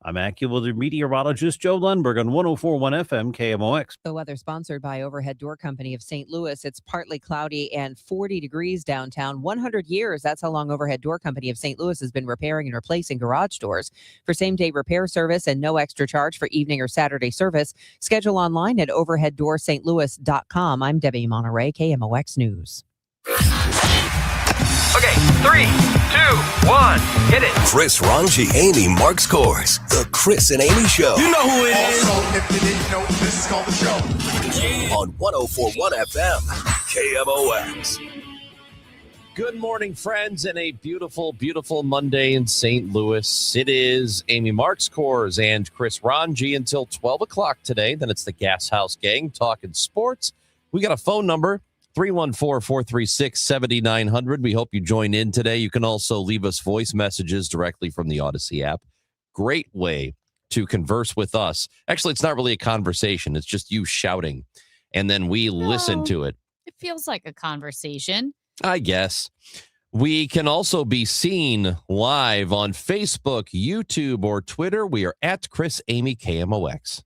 I'm AccuWeather meteorologist Joe Lundberg on 104.1 FM KMOX. The weather sponsored by Overhead Door Company of St. Louis. It's partly cloudy and 40 degrees downtown. 100 years. That's how long Overhead Door Company of St. Louis has been repairing and replacing garage doors. For same-day repair service and no extra charge for evening or Saturday service, schedule online at overheaddoorstlouis.com. I'm Debbie Monterey, KMOX News. Okay, 3, 2, 1, hit it. Chris Ranji, Amy Mark Scores. The Chris and Amy Show. You know who it is. Also, if you didn't know, this is called the show. On 104.1 FM, KMOX. Good morning, friends, and a beautiful, beautiful Monday in St. Louis. It is Amy Mark Scores and Chris Ranji until 12 o'clock today. Then it's the Gas House Gang talking sports. We got a phone number. 314-436-7900. We hope you join in today. You can also leave us voice messages directly from the Odyssey app. Great way to converse with us. Actually, it's not really a conversation. It's just you shouting, and then we listen to it. It feels like a conversation. I guess. We can also be seen live on Facebook, YouTube, or Twitter. We are at Chris Amy KMOX.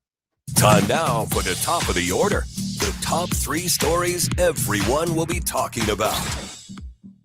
Time now for the top of the order. The top 3 stories everyone will be talking about.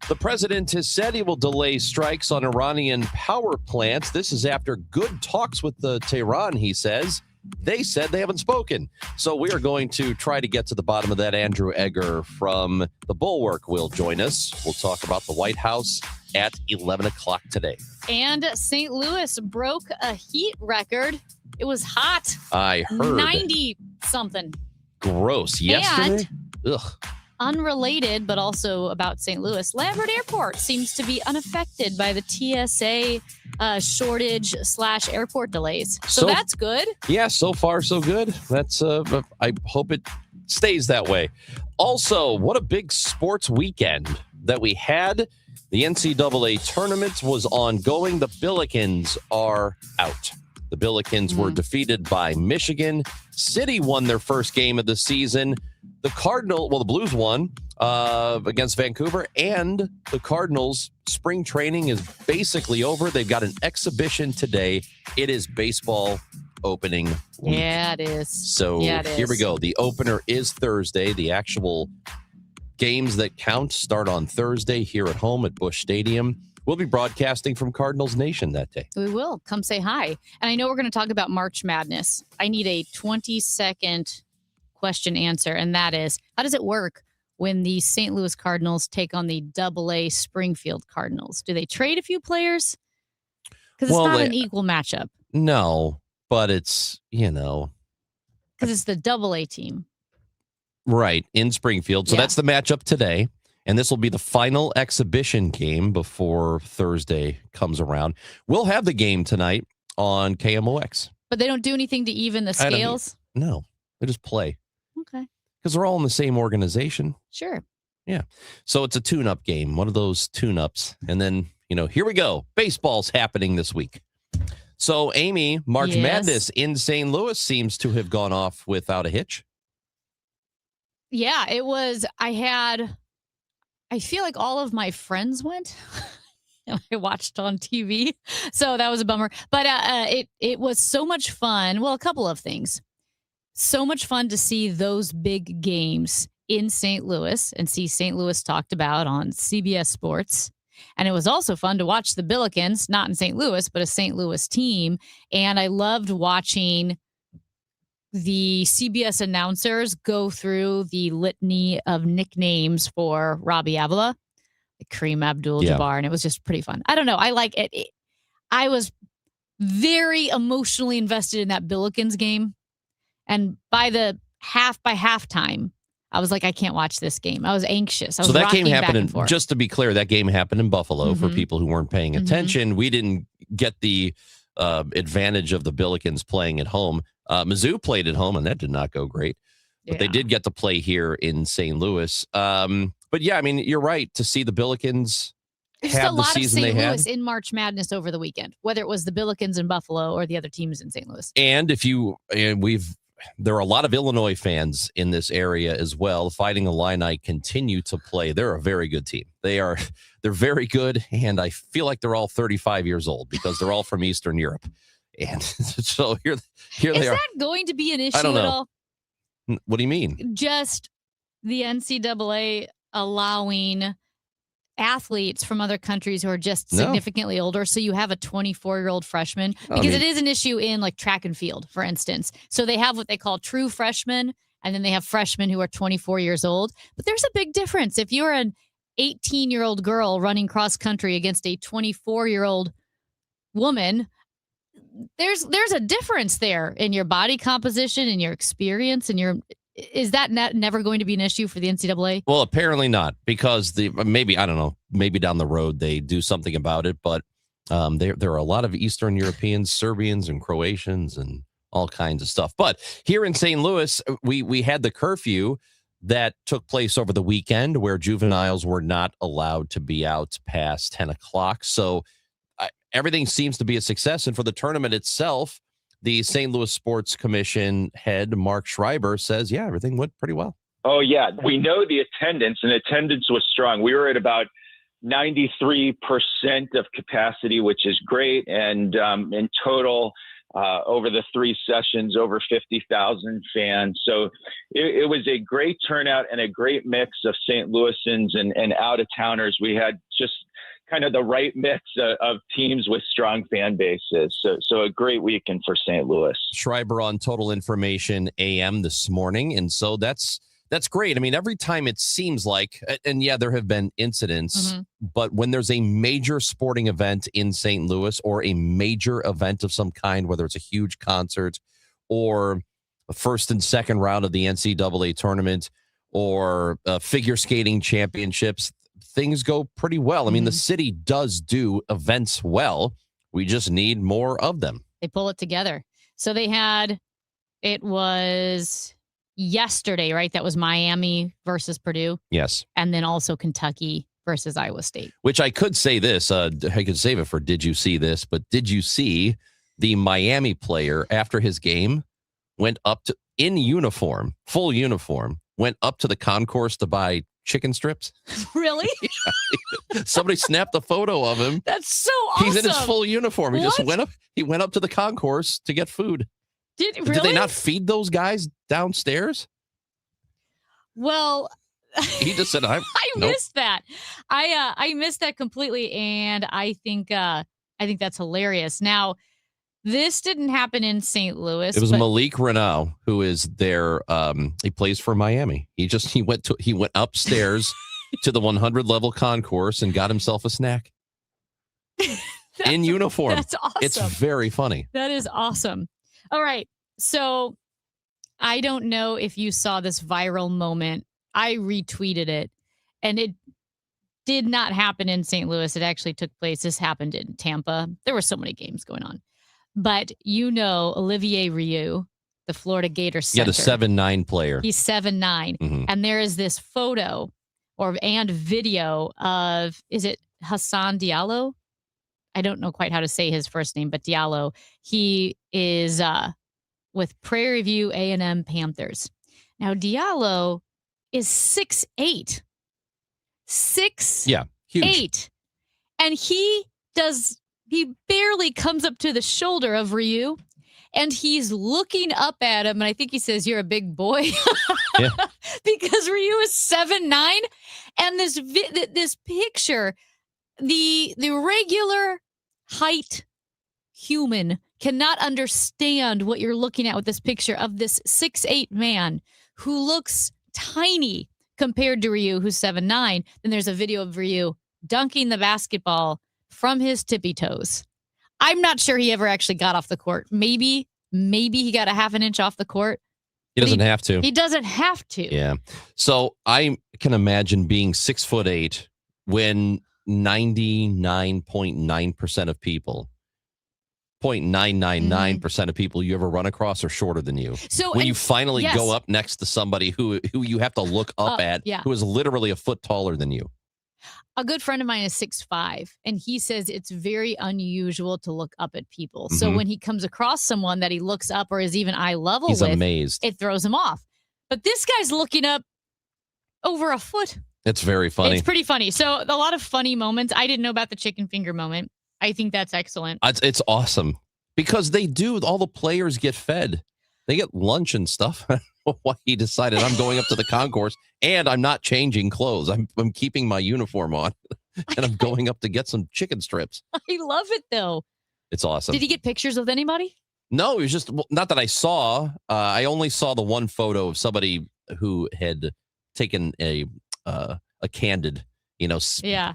The president has said he will delay strikes on Iranian power plants. This is after good talks with Tehran, he says. They said they haven't spoken. So we are going to try to get to the bottom of that. Andrew Egger from The Bulwark will join us. We'll talk about the White House at 11 o'clock today. And St. Louis broke a heat record. It was hot. I heard. 90-something. Gross. Yesterday? Ugh. Unrelated, but also about St. Louis, Lambert Airport seems to be unaffected by the TSA shortage/airport delays. So that's good. Yeah, so far so good. That's I hope it stays that way. Also, what a big sports weekend that we had. The NCAA tournament was ongoing. The Billikens are out. The Billikens were defeated by Michigan. City won their first game of the season. The Blues won against Vancouver, and the Cardinals' spring training is basically over. They've got an exhibition today. It is baseball opening week. Yeah, it is. So here we go. The opener is Thursday. The actual games that count start on Thursday here at home at Busch Stadium. We'll be broadcasting from Cardinals Nation that day. We will. Come say hi. And I know we're going to talk about March Madness. I need a 20-second question answer, and that is, how does it work when the St. Louis Cardinals take on the AA Springfield Cardinals? Do they trade a few players? Because it's not an equal matchup. No, but it's, because it's the AA team. Right, in Springfield. So that's the matchup today. And this will be the final exhibition game before Thursday comes around. We'll have the game tonight on KMOX. But they don't do anything to even the scales? No, they just play. Okay. Because they're all in the same organization. Sure. Yeah. So it's a tune-up game, one of those tune-ups. And then, here we go. Baseball's happening this week. So, Amy, March Madness in St. Louis seems to have gone off without a hitch. Yeah, it was. I feel like all of my friends went. I watched on TV, so that was a bummer. But it was so much fun. Well, a couple of things. So much fun to see those big games in St. Louis and see St. Louis talked about on CBS Sports. And it was also fun to watch the Billikens, not in St. Louis, but a St. Louis team. And I loved watching the CBS announcers go through the litany of nicknames for Robbie Avila, like Kareem Abdul-Jabbar, and it was just pretty fun. I don't know. I like it. I was very emotionally invested in that Billikens game, and by halftime, I was like, I can't watch this game. I was anxious. So that game happened, just to be clear, that game happened in Buffalo for people who weren't paying attention. We didn't get the advantage of the Billikens playing at home. Mizzou played at home, and that did not go great. But they did get to play here in St. Louis. But yeah, I mean, you're right. To see the Billikens have the season they had. There's a lot of St. Louis in March Madness over the weekend, whether it was the Billikens in Buffalo or the other teams in St. Louis. And there are a lot of Illinois fans in this area as well. Fighting Illini continue to play. They're a very good team. They're very good, and I feel like they're all 35 years old because they're all from Eastern Europe. And so here Is they are. that going to be an issue I don't at know. all? What do you mean? Just the NCAA allowing athletes from other countries who are just No. significantly older. So you have a 24-year-old freshman, I because it mean- is an issue in like track and field, for instance. So they have what they call true freshmen, and then they have freshmen who are 24 years old. But there's a big difference. If you're an 18-year-old girl running cross country against a 24-year-old woman, there's a difference there in your body composition and your experience and your. Is that never going to be an issue for the NCAA? Well, apparently not, because maybe I don't know. Maybe down the road they do something about it, but there are a lot of Eastern Europeans, Serbians, and Croatians, and all kinds of stuff. But here in St. Louis, we had the curfew that took place over the weekend, where juveniles were not allowed to be out past 10 o'clock. So everything seems to be a success, and for the tournament itself, the St. Louis Sports Commission head, Mark Schreiber, says, yeah, everything went pretty well. Oh, yeah. We know the attendance, and attendance was strong. We were at about 93% of capacity, which is great. And in total, over the 3 sessions, over 50,000 fans. So it was a great turnout and a great mix of St. Louisans and out-of-towners. We had just kind of the right mix of teams with strong fan bases. So a great weekend for St. Louis. Schreiber on Total Information AM this morning. And so that's great. I mean, every time it seems like, and yeah, there have been incidents, but when there's a major sporting event in St. Louis, or a major event of some kind, whether it's a huge concert or a first and second round of the NCAA tournament or figure skating championships, things go pretty well. I mean, the city does do events well. We just need more of them. They pull it together. So it was yesterday, right? That was Miami versus Purdue. Yes. And then also Kentucky versus Iowa State. Which I could say this, I could save it for did you see this, but did you see the Miami player after his game went up to, in uniform, full uniform, went up to the concourse to buy chicken strips? Really? Somebody snapped a photo of him. That's so awesome. He's in his full uniform. He just What? went up. He went up to the concourse to get food. Did Did they not feed those guys downstairs? Well, He just said, "I nope." missed that. I missed that completely, and I think that's hilarious. Now, this didn't happen in St. Louis. It was but Malik Renaud, who is there. He plays for Miami. He went upstairs to the 100 level concourse and got himself a snack in uniform. That's awesome. It's very funny. That is awesome. All right. So I don't know if you saw this viral moment. I retweeted it, and it did not happen in St. Louis. It actually took place. This happened in Tampa. There were so many games going on. But Olivier Rioux, the Florida Gator center. Yeah, the 7'9" player. He's 7'9". Mhm. And there is this photo and video of, is it Hassan Diallo? I don't know quite how to say his first name, but Diallo. He is with Prairie View A&M Panthers. Now, Diallo is 6'8". 6'8". Yeah, huge. And he barely comes up to the shoulder of Ryu, and he's looking up at him, and I think he says, "You're a big boy." Yeah. Because Ryu is 7'9", and this picture, the regular height human cannot understand what you're looking at with this picture of this 6'8" man who looks tiny compared to Ryu, who's 7'9". Then there's a video of Ryu dunking the basketball from his tippy toes. I'm not sure he ever actually got off the court. Maybe he got a half an inch off the court. He doesn't have to. He doesn't have to. Yeah. So I can imagine being 6'8" when 99.9% of people, 0.999% of people you ever run across are shorter than you. So When you finally yes. go up next to somebody who you have to look up at, yeah. who is literally a foot taller than you. A good friend of mine is 6'5", and he says it's very unusual to look up at people. So Mhm. when he comes across someone that he looks up or is even eye level He's with, amazed. it throws him off. But this guy's looking up over a foot. It's very funny. It's pretty funny. So a lot of funny moments. I didn't know about the chicken finger moment. I think that's excellent. It's awesome Because they do. All the players get fed. They get lunch and stuff. I don't know why he decided I'm going up to the concourse and I'm not changing clothes. I'm keeping my uniform on and I'm going up to get some chicken strips. I love it, though. It's awesome. Did he get pictures with anybody? No, it was just not that I saw. I only saw the one photo of somebody who had taken a candid,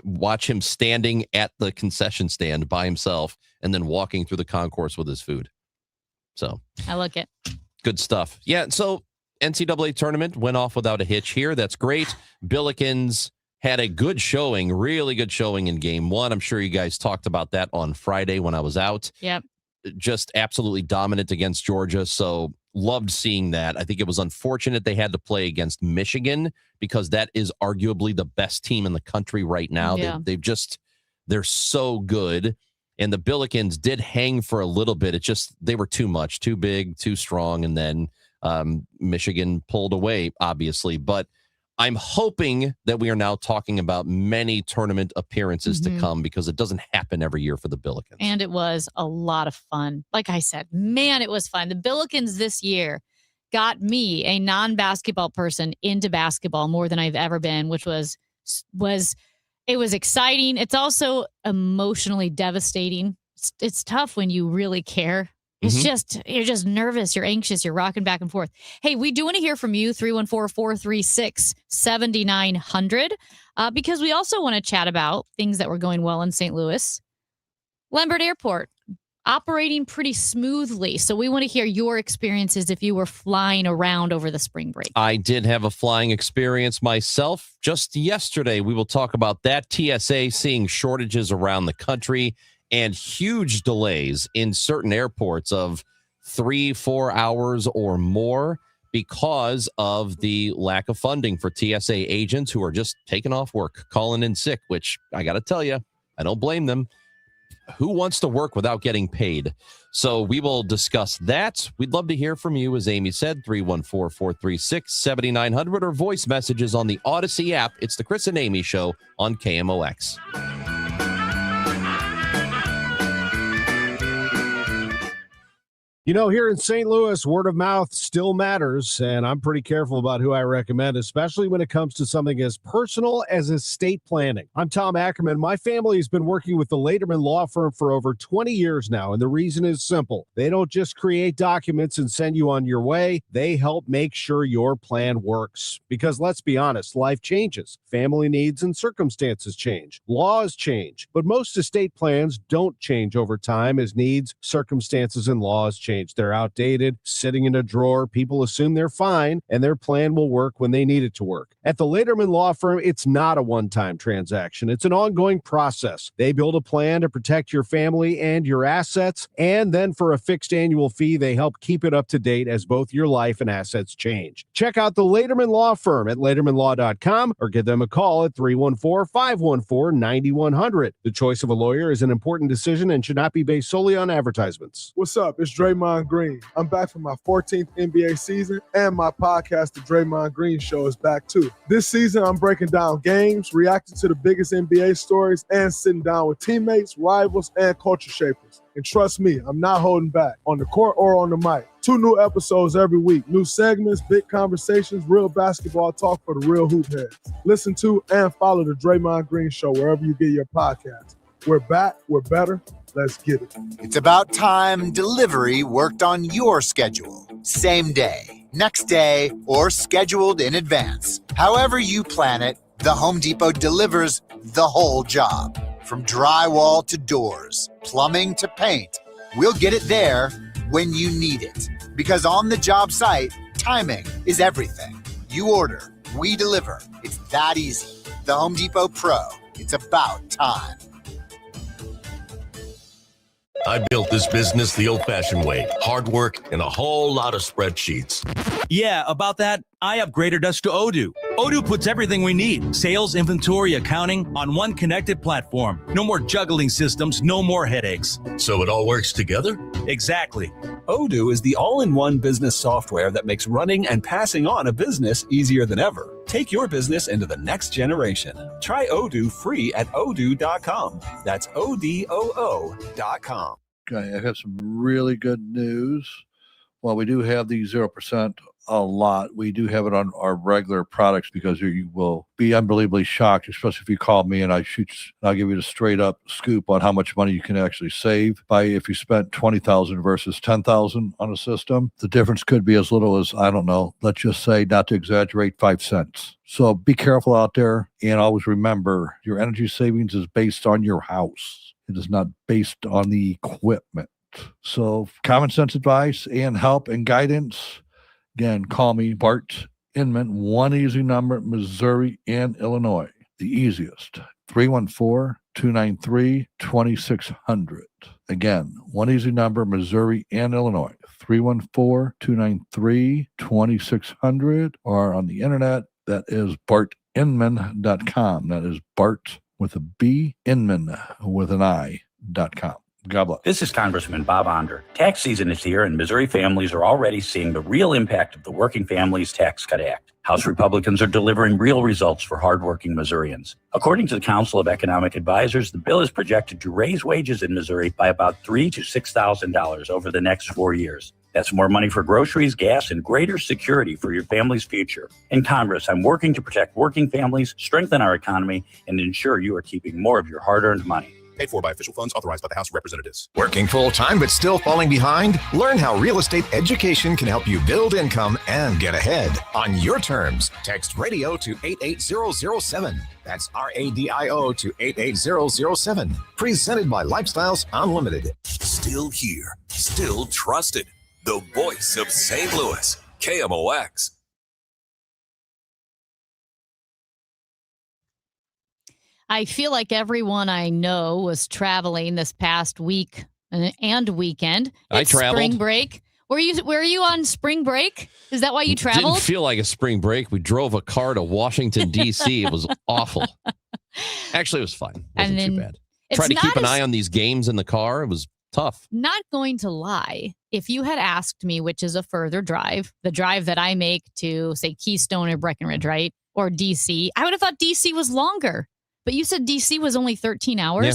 watch him standing at the concession stand by himself and then walking through the concourse with his food. So I like it. Good stuff. Yeah. So NCAA tournament went off without a hitch here. That's great. Billikens had a good showing, really good showing in game one. I'm sure you guys talked about that on Friday when I was out. Yep. Just absolutely dominant against Georgia. So loved seeing that. I think it was unfortunate they had to play against Michigan because that is arguably the best team in the country right now. Yeah. They're so good. And the Billikens did hang for a little bit. It's just they were too much, too big, too strong. And then Michigan pulled away, obviously. But I'm hoping that we are now talking about many tournament appearances to come because it doesn't happen every year for the Billikens. And it was a lot of fun. Like I said, man, it was fun. The Billikens this year got me, a non-basketball person, into basketball more than I've ever been, which was it was exciting. It's also emotionally devastating. It's tough when you really care. It's just, you're just nervous. You're anxious. You're rocking back and forth. Hey, we do want to hear from you, 314-436-7900, because we also want to chat about things that were going well in St. Louis. Lambert Airport, operating pretty smoothly. So we want to hear your experiences if you were flying around over the spring break. I did have a flying experience myself just yesterday. We will talk about that. TSA seeing shortages around the country and huge delays in certain airports of 3-4 hours or more because of the lack of funding for TSA agents who are just taking off work, calling in sick, which I got to tell you, I don't blame them. Who wants to work without getting paid? So we will discuss that. We'd love to hear from you, as Amy said, 314-436-7900 or voice messages on the Odyssey app. It's the Chris and Amy Show on KMOX. You know, here in St. Louis, word of mouth still matters, and I'm pretty careful about who I recommend, especially when it comes to something as personal as estate planning. I'm Tom Ackerman. My family has been working with the Lederman Law Firm for over 20 years now, and the reason is simple. They don't just create documents and send you on your way. They help make sure your plan works. Because let's be honest, life changes. Family needs and circumstances change. Laws change. But most estate plans don't change over time as needs, circumstances, and laws change. They're outdated, sitting in a drawer. People assume they're fine, and their plan will work when they need it to work. At the Lederman Law Firm, it's not a one-time transaction. It's an ongoing process. They build a plan to protect your family and your assets, and then for a fixed annual fee, they help keep it up to date as both your life and assets change. Check out the Lederman Law Firm at LedermanLaw.com or give them a call at 314-514-9100. The choice of a lawyer is an important decision and should not be based solely on advertisements. What's up? It's Draymond Green. I'm back for my 14th NBA season, and my podcast, The Draymond Green Show, is back too. This season, I'm breaking down games, reacting to the biggest NBA stories, and sitting down with teammates, rivals, and culture shapers. And trust me, I'm not holding back on the court or on the mic. 2 new episodes every week. New segments, big conversations, real basketball talk for the real hoop heads. Listen to and follow The Draymond Green Show wherever you get your podcasts. We're back. We're better. Let's get it. It's about time delivery worked on your schedule. Same day, next day, or scheduled in advance. However you plan it, the Home Depot delivers the whole job. From drywall to doors, plumbing to paint, we'll get it there when you need it. Because on the job site, timing is everything. You order, we deliver. It's that easy. The Home Depot Pro. It's about time. I built this business the old-fashioned way. Hard work and a whole lot of spreadsheets. Yeah, about that, I upgraded us to Odoo. Odoo puts everything we need, sales, inventory, accounting, on one connected platform. No more juggling systems, no more headaches. So it all works together? Exactly. Odoo is the all-in-one business software that makes running and passing on a business easier than ever. Take your business into the next generation. Try Odoo free at odoo.com. That's ODOO.com. Okay, I have some really good news. While we do have the 0% a lot, we do have it on our regular products because you will be unbelievably shocked, especially if you call me and I'll give you the straight up scoop on how much money you can actually save by if you spent $20,000 versus $10,000 on a system. The difference could be as little as, I don't know, let's just say, not to exaggerate, 5 cents. So be careful out there, and always remember your energy savings is based on your house. It is not based on the equipment. So common sense advice and help and guidance. Again, call me, Bart Inman, one easy number, Missouri and Illinois. The easiest, 314-293-2600. Again, one easy number, Missouri and Illinois, 314-293-2600. Or on the internet, that is bartinman.com. That is Bart with a B, Inman with an I.com. God bless. This is Congressman Bob Onder. Tax season is here, and Missouri families are already seeing the real impact of the Working Families Tax Cut Act. House Republicans are delivering real results for hardworking Missourians. According to the Council of Economic Advisors, the bill is projected to raise wages in Missouri by about $3,000 to $6,000 over the next 4 years. That's more money for groceries, gas, and greater security for your family's future. In Congress, I'm working to protect working families, strengthen our economy, and ensure you are keeping more of your hard-earned money. Paid for by official funds authorized by the House of Representatives. Working full-time but still falling behind? Learn how real estate education can help you build income and get ahead on your terms. Text radio to 88007. That's RADIO to 88007. Presented by Lifestyles Unlimited. Still here, still trusted. The voice of St. Louis, KMOX. I feel like everyone I know was traveling this past week and weekend. I traveled. Spring break. Were you on spring break? Is that why you traveled? Didn't feel like a spring break. We drove a car to Washington, D.C. It was awful. Actually, it was fine. It wasn't too bad. Tried to keep an eye on these games in the car. It was tough. Not going to lie. If you had asked me which is a further drive, the drive that I make to, say, Keystone or Breckenridge, right? Or D.C., I would have thought D.C. was longer. But you said D.C. was only 13 hours? Yeah.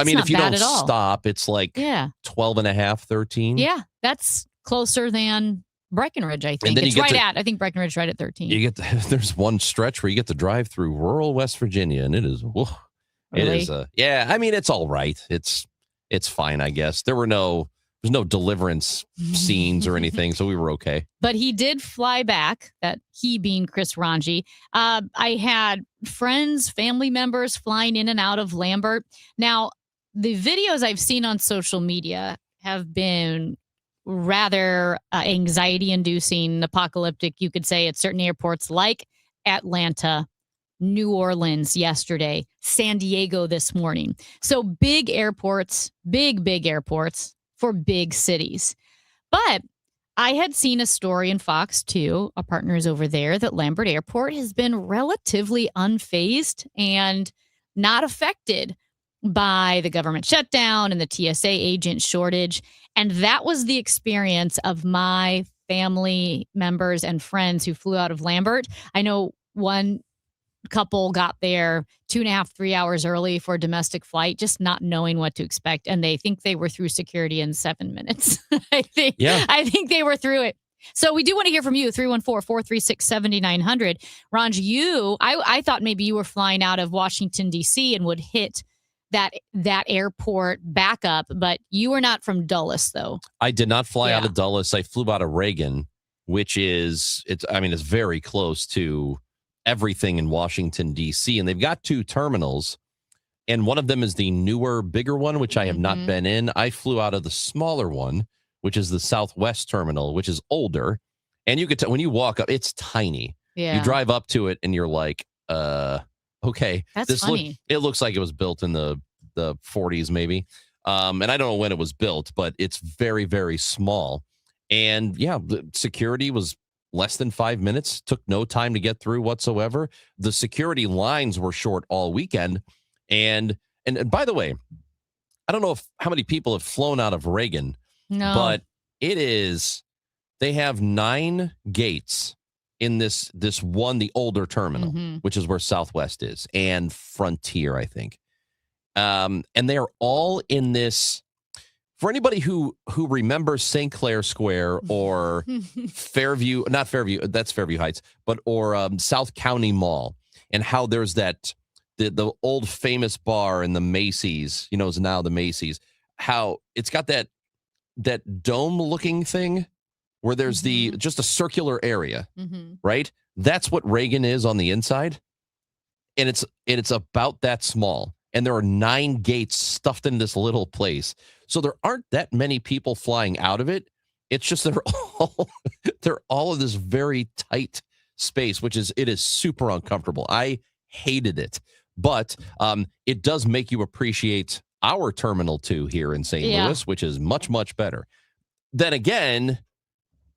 I mean, if you don't stop, it's like 12 and a half, 13. Yeah, that's closer than Breckenridge, I think. And then it's I think Breckenridge right at 13. You get there's one stretch where you get to drive through rural West Virginia, and it is, Really? it is, yeah, I mean, it's all right. It's fine, I guess. There's no deliverance scenes or anything, so we were okay. But he did fly back, that he being Chris Ranji. I had friends, family members flying in and out of Lambert. Now, the videos I've seen on social media have been rather anxiety-inducing, apocalyptic, you could say, at certain airports like Atlanta, New Orleans yesterday, San Diego this morning. So big airports, big airports for big cities. But I had seen a story in Fox 2, our partners over there, that Lambert Airport has been relatively unfazed and not affected by the government shutdown and the TSA agent shortage. And that was the experience of my family members and friends who flew out of Lambert. I know one couple got there 2.5, 3 hours early for a domestic flight, just not knowing what to expect. And they think they were through security in 7 minutes. I think they were through it. So we do want to hear from you, 314-436-7900. Ranj, I thought maybe you were flying out of Washington, D.C. and would hit that airport backup, but you were not from Dulles, though. I did not fly out of Dulles. I flew out of Reagan, which is, it's very close to everything in Washington, D.C. And they've got 2 terminals, and one of them is the newer, bigger one, which I have not been in. I flew out of the smaller one, which is the Southwest terminal, which is older. And you could tell when you walk up, it's tiny. Yeah. You drive up to it and you're like, okay. That's funny. It looks like it was built in the 40s, maybe. And I don't know when it was built, but it's very, very small. And yeah, the security was less than 5 minutes, took no time to get through whatsoever. The security lines were short all weekend. And by the way, I don't know how many people have flown out of Reagan, but they have 9 gates in this one, the older terminal, which is where Southwest is, and Frontier, I think. And they're all in this, for anybody who remembers St. Clair Square or Fairview, not Fairview, that's Fairview Heights, but or South County Mall, and how there's that the old famous bar in the Macy's, is now the Macy's, how it's got that dome looking thing where there's just a circular area, right? That's what Reagan is on the inside. And it's about that small. And there are 9 gates stuffed in this little place. So there aren't that many people flying out of it. It's just they're all in this very tight space, it is super uncomfortable. I hated it. But it does make you appreciate our Terminal 2 here in St. Louis, which is much, much better. Then again,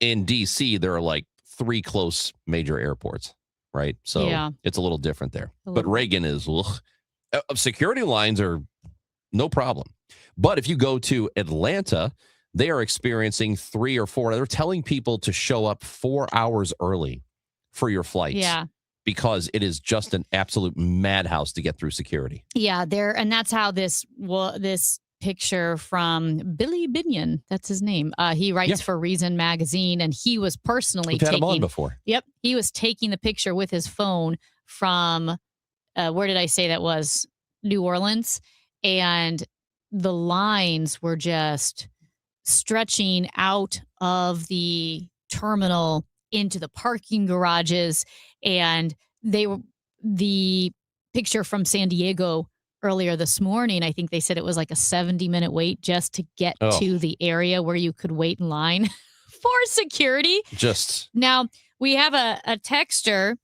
in D.C., there are like 3 close major airports, right? So it's a little different there. But Reagan is, security lines are no problem. But if you go to Atlanta, they are experiencing 3 or 4. They're telling people to show up 4 hours early for your flights. Yeah. Because it is just an absolute madhouse to get through security. Yeah, and that's how this picture from Billy Binion, that's his name. He writes for Reason Magazine, and he was personally We've had him on before. Yep, he was taking the picture with his phone from where did I say that was? New Orleans, and the lines were just stretching out of the terminal into the parking garages, and the picture from San Diego earlier this morning, I think they said it was like a 70-minute wait just to get to the area where you could wait in line for security. Now, we have a texter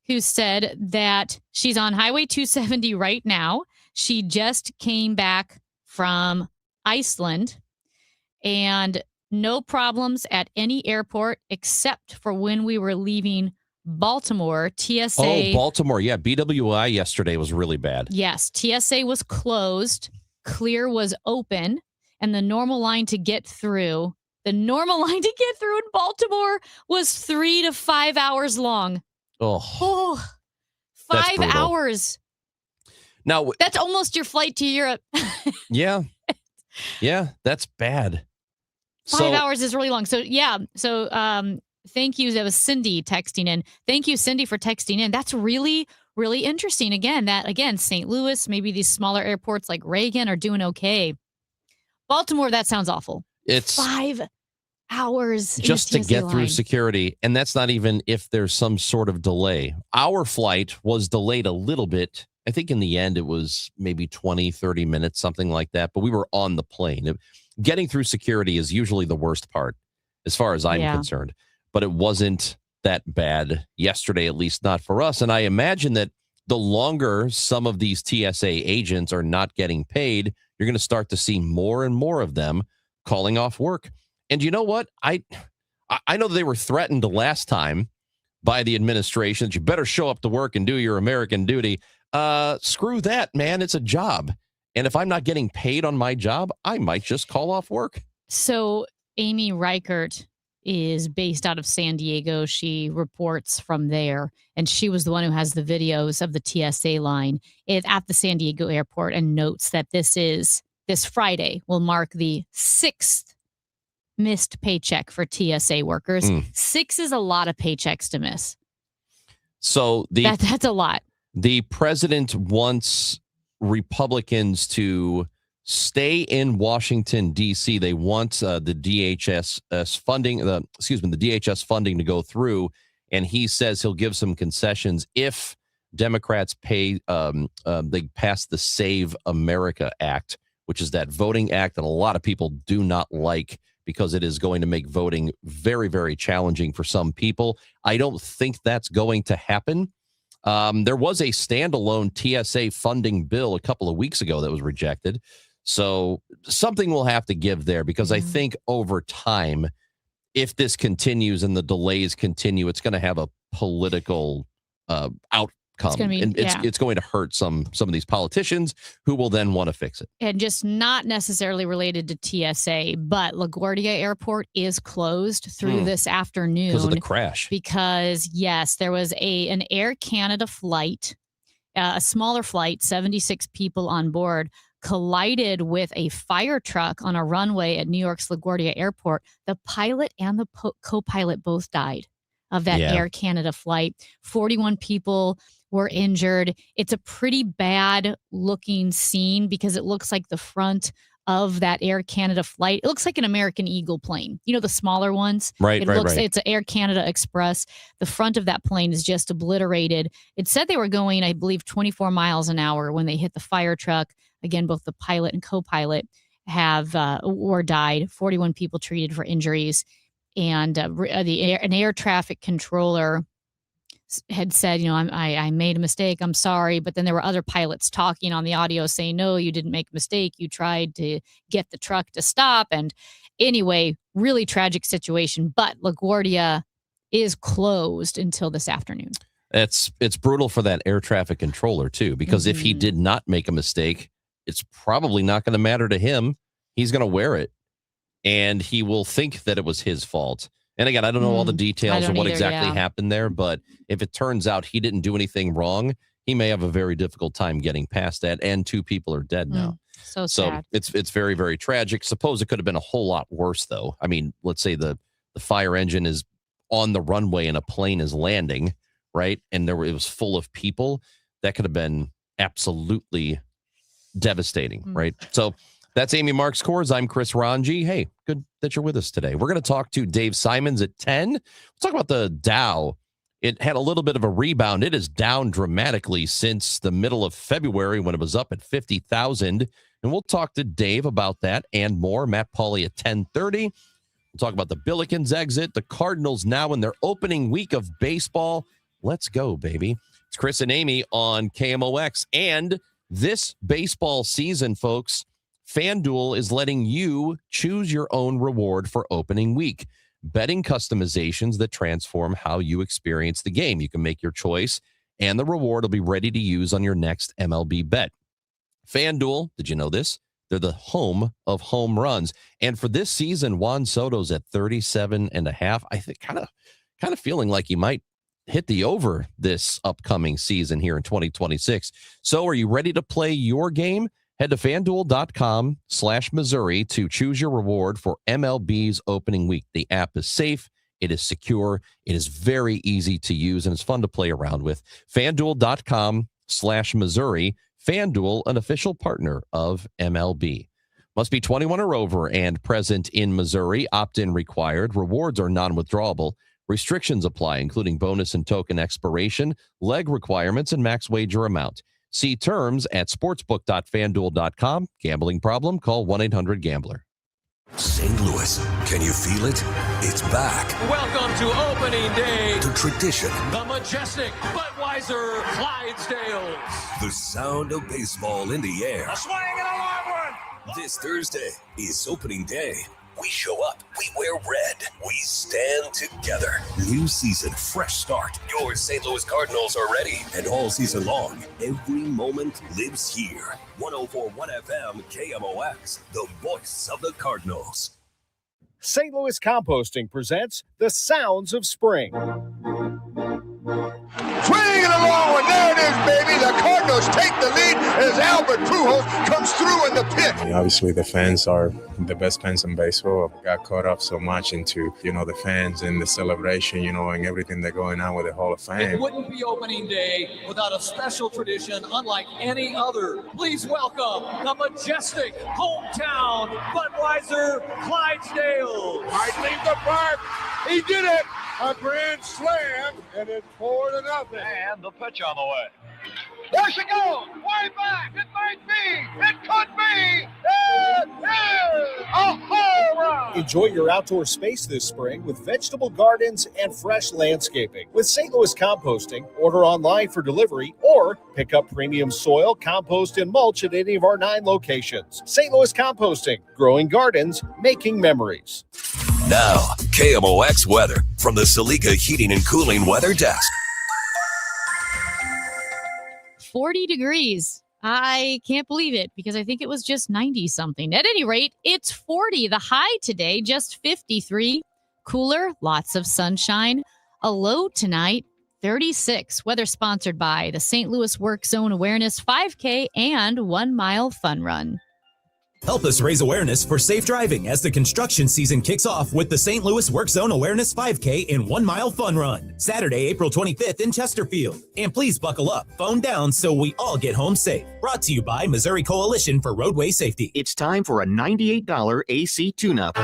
who said that she's on Highway 270 right now. She just came back from Iceland, and no problems at any airport except for when we were leaving Baltimore. TSA. Oh, Baltimore. Yeah. BWI yesterday was really bad. Yes. TSA was closed. Clear was open. And the normal line to get through in Baltimore was 3 to 5 hours long. Oh, 5 hours. Now, that's almost your flight to Europe. Yeah, that's bad. 5 hours is really long. So thank you. That was Cindy texting in. Thank you, Cindy, for texting in. That's really, really interesting. Again, St. Louis, maybe these smaller airports like Reagan are doing okay. Baltimore, that sounds awful. It's 5 hours just to get through security. And that's not even if there's some sort of delay. Our flight was delayed a little bit. I think in the end, it was maybe 20, 30 minutes, something like that. But we were on the plane. Getting through security is usually the worst part, as far as I'm concerned. But it wasn't that bad yesterday, at least not for us. And I imagine that the longer some of these TSA agents are not getting paid, you're going to start to see more and more of them calling off work. And you know what? I know they were threatened last time by the administration that you better show up to work and do your American duty. Screw that, man. It's a job. And if I'm not getting paid on my job, I might just call off work. So Amy Reichert is based out of San Diego. She reports from there, and she was the one who has the videos of the TSA line at the San Diego airport, and notes that this Friday will mark the 6th missed paycheck for TSA workers. 6 is a lot of paychecks to miss. So that's a lot. The president wants Republicans to stay in Washington, D.C. They want the DHS funding, the DHS funding to go through, and he says he'll give some concessions if Democrats they pass the Save America Act, which is that voting act that a lot of people do not like because it is going to make voting very, very challenging for some people. I don't think that's going to happen. There was a standalone TSA funding bill a couple of weeks ago that was rejected. So something will have to give there, because I think over time, if this continues and the delays continue, it's going to have a political outcome. It's going to hurt some of these politicians who will then want to fix it. And just not necessarily related to TSA, but LaGuardia Airport is closed through this afternoon because of the crash. Because yes, there was an Air Canada flight, a smaller flight, 76 people on board, collided with a fire truck on a runway at New York's LaGuardia Airport. The pilot and the co-pilot both died of that Air Canada flight. 41 people were injured. It's a pretty bad looking scene because it looks like the front of that Air Canada flight. It looks like an American Eagle plane. You know, the smaller ones? Right. It's an Air Canada Express. The front of that plane is just obliterated. It said they were going, I believe, 24 miles an hour when they hit the fire truck. Again, both the pilot and co-pilot have or died. 41 people treated for injuries. And an air traffic controller had said, I made a mistake. I'm sorry. But then there were other pilots talking on the audio saying, no, you didn't make a mistake. You tried to get the truck to stop. And anyway, really tragic situation. But LaGuardia is closed until this afternoon. It's brutal for that air traffic controller, too, because if he did not make a mistake, it's probably not going to matter to him. He's going to wear it, and he will think that it was his fault. And again, I don't know all the details of what exactly happened there, but if it turns out he didn't do anything wrong, he may have a very difficult time getting past that, and 2 people are dead now. So sad. It's very, very tragic. Suppose it could have been a whole lot worse, though. I mean, let's say the fire engine is on the runway and a plane is landing, right? And it was full of people. That could have been absolutely devastating, right? So that's Amy Marks Scores. I'm Chris Ranji. Hey, good that you're with us today. We're going to talk to Dave Simons at 10. We'll talk about the Dow. It had a little bit of a rebound. It is down dramatically since the middle of February when it was up at 50,000. And we'll talk to Dave about that and more. Matt Pauley at 10:30. We'll talk about the Billikens exit. The Cardinals now in their opening week of baseball. Let's go, baby. It's Chris and Amy on KMOX. And this baseball season, folks, FanDuel is letting you choose your own reward for opening week. Betting customizations that transform how you experience the game. You can make your choice, and the reward will be ready to use on your next MLB bet. FanDuel, did you know this? They're the home of home runs. And for this season, Juan Soto's at 37.5. I think kind of feeling like he might hit the over this upcoming season here in 2026. So are you ready to play your game? Head to FanDuel.com/Missouri to choose your reward for MLB's opening week. The app is safe. It is secure. It is very easy to use, and it's fun to play around with. FanDuel.com/Missouri. FanDuel, an official partner of MLB. Must be 21 or over and present in Missouri. Opt-in required. Rewards are non-withdrawable. Restrictions apply, including bonus and token expiration, leg requirements, and max wager amount. See terms at sportsbook.fanduel.com. Gambling problem? Call 1-800-GAMBLER. St. Louis, can you feel it? It's back. Welcome to opening day. The tradition. The majestic Budweiser Clydesdales. The sound of baseball in the air. A swing and a long one. This Thursday is opening day. We show up, we wear red, we stand together. New season, fresh start. Your St. Louis Cardinals are ready. And all season long, every moment lives here. 104.1 FM KMOX, the voice of the Cardinals. St. Louis Composting presents The Sounds of Spring. Swing it along, and there it is, baby. The Cardinals take the lead as Albert Pujols comes through in the pit. Obviously, the fans are the best fans in baseball. I got caught up so much into, the fans and the celebration, and everything that's going on with the Hall of Fame. It wouldn't be opening day without a special tradition unlike any other. Please welcome the majestic hometown Budweiser Clydesdales. Might leave the park. He did it. A grand slam, and it's 4-0. And the pitch on the way. There she goes. Way back. It might be. It could be. It is a home run. Enjoy your outdoor space this spring with vegetable gardens and fresh landscaping. With St. Louis Composting, order online for delivery or pick up premium soil, compost, and mulch at any of our 9 locations. St. Louis Composting, growing gardens, making memories. Now, KMOX weather from the Saliga Heating and Cooling Weather Desk. 40 degrees. I can't believe it because I think it was just 90 something. At any rate, it's 40. The high today, just 53. Cooler, lots of sunshine. A low tonight, 36. Weather sponsored by the St. Louis Work Zone Awareness 5K and 1 Mile Fun Run. Help us raise awareness for safe driving as the construction season kicks off with the St. Louis Work Zone Awareness 5K and 1 Mile Fun Run, Saturday, April 25th in Chesterfield. And please buckle up, phone down so we all get home safe. Brought to you by Missouri Coalition for Roadway Safety. It's time for a $98 AC tune-up.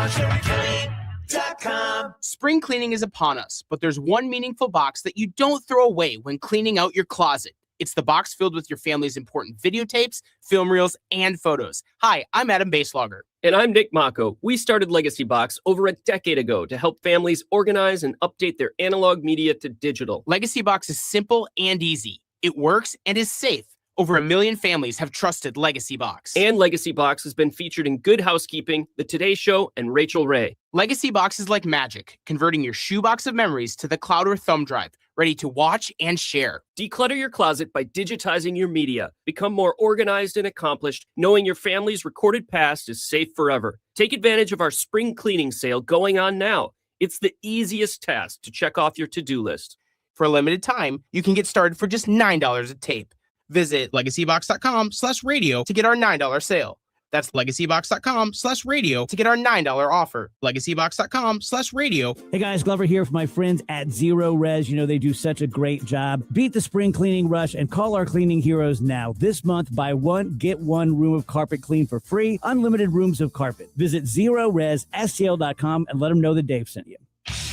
Spring cleaning is upon us, but there's one meaningful box that you don't throw away when cleaning out your closet. It's the box filled with your family's important videotapes, film reels, and photos. Hi, I'm Adam Baselogger. And I'm Nick Mako. We started Legacy Box over a decade ago to help families organize and update their analog media to digital. Legacy Box is simple and easy. It works and is safe. Over 1 million families have trusted Legacy Box. And Legacy Box has been featured in Good Housekeeping, The Today Show, and Rachel Ray. Legacy Box is like magic, converting your shoebox of memories to the cloud or thumb drive, ready to watch and share. Declutter your closet by digitizing your media. Become more organized and accomplished, knowing your family's recorded past is safe forever. Take advantage of our spring cleaning sale going on now. It's the easiest task to check off your to-do list. For a limited time, you can get started for just $9 a tape. Visit legacybox.com/radio to get our $9 sale. That's legacybox.com/radio to get our $9 offer. Legacybox.com/radio. Hey guys, Glover here for my friends at Zero Res. You know, they do such a great job. Beat the spring cleaning rush and call our cleaning heroes now. This month, buy one, get one room of carpet clean for free. Unlimited rooms of carpet. Visit ZeroResSTL.com and let them know that Dave sent you.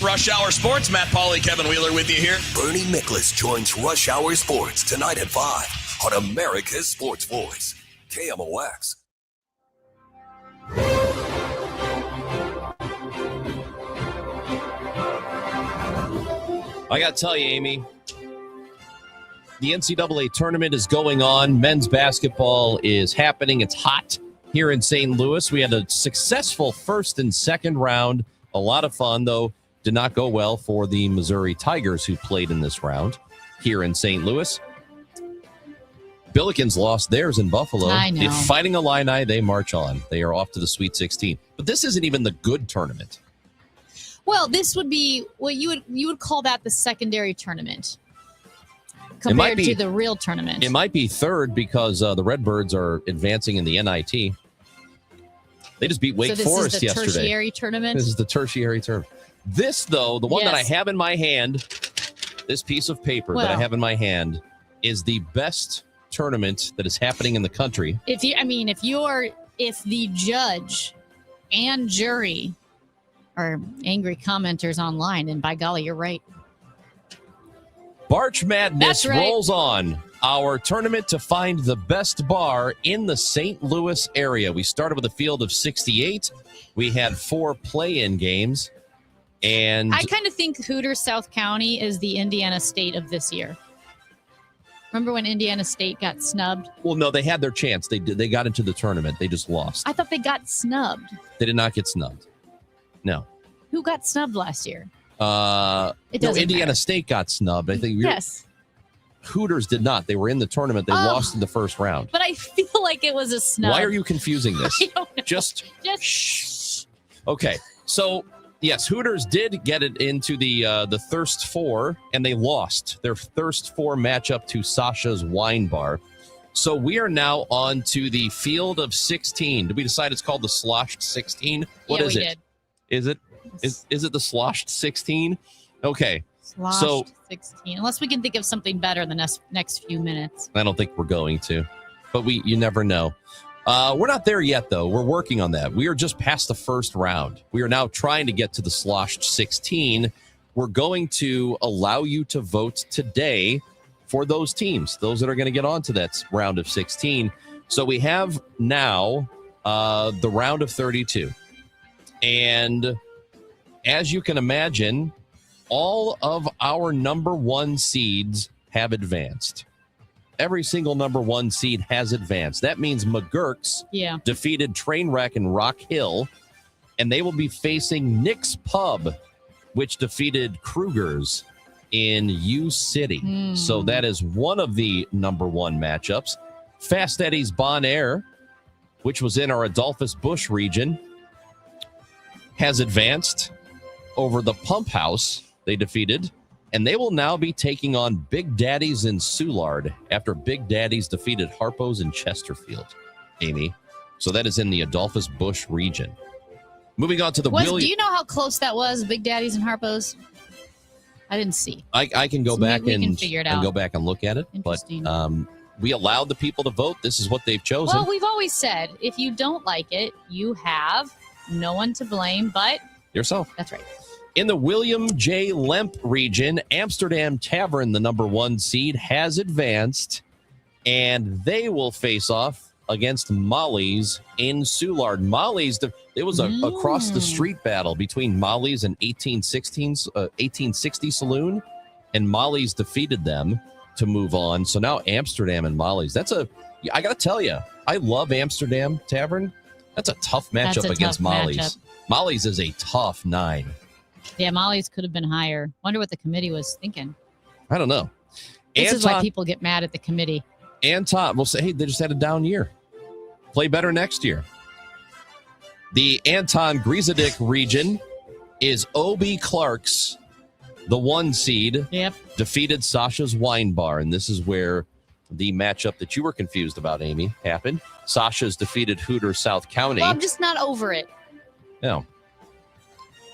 Rush Hour Sports, Matt Pauley, Kevin Wheeler with you here. Bernie Nicholas joins Rush Hour Sports tonight at 5 on America's Sports Voice, KMOX. I got to tell you, Amy, the NCAA tournament is going on. Men's basketball is happening. It's hot here in St. Louis. We had a successful first and second round. A lot of fun, though. Did not go well for the Missouri Tigers who played in this round here in St. Louis. Billikens lost theirs in Buffalo. I know. Fighting Illini, they march on. They are off to the Sweet 16. But this isn't even the good tournament. Well, this would be what you would call that the secondary tournament compared to the real tournament. It might be third because the Redbirds are advancing in the NIT. They just beat Wake Forest yesterday. So this is the tertiary tournament? This is the tertiary tournament. This, though, the one that I have in my hand, this piece of paper that I have in my hand, is the best tournament that is happening in the country. If the judge and jury are angry commenters online, then by golly, you're right. Barch Madness That's right. rolls on. Our tournament to find the best bar in the St. Louis area. We started with a field of 68. We had 4 play-in games. And I kind of think Hooters South County is the Indiana State of this year. Remember when Indiana State got snubbed? Well, no, they had their chance. They got into the tournament. They just lost. I thought they got snubbed. They did not get snubbed. No. Who got snubbed last year? Indiana State got snubbed. I think yes. Hooters did not. They were in the tournament. They lost in the first round. But I feel like it was a snub. Why are you confusing this? I don't know. Just shh. Okay. So, yes, Hooters did get it into the Thirst 4, and they lost their Thirst 4 matchup to Sasha's Wine Bar. So we are now on to the field of 16. Did we decide it's called the Sloshed 16? What is it? Did. Is it? Is it the Sloshed 16? Okay. Sloshed 16. Unless we can think of something better in the next few minutes. I don't think we're going to, but you never know. We're not there yet, though. We're working on that. We are just past the first round. We are now trying to get to the Sloshed 16. We're going to allow you to vote today for those teams, those that are going to get onto that round of 16. So we have now the round of 32. And as you can imagine, all of our number 1 seeds have advanced. Every single number 1 seed has advanced. That means McGurk's defeated Trainwreck and Rock Hill, and they will be facing Nick's Pub, which defeated Kruger's in U City. So that is one of the number 1 matchups. Fast Eddie's Bon Air, which was in our Adolphus Busch region, has advanced over the Pump House they defeated, And they will now be taking on Big Daddies in Soulard after Big Daddies defeated Harpo's in Chesterfield, Amy. So that is in the Adolphus Busch region. Moving on to the Do you know how close that was, Big Daddies and Harpo's? I didn't see. I can go So back we can and figure it out. go back and look at it. But we allowed the people to vote. This is what they've chosen. Well, we've always said if you don't like it, you have no one to blame but yourself. That's right. In the William J. Lemp region, Amsterdam Tavern, the number 1 seed, has advanced, and they will face off against Molly's in Soulard. Molly's, it was a across the street battle between Molly's and 1860 Saloon, and Molly's defeated them to move on. So now Amsterdam and Molly's. I got to tell you, I love Amsterdam Tavern. That's a tough matchup against Molly's. Matchup. Molly's is a tough 9. Yeah, Molly's could have been higher. Wonder what the committee was thinking. I don't know. This is why people get mad at the committee. Anton will say, hey, they just had a down year. Play better next year. The Anton Griesedick region is O.B. Clark's, the 1 seed, defeated Sasha's Wine Bar. And this is where the matchup that you were confused about, Amy, happened. Sasha's defeated Hooter South County. Well, I'm just not over it. Yeah.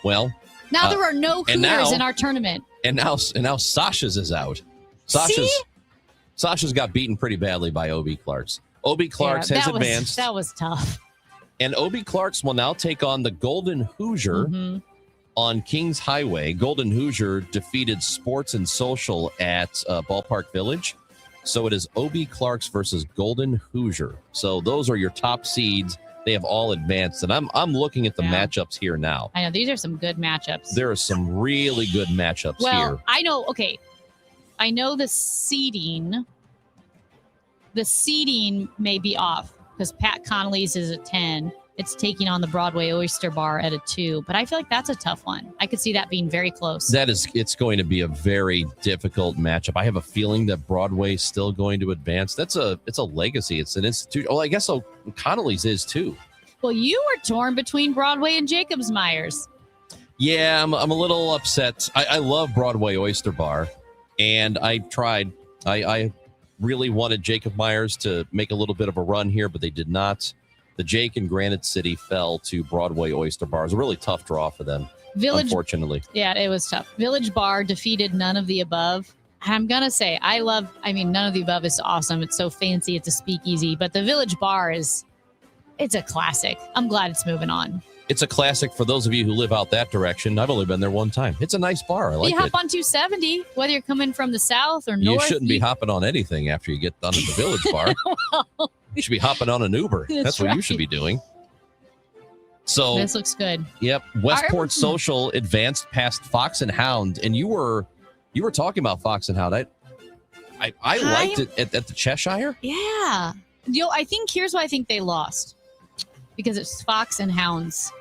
Well. Now there are no Hooters in our tournament. And now Sasha's is out. Sasha's got beaten pretty badly by O.B. Clark's. O.B. Clark's has advanced. That was tough. And O.B. Clark's will now take on the Golden Hoosier on Kings Highway. Golden Hoosier defeated Sports and Social at Ballpark Village. So it is O.B. Clark's versus Golden Hoosier. So those are your top seeds. They have all advanced. And I'm looking at the matchups here now. I know. These are some good matchups. There are some really good matchups here. Well, I know. Okay. I know the seeding may be off because Pat Connolly's is a 10. It's taking on the Broadway Oyster Bar at a 2, but I feel like that's a tough one. I could see that being very close. It's going to be a very difficult matchup. I have a feeling that Broadway's still going to advance. It's a legacy. It's an institute. Well, I guess so. Connolly's is too. Well, you were torn between Broadway and Jacobs Myers. Yeah, I'm a little upset. I love Broadway Oyster Bar, and I tried. I really wanted Jacob Myers to make a little bit of a run here, but they did not. The Jake in Granite City fell to Broadway Oyster Bar. It was a really tough draw for them, unfortunately. Yeah, it was tough. Village Bar defeated None of the Above. And I'm going to say, None of the Above is awesome. It's so fancy. It's a speakeasy. But the Village Bar it's a classic. I'm glad it's moving on. It's a classic for those of you who live out that direction. I've only been there one time. It's a nice bar. I like it. You hop on 270, whether you're coming from the south or north. You shouldn't be hopping on anything after you get done at the Village Bar. Well, you should be hopping on an Uber. That's what you should be doing. So this looks good. Yep. Westport Social advanced past Fox and Hound. And you were talking about Fox and Hound. I liked it at the Cheshire. Yeah. I think here's why I think they lost. Because it's Fox and Hounds.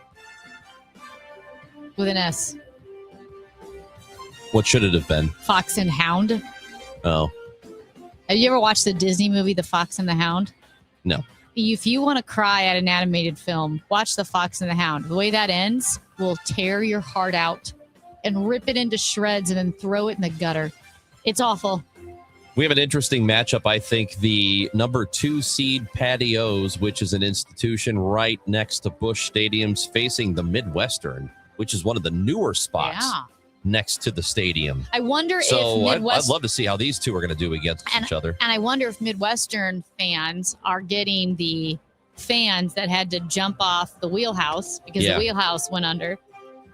With an S. What should it have been? Fox and Hound. Oh. Have you ever watched the Disney movie, The Fox and the Hound? No. If you want to cry at an animated film, watch The Fox and the Hound. The way that ends will tear your heart out and rip it into shreds and then throw it in the gutter. It's awful. We have an interesting matchup. I think the number 2 seed Patios, which is an institution right next to Busch Stadium's facing the Midwestern, which is one of the newer spots next to the stadium. I wonder if I'd love to see how these two are going to do against each other. And I wonder if Midwestern fans are getting the fans that had to jump off the Wheelhouse because the Wheelhouse went under.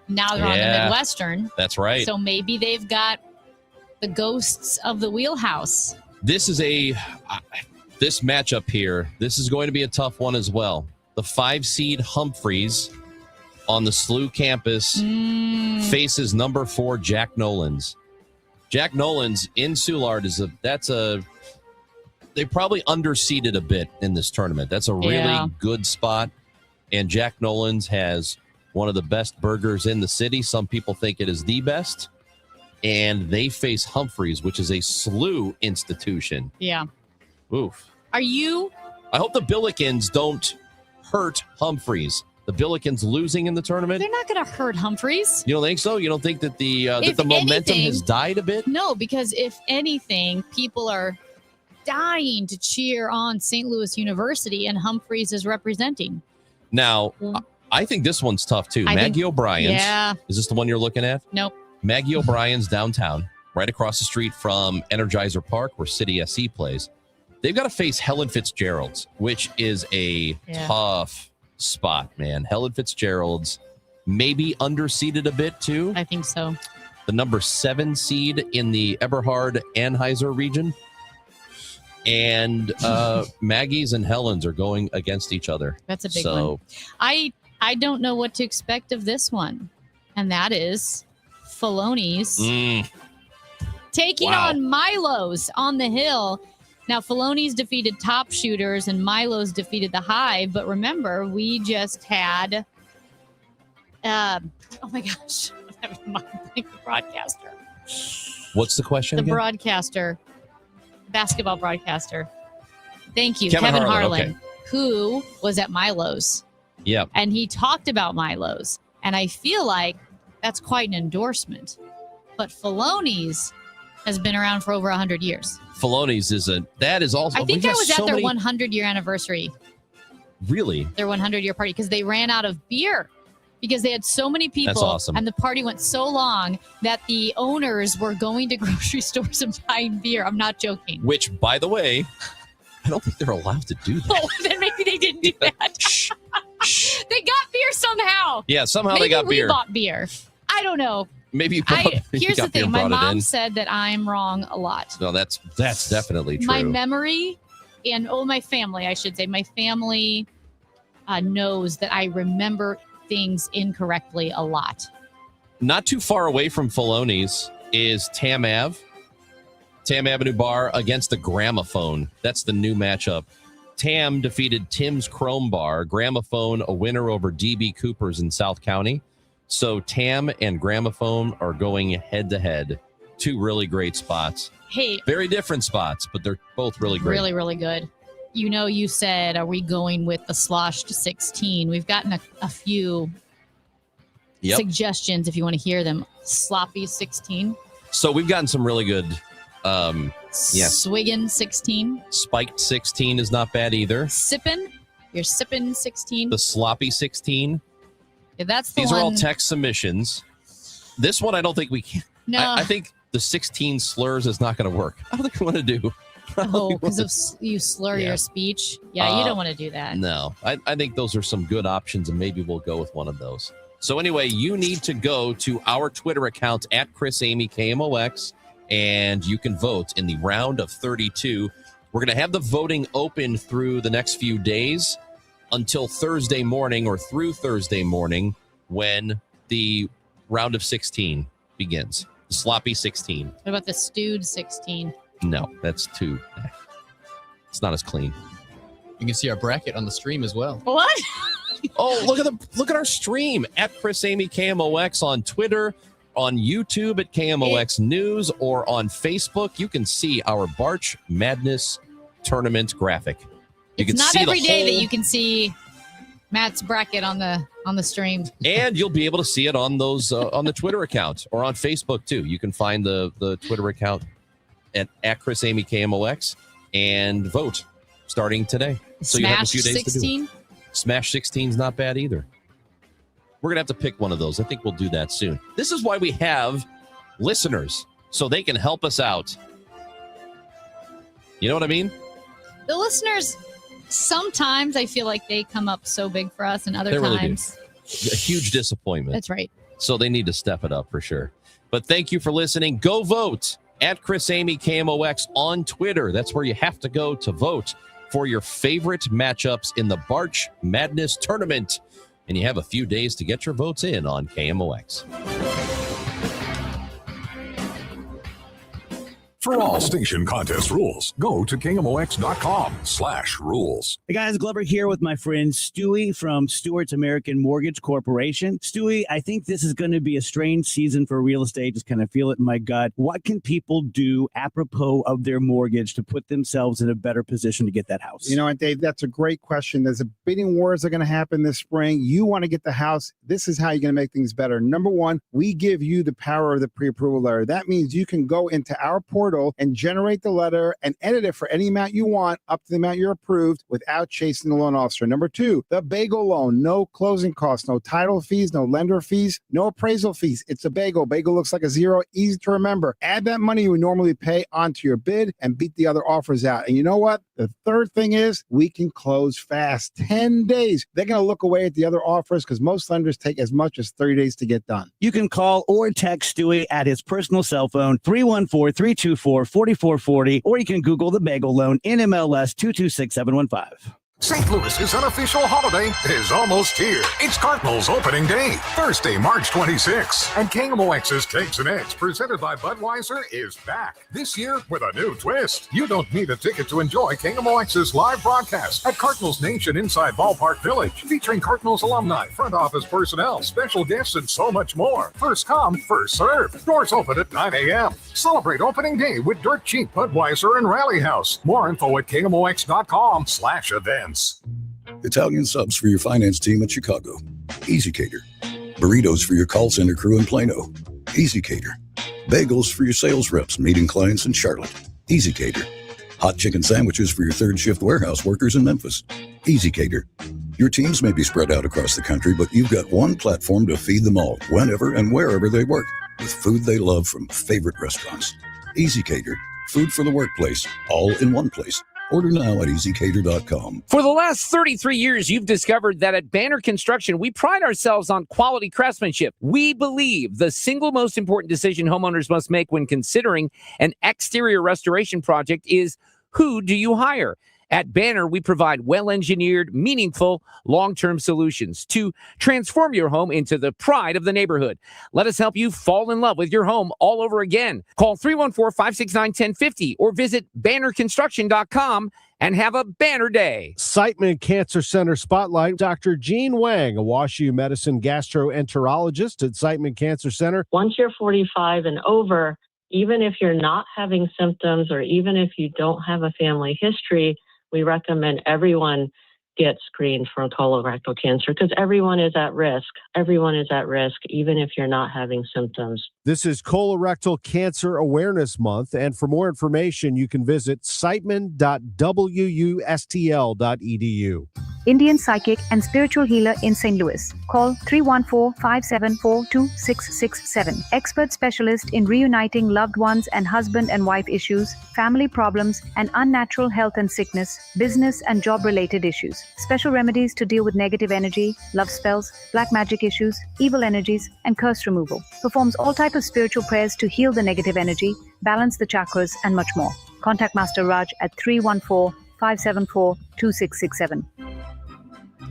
Now they're on the Midwestern. That's right. So maybe they've got the ghosts of the Wheelhouse. This is this matchup here. This is going to be a tough one as well. The 5 seed Humphreys on the SLU campus faces number 4 Jack Nolan's. Jack Nolan's in Soulard they probably underseeded a bit in this tournament. That's a really good spot. And Jack Nolan's has one of the best burgers in the city. Some people think it is the best. And they face Humphreys, which is a SLU institution. Yeah. Oof. I hope the Billikens don't hurt Humphreys. The Billikens losing in the tournament? They're not going to hurt Humphreys. You don't think so? You don't think that the If momentum anything- has died a bit? No, because if anything, people are dying to cheer on St. Louis University, and Humphreys is representing. Now, I think this one's tough too. I think- Maggie O'Brien's. Yeah. Is this the one you're looking at? Nope. Maggie O'Brien's downtown, right across the street from Energizer Park, where City SC plays. They've got to face Helen Fitzgerald's, which is a tough spot, man. Helen Fitzgerald's maybe underseeded a bit too. I think so. The number 7 seed in the Eberhard-Anheuser region. And Maggie's and Helen's are going against each other. That's a big one. I don't know what to expect of this one, and that is Filoni's taking on Milo's on the hill. Now, Filoni's defeated Top Shooters and Milo's defeated the Hive, but remember, we just had, oh my gosh, I'm having a mind blank, the broadcaster. What's the question The again? broadcaster, basketball broadcaster. Thank you, Kevin Kevin Harlan, Harlan, who was at Milo's. Yep. And he talked about Milo's. And I feel like that's quite an endorsement. But Filoni's has been around for over 100 years. Filoni's is also. I think I was at their 100-year anniversary, Really? their 100-year party, because they ran out of beer. Because they had so many people. That's awesome. And the party went so long that the owners were going to grocery stores and buying beer. I'm not joking. Which, by the way, I don't think they're allowed to do that. Oh, then maybe they didn't do that. They got beer somehow. Yeah, somehow Maybe they got beer. we bought beer. I don't know. Maybe you Here's the got beer thing. My and brought it mom in. said that I'm wrong a lot. No, that's definitely true. My memory and my family, I should say, my family knows that I remember things incorrectly a lot. Not too far away from Filoni's is Tam Avenue Bar against the Gramophone. That's the new matchup. Tam defeated Tim's Chrome Bar. Gramophone, a winner over DB Cooper's in South County. So Tam and Gramophone are going head to head. Two really great spots. Hey, Very different spots, but they're both really great. really, really good. You know, you said, are we going with the sloshed 16? We've gotten a few suggestions if you want to hear them. Sloppy 16. So we've gotten some really good. Yes. Swiggin 16. Spiked 16 is not bad either. Sippin'. You're sipping 16. The sloppy 16. Yeah, that's the These one. are all text submissions. This one, I don't think we can. No. I think the 16 slurs is not going to work. I don't think we want to do. Oh, because you slur your speech. Yeah, you don't want to do that. No, I think those are some good options, and maybe we'll go with one of those. So anyway, you need to go to our Twitter account at ChrisAmyKMOX, and you can vote in the round of 32. We're going to have the voting open through the next few days until Thursday morning or through Thursday morning when the round of 16 begins. The sloppy 16. What about the stewed 16? No, that's too. It's not as clean. You can see our bracket on the stream as well. What? Oh, look at our stream at ChrisAmyKMOX on Twitter, on YouTube at KMOX News, or on Facebook. You can see our Barch Madness tournament graphic. You It's can not see every the day whole, that you can see Matt's bracket on the stream. and you'll be able to see it on those on the Twitter account or on Facebook too. You can find the Twitter account at ChrisAmyKMOX and vote starting today. So you have a Smash few days to do 16. it. Smash 16 is not bad either. We're gonna have to pick one of those. I think we'll do that soon. This is why we have listeners, so they can help us out. You know what I mean? The listeners, sometimes I feel like they come up so big for us, and other They really do. times A huge disappointment. that's right. So they need to step it up for sure. But thank you for listening. Go vote at ChrisAmyKMOX on Twitter. That's where you have to go to vote for your favorite matchups in the Barch Madness tournament. And you have a few days to get your votes in on KMOX. For all station contest rules, go to KMOX.com/rules. Hey guys, Glover here with my friend Stewie from Stewart's American Mortgage Corporation. Stewie, I think this is going to be a strange season for real estate. Just kind of feel it in my gut. What can people do apropos of their mortgage to put themselves in a better position to get that house? You know what, Dave, that's a great question. There's a bidding wars that are going to happen this spring. You want to get the house. This is how you're going to make things better. Number one, we give you the power of the pre-approval letter. That means you can go into our portal and generate the letter and edit it for any amount you want up to the amount you're approved without chasing the loan officer. Number two, the Bagel loan, no closing costs, no title fees, no lender fees, no appraisal fees. It's a Bagel. Bagel looks like a zero, easy to remember. Add that money you would normally pay onto your bid and beat the other offers out. And you know what? The third thing is we can close fast. 10 days. They're going to look away at the other offers because most lenders take as much as 30 days to get done. You can call or text Stewie at his personal cell phone, 314-324-4440, or you can Google the Bagel loan, NMLS 226715. St. Louis's unofficial holiday is almost here. It's Cardinals opening day, Thursday, March 26th. And KMOX's Cakes and Eggs, presented by Budweiser, is back. This year with a new twist. You don't need a ticket to enjoy KMOX's live broadcast at Cardinals Nation inside Ballpark Village, featuring Cardinals alumni, front office personnel, special guests, and so much more. First come, first served. Doors open at 9 a.m. Celebrate opening day with Dirt Cheap Budweiser and Rally House. More info at KMOX.com/events. Italian subs for your finance team at Chicago. Easy Cater. Burritos for your call center crew in Plano. Easy Cater. Bagels for your sales reps meeting clients in Charlotte. Easy Cater. Hot chicken sandwiches for your third shift warehouse workers in Memphis. Easy Cater. Your teams may be spread out across the country, but you've got one platform to feed them all, whenever and wherever they work, with food they love from favorite restaurants. Easy Cater. Food for the workplace, all in one place. Order now at easycater.com. For the last 33 years, you've discovered that at Banner Construction, we pride ourselves on quality craftsmanship. We believe the single most important decision homeowners must make when considering an exterior restoration project is, who do you hire? At Banner, we provide well-engineered, meaningful, long-term solutions to transform your home into the pride of the neighborhood. Let us help you fall in love with your home all over again. Call 314-569-1050 or visit bannerconstruction.com and have a banner day. Siteman Cancer Center Spotlight. Dr. Jean Wang, a WashU medicine gastroenterologist at Siteman Cancer Center. Once you're 45 and over, even if you're not having symptoms or even if you don't have a family history, we recommend everyone get screened for colorectal cancer because everyone is at risk. Everyone is at risk, even if you're not having symptoms. This is Colorectal Cancer Awareness Month, and for more information, you can visit siteman.wustl.edu. Indian psychic and spiritual healer in St. Louis. Call 314-574-2667. Expert specialist in reuniting loved ones and husband and wife issues, family problems, and unnatural health and sickness, business and job-related issues. Special remedies to deal with negative energy, love spells, black magic issues, evil energies, and curse removal. Performs all types of spiritual prayers to heal the negative energy, balance the chakras, and much more. Contact Master Raj at 314-574-2667.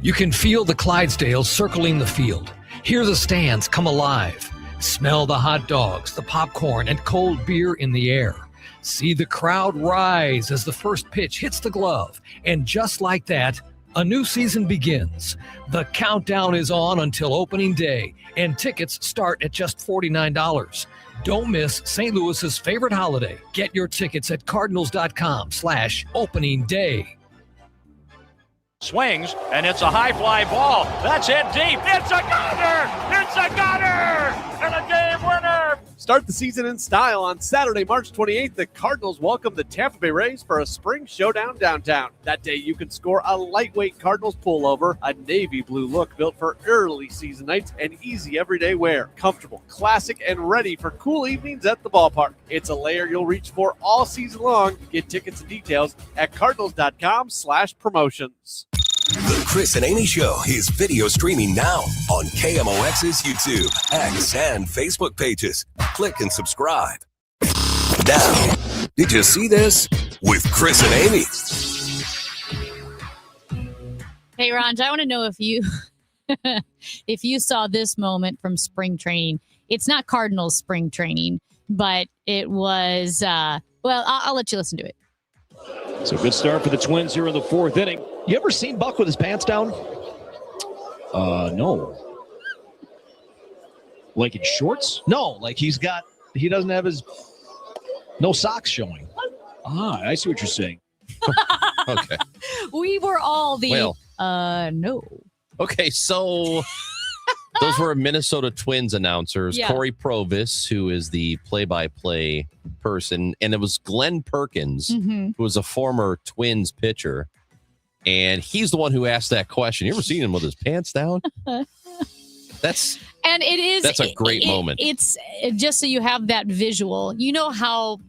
You can feel the Clydesdales circling the field, hear the stands come alive, smell the hot dogs, the popcorn, and cold beer in the air. See the crowd rise as the first pitch hits the glove, and just like that, a new season begins. The countdown is on until opening day, and tickets start at just $49. Don't miss St. Louis's favorite holiday. Get your tickets at cardinals.com/opening day. Swings, and it's a high fly ball. That's hit deep. It's a gunner! It's a gunner! And a game winner! Start the season in style on Saturday, March 28th. The Cardinals welcome the Tampa Bay Rays for a spring showdown downtown. That day, you can score a lightweight Cardinals pullover, a navy blue look built for early season nights and easy everyday wear. Comfortable, classic, and ready for cool evenings at the ballpark. It's a layer you'll reach for all season long. Get tickets and details at cardinals.com/promotions. The Chris and Amy Show is video streaming now on KMOX's YouTube, X, and Facebook pages. Click and subscribe. Now, did you see this? With Chris and Amy. Hey, Ron, I want to know if you if you saw this moment from spring training. It's not Cardinals spring training, but it was Well, I'll let you listen to it. So good start for the Twins here in the fourth inning. You ever seen Buck with his pants down? No. Like in shorts? No, like he doesn't have no socks showing. Ah, I see what you're saying. Okay. We were all no. Okay, so those were Minnesota Twins announcers. Yeah. Corey Provis, who is the play-by-play person, and it was Glenn Perkins, who was a former Twins pitcher, and he's the one who asked that question. You ever seen him with his pants down? That's a great moment. It's just so you have that visual. You know how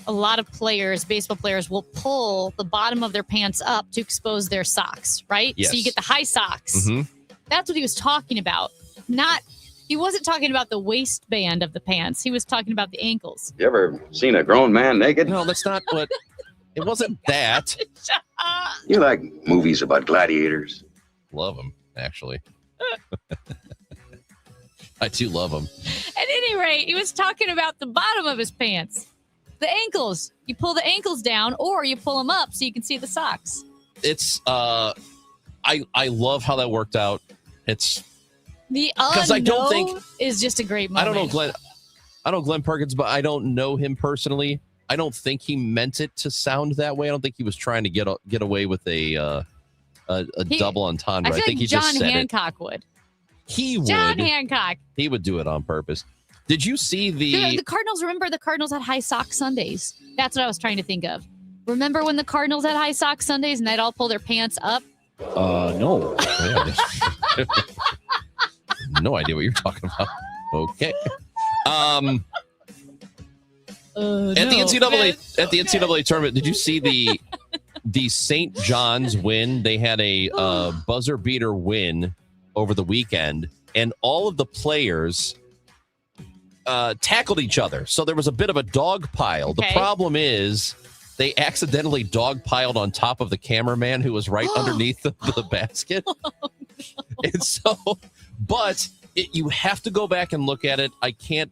a lot of players, baseball players, will pull the bottom of their pants up to expose their socks, right? Yes. So you get the high socks. That's what he was talking about. He wasn't talking about the waistband of the pants. He was talking about the ankles. You ever seen a grown man naked? No, that's not what. It wasn't that. You like movies about gladiators? Love them, actually. I do love them. At any rate, he was talking about the bottom of his pants. The ankles. You pull the ankles down or you pull them up so you can see the socks. It's I love how that worked out. It's the I don't think is just a great moment. I don't know Glenn Perkins, but I don't know him personally. I don't think he meant it to sound that way. I don't think he was trying to get away with a double entendre. I think he John just said Hancock would. He would. John Hancock. He would do it on purpose. Did you see The Cardinals, remember the Cardinals had high sock Sundays. That's what I was trying to think of. Remember when the Cardinals had high sock Sundays and they'd all pull their pants up? No. No idea what you're talking about. Okay. At the NCAA tournament, did you see the St. John's win? They had a buzzer beater win over the weekend, and all of the players tackled each other. So there was a bit of a dog pile. Okay. The problem is they accidentally dog piled on top of the cameraman who was right underneath the basket. And so, but you have to go back and look at it. I can't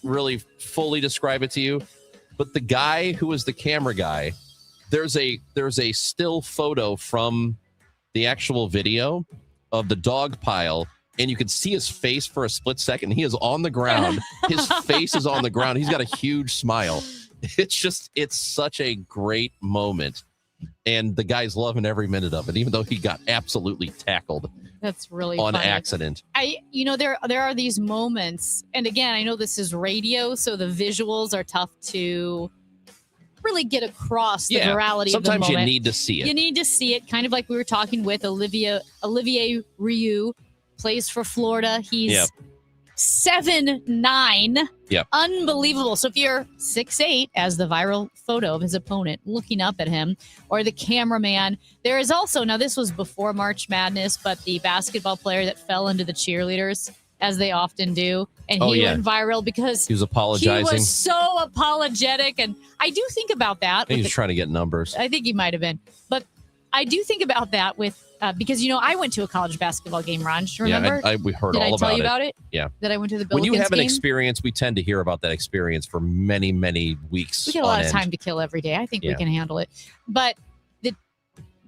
really fully describe it to you, but the guy who was the camera guy, there's a still photo from the actual video of the dog pile, and you can see his face for a split second. He is on the ground. His face is on the ground. He's got a huge smile. It's such a great moment. And the guy's loving every minute of it, even though he got absolutely tackled. That's really on funny. accident. There are these moments, and again, I know this is radio, so the visuals are tough to really get across the virality of the moment. Sometimes you need to see it. You need to see it, kind of like we were talking with Olivier Rioux, plays for Florida. He's 7'9". Yep. Unbelievable. So if you're 6'8", as the viral photo of his opponent looking up at him, or the cameraman, there is also, now this was before March Madness, but the basketball player that fell into the cheerleaders, as they often do. And he went viral because he was apologizing. He was so apologetic. And I do think about that. He was trying to get numbers. I think he might have been. But I do think about that with because, I went to a college basketball game, Ron. Remember? Yeah, we heard Did all about it. Did I tell you about it? Yeah. That I went to the Billikens When you have an game? experience, we tend to hear about that experience for many, many weeks. We get a lot of time to kill every day. I think we can handle it. But the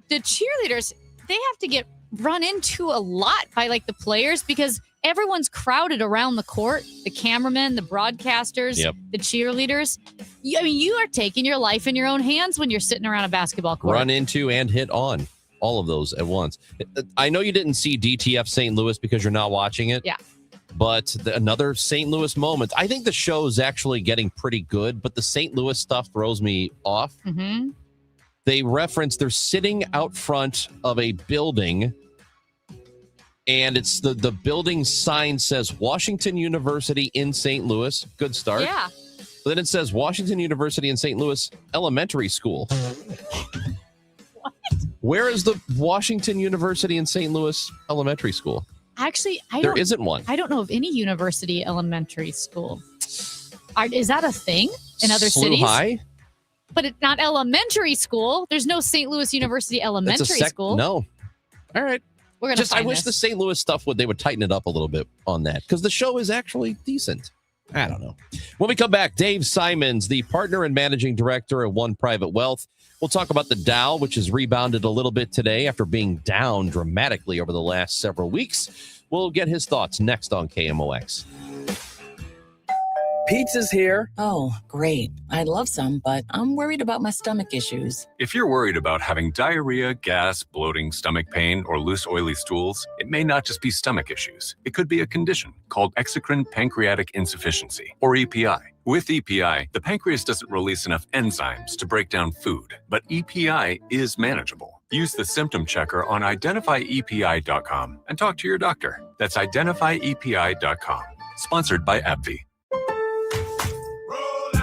cheerleaders, they have to get run into a lot by the players because everyone's crowded around the court, the cameramen, the broadcasters, the cheerleaders. You are taking your life in your own hands when you're sitting around a basketball court. Run into and hit on all of those at once. I know you didn't see DTF St. Louis because you're not watching it. Yeah. But another St. Louis moment. I think the show is actually getting pretty good, but the St. Louis stuff throws me off. Mm-hmm. They reference they're sitting out front of a building, and it's the building sign says Washington University in St. Louis. Good start. Yeah. But then it says Washington University in St. Louis Elementary School. What? Where is the Washington University in St. Louis Elementary School? Actually, there isn't one. I don't know of any university elementary school. Is that a thing in other SLU cities? High? But it's not elementary school. There's no St. Louis University elementary school. No. All right. We're gonna. I wish the St. Louis stuff they would tighten it up a little bit on that because the show is actually decent. I don't know. When we come back, Dave Simons, the partner and managing director at One Private Wealth. We'll talk about the Dow, which has rebounded a little bit today after being down dramatically over the last several weeks. We'll get his thoughts next on KMOX. Pizza's here. Oh, great. I'd love some, but I'm worried about my stomach issues. If you're worried about having diarrhea, gas, bloating, stomach pain, or loose, oily stools, it may not just be stomach issues. It could be a condition called exocrine pancreatic insufficiency, or EPI. With EPI, the pancreas doesn't release enough enzymes to break down food, but EPI is manageable. Use the symptom checker on identifyepi.com and talk to your doctor. That's identifyepi.com. Sponsored by AbbVie.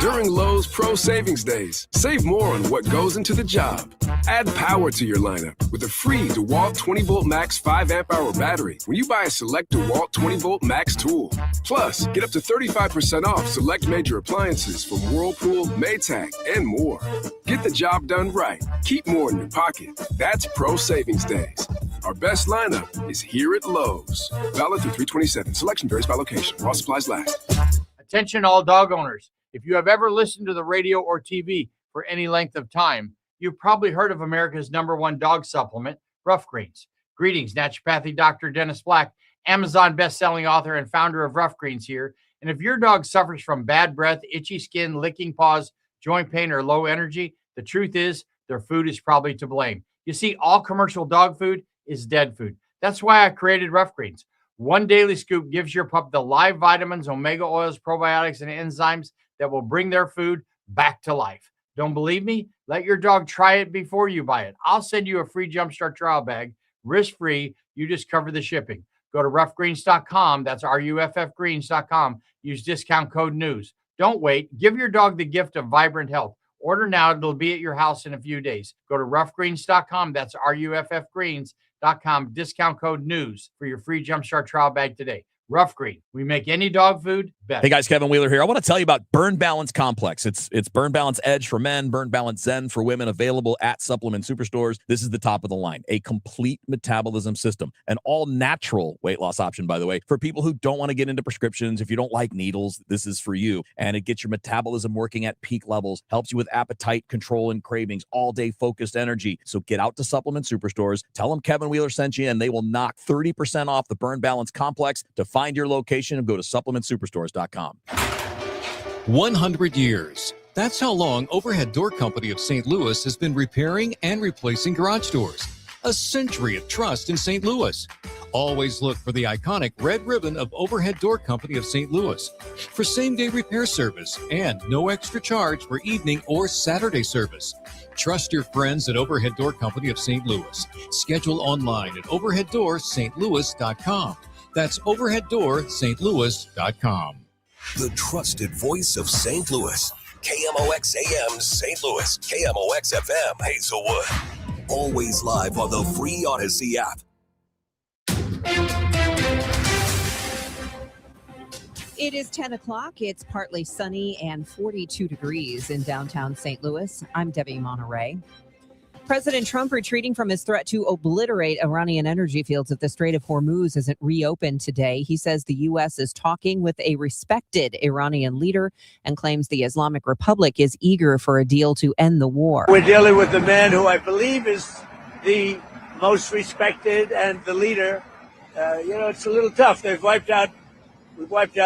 During Lowe's Pro Savings Days, save more on what goes into the job. Add power to your lineup with a free DeWalt 20-volt max 5-amp-hour battery when you buy a select DeWalt 20-volt max tool. Plus, get up to 35% off select major appliances from Whirlpool, Maytag, and more. Get the job done right. Keep more in your pocket. That's Pro Savings Days. Our best lineup is here at Lowe's. Valid through 3/27. Selection varies by location. While supplies last. Attention all dog owners. If you have ever listened to the radio or TV for any length of time, you've probably heard of America's #1 dog supplement, Rough Greens. Greetings, naturopathic Dr. Dennis Black, Amazon best-selling author and founder of Rough Greens here. And if your dog suffers from bad breath, itchy skin, licking paws, joint pain, or low energy, the truth is their food is probably to blame. You see, all commercial dog food is dead food. That's why I created Rough Greens. One daily scoop gives your pup the live vitamins, omega oils, probiotics, and enzymes that will bring their food back to life. Don't believe me? Let your dog try it before you buy it. I'll send you a free Jumpstart trial bag, risk-free. You just cover the shipping. Go to roughgreens.com. That's RUFFgreens.com. Use discount code NEWS. Don't wait. Give your dog the gift of vibrant health. Order now. It'll be at your house in a few days. Go to roughgreens.com. That's RUFFgreens.com. Discount code NEWS for your free Jumpstart trial bag today. Rough Green. We make any dog food better. Hey guys, Kevin Wheeler here. I want to tell you about Burn Balance Complex. It's Burn Balance Edge for men, Burn Balance Zen for women, available at supplement superstores. This is the top of the line. A complete metabolism system. An all-natural weight loss option, by the way, for people who don't want to get into prescriptions. If you don't like needles, this is for you. And it gets your metabolism working at peak levels, helps you with appetite control and cravings, all-day focused energy. So get out to supplement superstores. Tell them Kevin Wheeler sent you, and they will knock 30% off the Burn Balance Complex. To find your location and go to supplementsuperstores.com. 100 years. That's how long Overhead Door Company of St. Louis has been repairing and replacing garage doors. A century of trust in St. Louis. Always look for the iconic red ribbon of Overhead Door Company of St. Louis for same-day repair service and no extra charge for evening or Saturday service. Trust your friends at Overhead Door Company of St. Louis. Schedule online at overheaddoorsstlouis.com. That's overheaddoorsstlouis.com. The trusted voice of St. Louis. KMOX AM St. Louis. KMOX FM Hazelwood. Always live on the free Odyssey app. It is 10 o'clock. It's partly sunny and 42 degrees in downtown St. Louis. I'm Debbie Monterey. President Trump retreating from his threat to obliterate Iranian energy fields if the Strait of Hormuz isn't reopened today. He says the U.S. is talking with a respected Iranian leader and claims the Islamic Republic is eager for a deal to end the war. We're dealing with a man who I believe is the most respected and the leader. It's a little tough. We've wiped out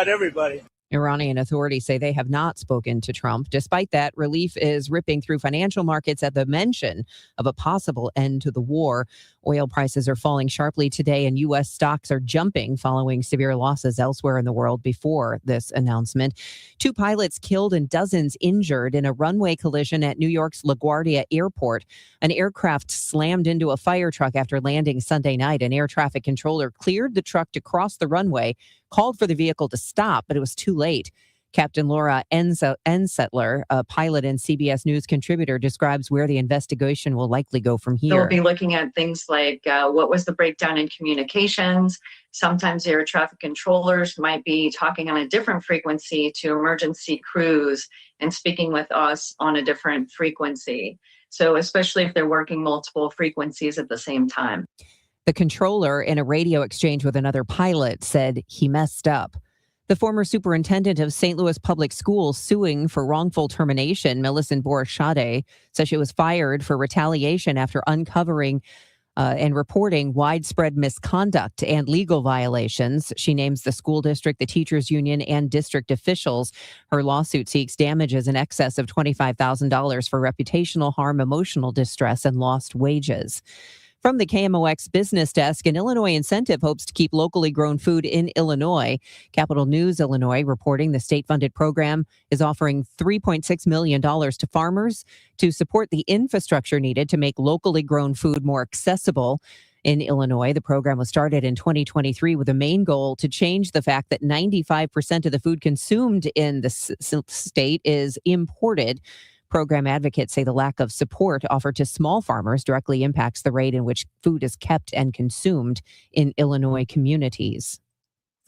everybody. Iranian authorities say they have not spoken to Trump. Despite that, relief is ripping through financial markets at the mention of a possible end to the war. Oil prices are falling sharply today, and U.S. stocks are jumping following severe losses elsewhere in the world before this announcement. 2 pilots killed and dozens injured in a runway collision at New York's LaGuardia Airport. An aircraft slammed into a fire truck after landing Sunday night. An air traffic controller cleared the truck to cross the runway, called for the vehicle to stop, but it was too late. Captain Laura Ensettler, a pilot and CBS News contributor, describes where the investigation will likely go from here. They'll be looking at things like what was the breakdown in communications. Sometimes air traffic controllers might be talking on a different frequency to emergency crews and speaking with us on a different frequency. So especially if they're working multiple frequencies at the same time. The controller, in a radio exchange with another pilot, said he messed up. The former superintendent of St. Louis Public Schools suing for wrongful termination, Millicent Borishade, says she was fired for retaliation after uncovering and reporting widespread misconduct and legal violations. She names the school district, the teachers union, and district officials. Her lawsuit seeks damages in excess of $25,000 for reputational harm, emotional distress, and lost wages. From the KMOX Business Desk, an Illinois incentive hopes to keep locally grown food in Illinois. Capital News Illinois reporting the state-funded program is offering $3.6 million to farmers to support the infrastructure needed to make locally grown food more accessible. In Illinois, the program was started in 2023 with a main goal to change the fact that 95% of the food consumed in the state is imported. Program advocates say the lack of support offered to small farmers directly impacts the rate in which food is kept and consumed in Illinois communities.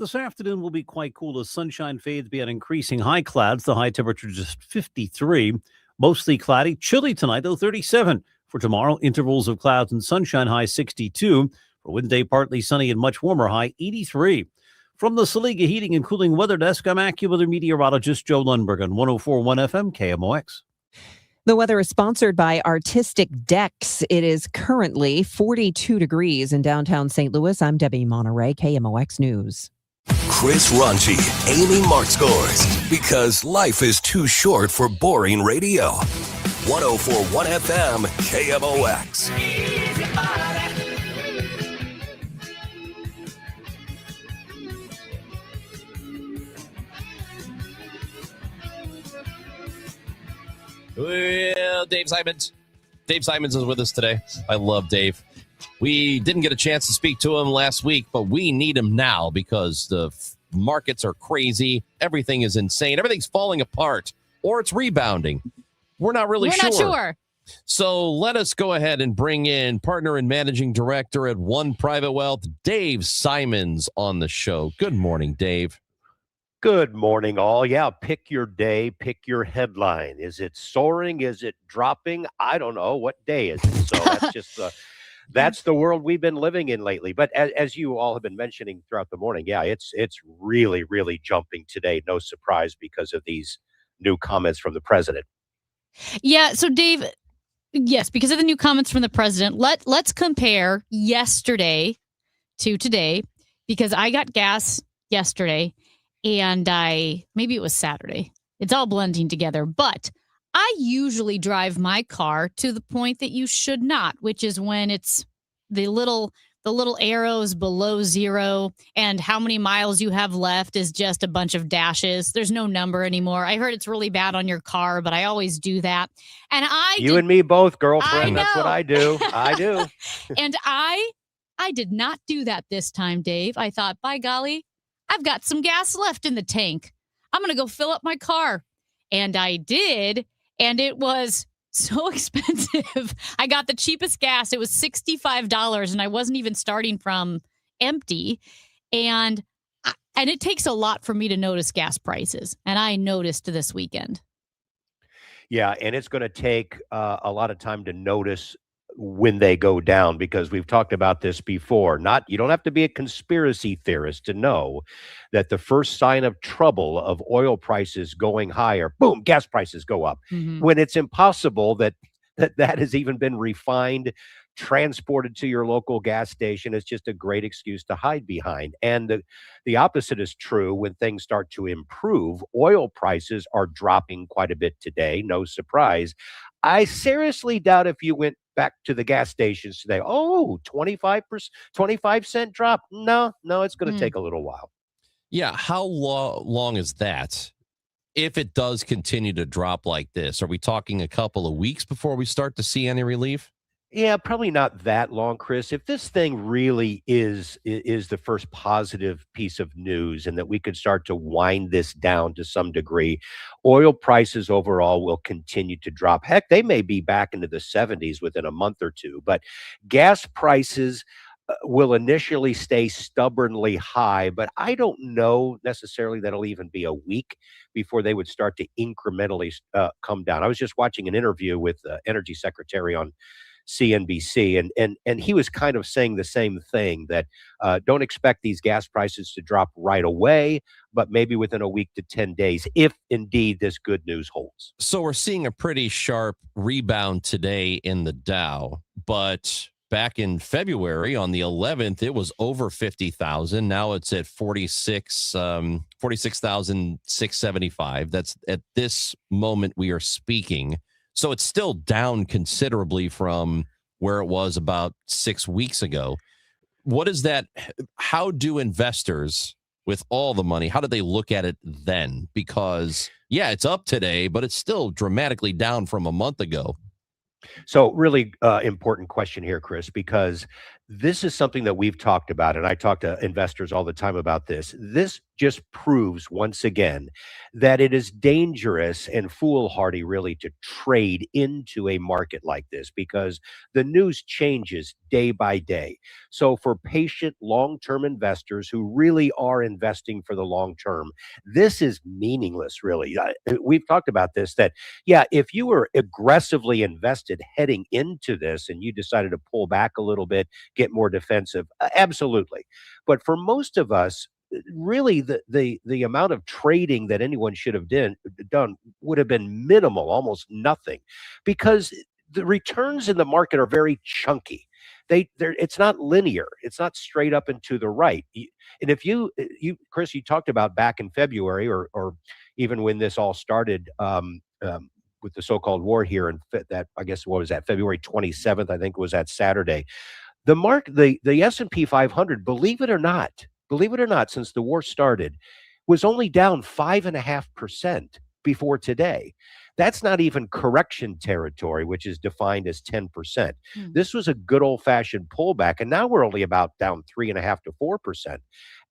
This afternoon will be quite cool as sunshine fades beyond increasing high clouds. The high temperature just 53. Mostly cloudy. Chilly tonight, though, 37. For tomorrow, intervals of clouds and sunshine, high 62. For Wednesday, partly sunny and much warmer, high 83. From the Saliga Heating and Cooling Weather Desk, I'm AccuWeather meteorologist Joe Lundberg on 104.1 FM KMOX. The weather is sponsored by Artistic Decks. It is currently 42 degrees in downtown St. Louis. I'm Debbie Monterey, KMOX News. Chris Ronchi, Amy Markscores, because life is too short for boring radio. 104.1 FM KMOX. Well, Dave Simons. Dave Simons is with us today. I love Dave. We didn't get a chance to speak to him last week, but we need him now because the markets are crazy. Everything is insane. Everything's falling apart, or it's rebounding. We're not really sure. We're not sure. So let us go ahead and bring in partner and managing director at One Private Wealth, Dave Simons, on the show. Good morning, Dave. Good morning, all. Yeah, pick your day, pick your headline. Is it soaring? Is it dropping? I don't know. What day is it? So that's just that's the world we've been living in lately. But as you all have been mentioning throughout the morning, yeah, it's really, really jumping today. No surprise because of these new comments from the president. Yeah. So, Dave, yes, because of the new comments from the president, let's compare yesterday to today, because I got gas yesterday. And maybe it was Saturday. It's all blending together. But I usually drive my car to the point that you should not, which is when it's the little arrows below zero and how many miles you have left is just a bunch of dashes. There's no number anymore. I heard it's really bad on your car, but I always do that. And you and me both, girlfriend. That's what I do. I do. And I did not do that this time, Dave. I thought, by golly, I've got some gas left in the tank. I'm going to go fill up my car. And I did. And it was so expensive. I got the cheapest gas. It was $65 and I wasn't even starting from empty. And it takes a lot for me to notice gas prices. And I noticed this weekend. Yeah. And it's going to take a lot of time to notice when they go down, because we've talked about this before. You don't have to be a conspiracy theorist to know that the first sign of trouble of oil prices going higher, boom, gas prices go up. Mm-hmm. When it's impossible that has even been refined, transported to your local gas station. It's just a great excuse to hide behind. And the opposite is true when things start to improve. Oil prices are dropping quite a bit today. No surprise. I seriously doubt if you went back to the gas stations today, 25% drop. No, it's going to take a little while. Yeah. How long is that? If it does continue to drop like this, are we talking a couple of weeks before we start to see any relief? Yeah, probably not that long, Chris. If this thing really is the first positive piece of news and that we could start to wind this down to some degree, oil prices overall will continue to drop. Heck, they may be back into the 70s within a month or two, but gas prices will initially stay stubbornly high, but I don't know necessarily that'll even be a week before they would start to incrementally come down. I was just watching an interview with the Energy Secretary on CNBC, and he was kind of saying the same thing, that don't expect these gas prices to drop right away, but maybe within a week to 10 days, if indeed this good news holds. So we're seeing a pretty sharp rebound today in the Dow, but back in February on the 11th, it was over 50,000. Now it's at 46,675. That's at this moment we are speaking. So it's still down considerably from where it was about 6 weeks ago. What is that? How do investors with all the money, how do they look at it then? Because, yeah, it's up today, but it's still dramatically down from a month ago. So really important question here, Chris, because this is something that we've talked about, and I talk to investors all the time about this. This just proves once again that it is dangerous and foolhardy really to trade into a market like this, because the news changes day by day. So for patient long-term investors who really are investing for the long term, this is meaningless, really. We've talked about this, that, yeah, if you were aggressively invested heading into this and you decided to pull back a little bit, get more defensive, absolutely. But for most of us, really the amount of trading that anyone should have done would have been minimal, almost nothing, because the returns in the market are very chunky. It's not linear. It's not straight up and to the right. And if you Chris, you talked about back in February, or even when this all started, with the so-called war here, and that, I guess, what was that, February 27th, I think was that Saturday. The S&P 500, believe it or not, since the war started, was only down 5.5% before today. That's not even correction territory, which is defined as 10%. This was a good old-fashioned pullback, and now we're only about down 3.5% to 4%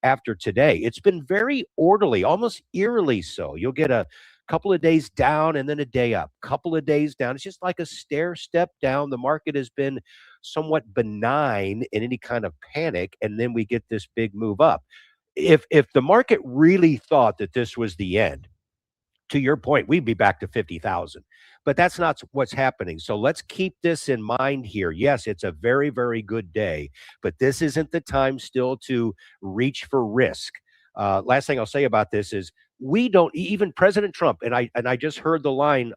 after today. It's been very orderly, almost eerily so. You'll get a couple of days down and then a day up, couple of days down. It's just like a stair step down. The market has been somewhat benign in any kind of panic, and then we get this big move up. If the market really thought that this was the end, to your point, we'd be back to 50,000. But that's not what's happening. So let's keep this in mind here. Yes, it's a very, very good day, but this isn't the time still to reach for risk. Last thing I'll say about this is, we don't, even President Trump, and I just heard the line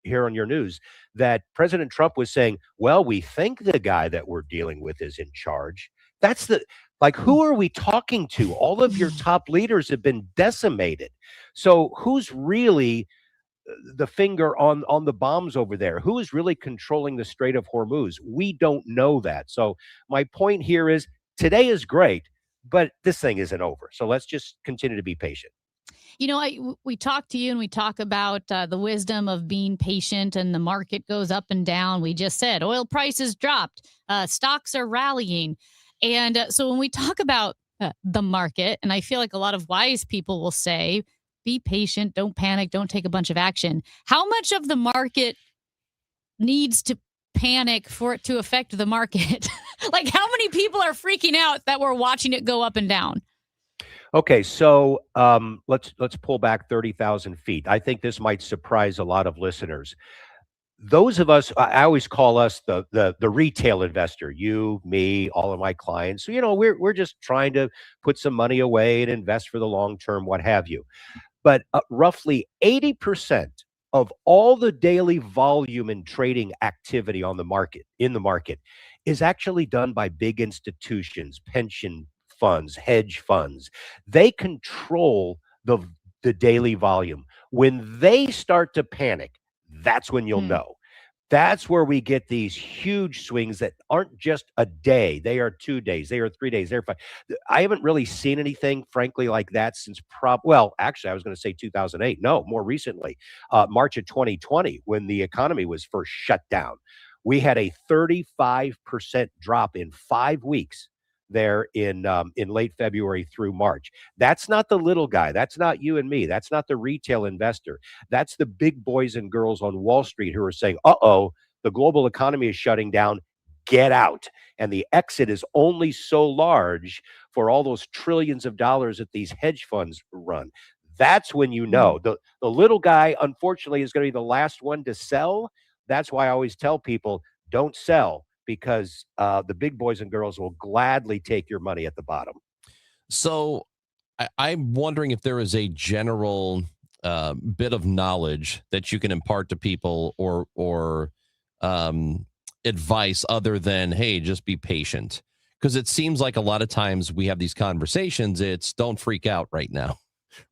here on your news, that President Trump was saying, well, we think the guy that we're dealing with is in charge. That's who are we talking to? All of your top leaders have been decimated. So who's really the finger on the bombs over there? Who is really controlling the Strait of Hormuz? We don't know that. So my point here is, today is great, but this thing isn't over. So let's just continue to be patient. You know, we talk to you and we talk about the wisdom of being patient, and the market goes up and down. We just said oil prices dropped, stocks are rallying. And so when we talk about the market, and I feel like a lot of wise people will say, be patient, don't panic, don't take a bunch of action. How much of the market needs to panic for it to affect the market? Like, how many people are freaking out that we're watching it go up and down? Okay, so let's pull back 30,000 feet. I think this might surprise a lot of listeners. Those of us, I always call us the retail investor. You, me, all of my clients. So, we're just trying to put some money away and invest for the long term, what have you. But roughly 80% of all the daily volume and trading activity in the market, is actually done by big institutions, pension funds, hedge funds. They control the daily volume. When they start to panic, that's when you'll know. That's where we get these huge swings that aren't just a day. They are 2 days. They are 3 days. They're 5. I haven't really seen anything, frankly, like that since actually, I was going to say 2008. No, more recently, March of 2020, when the economy was first shut down. We had a 35% drop in 5 weeks there in late February through March. That's not the little guy. That's not you and me. That's not the retail investor. That's the big boys and girls on Wall Street who are saying, uh-oh, the global economy is shutting down. Get out. And the exit is only so large for all those trillions of dollars that these hedge funds run. That's when you know. The little guy, unfortunately, is going to be the last one to sell. That's why I always tell people, don't sell because the big boys and girls will gladly take your money at the bottom. So I'm wondering if there is a general bit of knowledge that you can impart to people or advice other than, hey, just be patient. Because it seems like a lot of times we have these conversations, it's don't freak out right now,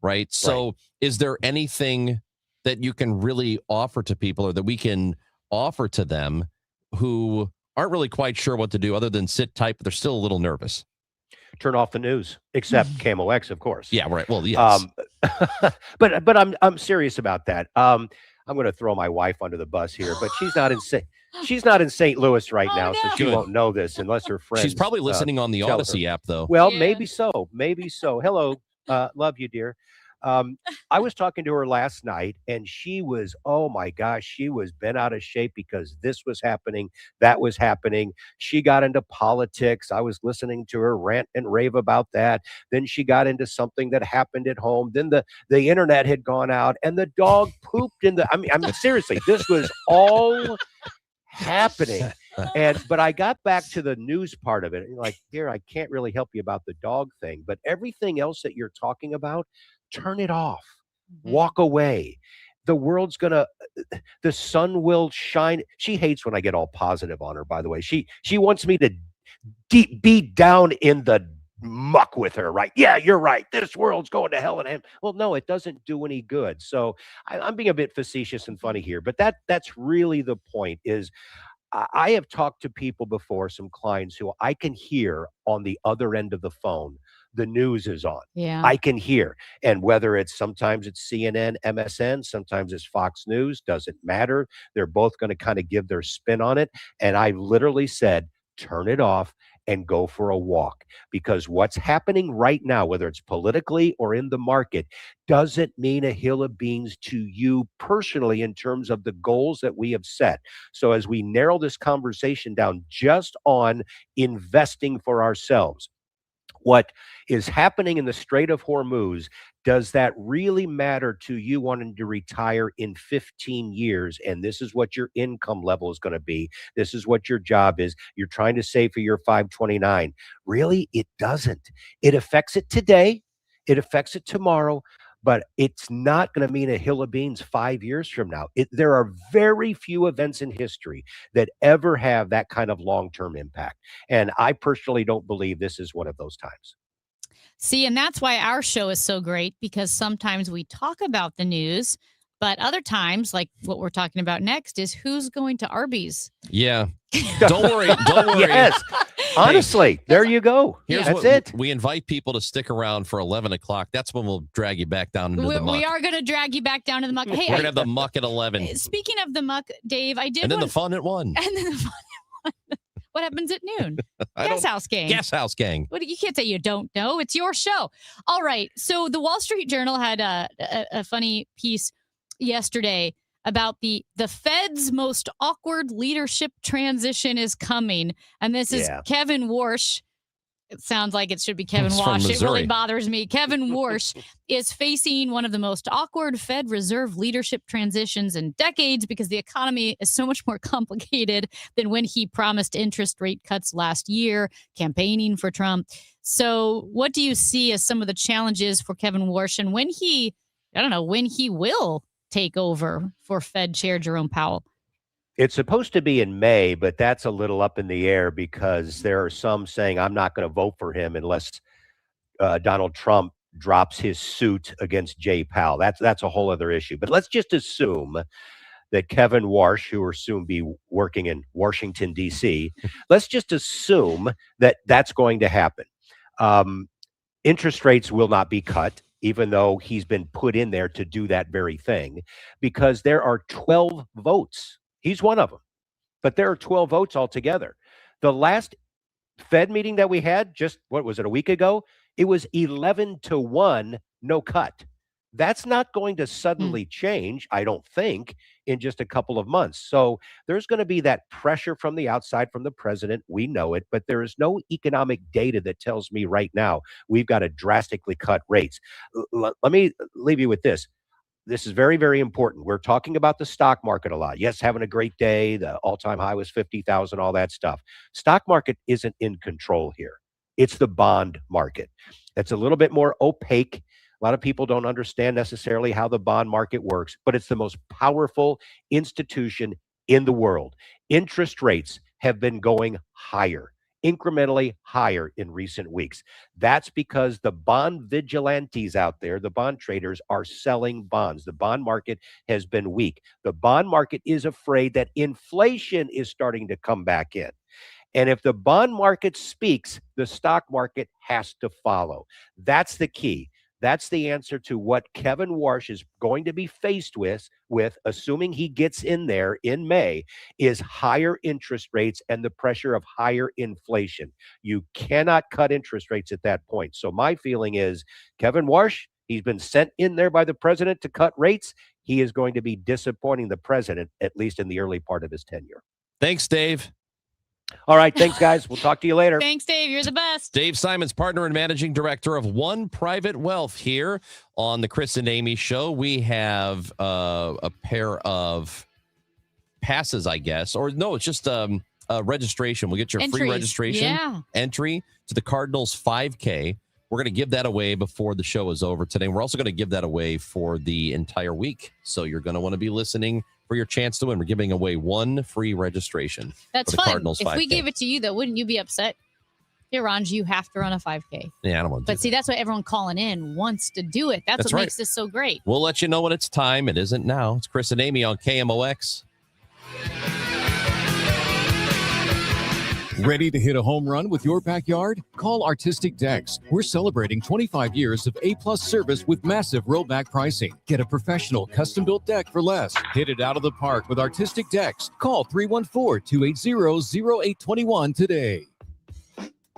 right? So is there anything that you can really offer to people or that we can offer to them who aren't really quite sure what to do other than sit tight, but they're still a little nervous? Turn off the news, except KMOX, of course. Yeah, right. Well, yes. But I'm serious about that. I'm going to throw my wife under the bus here, but she's not in St. Louis right now, so she won't know this unless her friends. She's probably listening on the tell Odyssey her. app, though. Well, maybe so. Maybe so. Hello. Love you, dear. I was talking to her last night, and she was, oh my gosh, she was bent out of shape because this was happening, that was happening. She got into politics. I was listening to her rant and rave about that. Then she got into something that happened at home. Then the internet had gone out, and the dog pooped in the. I mean, seriously, this was all happening. But I got back to the news part of it. And like, dear, I can't really help you about the dog thing, but everything else that you're talking about, turn it off. Walk away. The world's the sun will shine. She hates when I get all positive on her, by the way. She wants me to be down in the muck with her, right? Yeah, you're right. This world's going to hell and heaven. Well, no, it doesn't do any good. So I'm being a bit facetious and funny here, but that's really the point is I have talked to people before, some clients who I can hear on the other end of the phone. The news is on. Yeah. I can hear. And whether sometimes it's CNN, MSN, sometimes it's Fox News, doesn't matter. They're both going to kind of give their spin on it. And I literally said, turn it off and go for a walk, because what's happening right now, whether it's politically or in the market, doesn't mean a hill of beans to you personally in terms of the goals that we have set. So as we narrow this conversation down just on investing for ourselves, what is happening in the Strait of Hormuz, does that really matter to you wanting to retire in 15 years? And this is what your income level is going to be. This is what your job is. You're trying to save for your 529. Really, it doesn't. It affects it today. It affects it tomorrow. But it's not going to mean a hill of beans 5 years from now. There are very few events in history that ever have that kind of long-term impact. And I personally don't believe this is one of those times. See, and that's why our show is so great, because sometimes we talk about the news, but other times, like what we're talking about next, is who's going to Arby's. Yeah. Don't worry. Don't worry. Yes. Honestly, there you go. That's it. We invite people to stick around for 11 o'clock. That's when we'll drag you back down into the muck. We are going to drag you back down to the muck. Hey, we're going to have the muck at 11. Speaking of the muck, Dave, I did. And then the fun at 1. And then the fun at 1. What happens at noon? Gas House Gang. Gas House Gang. You can't say you don't know. It's your show. All right. So the Wall Street Journal had a funny piece yesterday about the Fed's most awkward leadership transition is coming. And this is Kevin Warsh. It sounds like it should be Kevin Wash. It really bothers me. Kevin Warsh is facing one of the most awkward Fed Reserve leadership transitions in decades, because the economy is so much more complicated than when he promised interest rate cuts last year, campaigning for Trump. So what do you see as some of the challenges for Kevin Warsh, and when he will take over for Fed Chair Jerome Powell? It's supposed to be in May, but that's a little up in the air because there are some saying I'm not going to vote for him unless Donald Trump drops his suit against Jay Powell. That's a whole other issue. But let's just assume that Kevin Warsh, who will soon be working in Washington, D.C., let's just assume that that's going to happen. Interest rates will not be cut, even though he's been put in there to do that very thing, because there are 12 votes. He's one of them, but there are 12 votes altogether. The last Fed meeting that we had, just what was it, a week ago? It was 11-1, no cut. That's not going to suddenly change, I don't think, in just a couple of months. So there's going to be that pressure from the outside, from the president. We know it, but there is no economic data that tells me right now we've got to drastically cut rates. Let me leave you with this. this is very, very important. We're talking about the stock market a lot. Yes, having a great day. The all-time high was 50,000, all that stuff. Stock market isn't in control here. It's the bond market. It's a little bit more opaque. A lot of people don't understand necessarily how the bond market works, but it's the most powerful institution in the world. Interest rates have been going higher, incrementally higher in recent weeks. That's because the bond vigilantes out there, the bond traders, are selling bonds. The bond market has been weak. The bond market is afraid that inflation is starting to come back in. And if the bond market speaks, the stock market has to follow. That's the key. That's the answer to what Kevin Warsh is going to be faced with, assuming he gets in there in May, is higher interest rates and the pressure of higher inflation. You cannot cut interest rates at that point. So my feeling is Kevin Warsh, he's been sent in there by the president to cut rates. He is going to be disappointing the president, at least in the early part of his tenure. Thanks, Dave. All right. Thanks, guys. We'll talk to you later. Thanks, Dave. You're the best. Dave Simons, partner and managing director of One Private Wealth, here on the Chris and Amy Show. We have a pair of passes, I guess. Or no, it's just registration. We'll get your free registration entry to the Cardinals 5K. We're going to give that away before the show is over today. We're also going to give that away for the entire week. So you're going to want to be listening for your chance to win. We're giving away one free registration. That's for the fun. Cardinals If 5K. we gave it to you, though, wouldn't you be upset? Here, Ron, you have to run a 5K. Yeah, I don't want to. But see, that's why everyone calling in wants to do it. That's what right. makes this so great. We'll let you know when it's time. It isn't now. It's Chris and Amy on KMOX. Ready to hit a home run with your backyard? Call Artistic Decks. We're celebrating 25 years of A-plus service with massive rollback pricing. Get a professional custom-built deck for less. Hit it out of the park with Artistic Decks. Call 314-280-0821 today.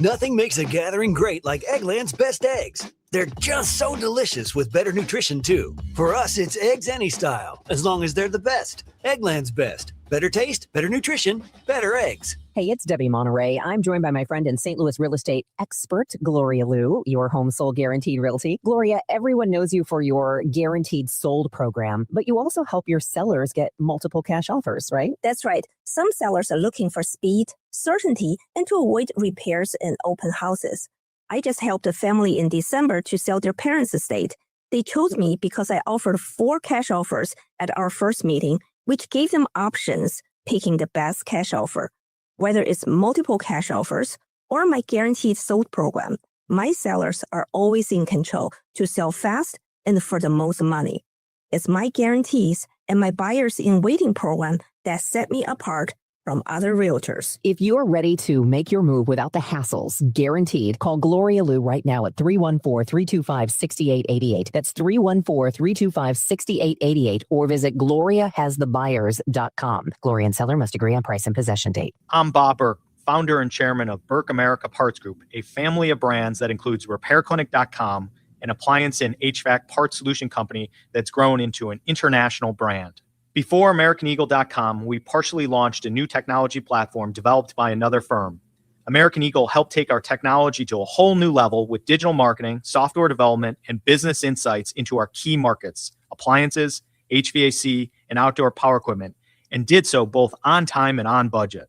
Nothing makes a gathering great like Eggland's Best Eggs. They're just so delicious with better nutrition, too. For us, it's eggs any style, as long as they're the best. Eggland's Best. Better taste, better nutrition, better eggs. Hey, it's Debbie Monterey. I'm joined by my friend and St. Louis real estate expert, Gloria Liu, your home sold guaranteed realty. Gloria, everyone knows you for your guaranteed sold program, but you also help your sellers get multiple cash offers, right? That's right. Some sellers are looking for speed, certainty, and to avoid repairs in open houses. I just helped a family in December to sell their parents' estate. They chose me because I offered 4 cash offers at our first meeting, which gave them options picking the best cash offer. Whether it's multiple cash offers or my guaranteed sold program, my sellers are always in control to sell fast and for the most money. It's my guarantees and my buyers in waiting program that set me apart from other realtors. If you're ready to make your move without the hassles, guaranteed, call Gloria Liu right now at 314-325-6888. That's 314-325-6888, or visit GloriaHasTheBuyers.com. Gloria and seller must agree on price and possession date. I'm Bob Burke, founder and chairman of Burke America Parts Group, a family of brands that includes RepairClinic.com, an appliance and HVAC parts solution company that's grown into an international brand. Before AmericanEagle.com, we partially launched a new technology platform developed by another firm. American Eagle helped take our technology to a whole new level with digital marketing, software development, and business insights into our key markets, appliances, HVAC, and outdoor power equipment, and did so both on time and on budget.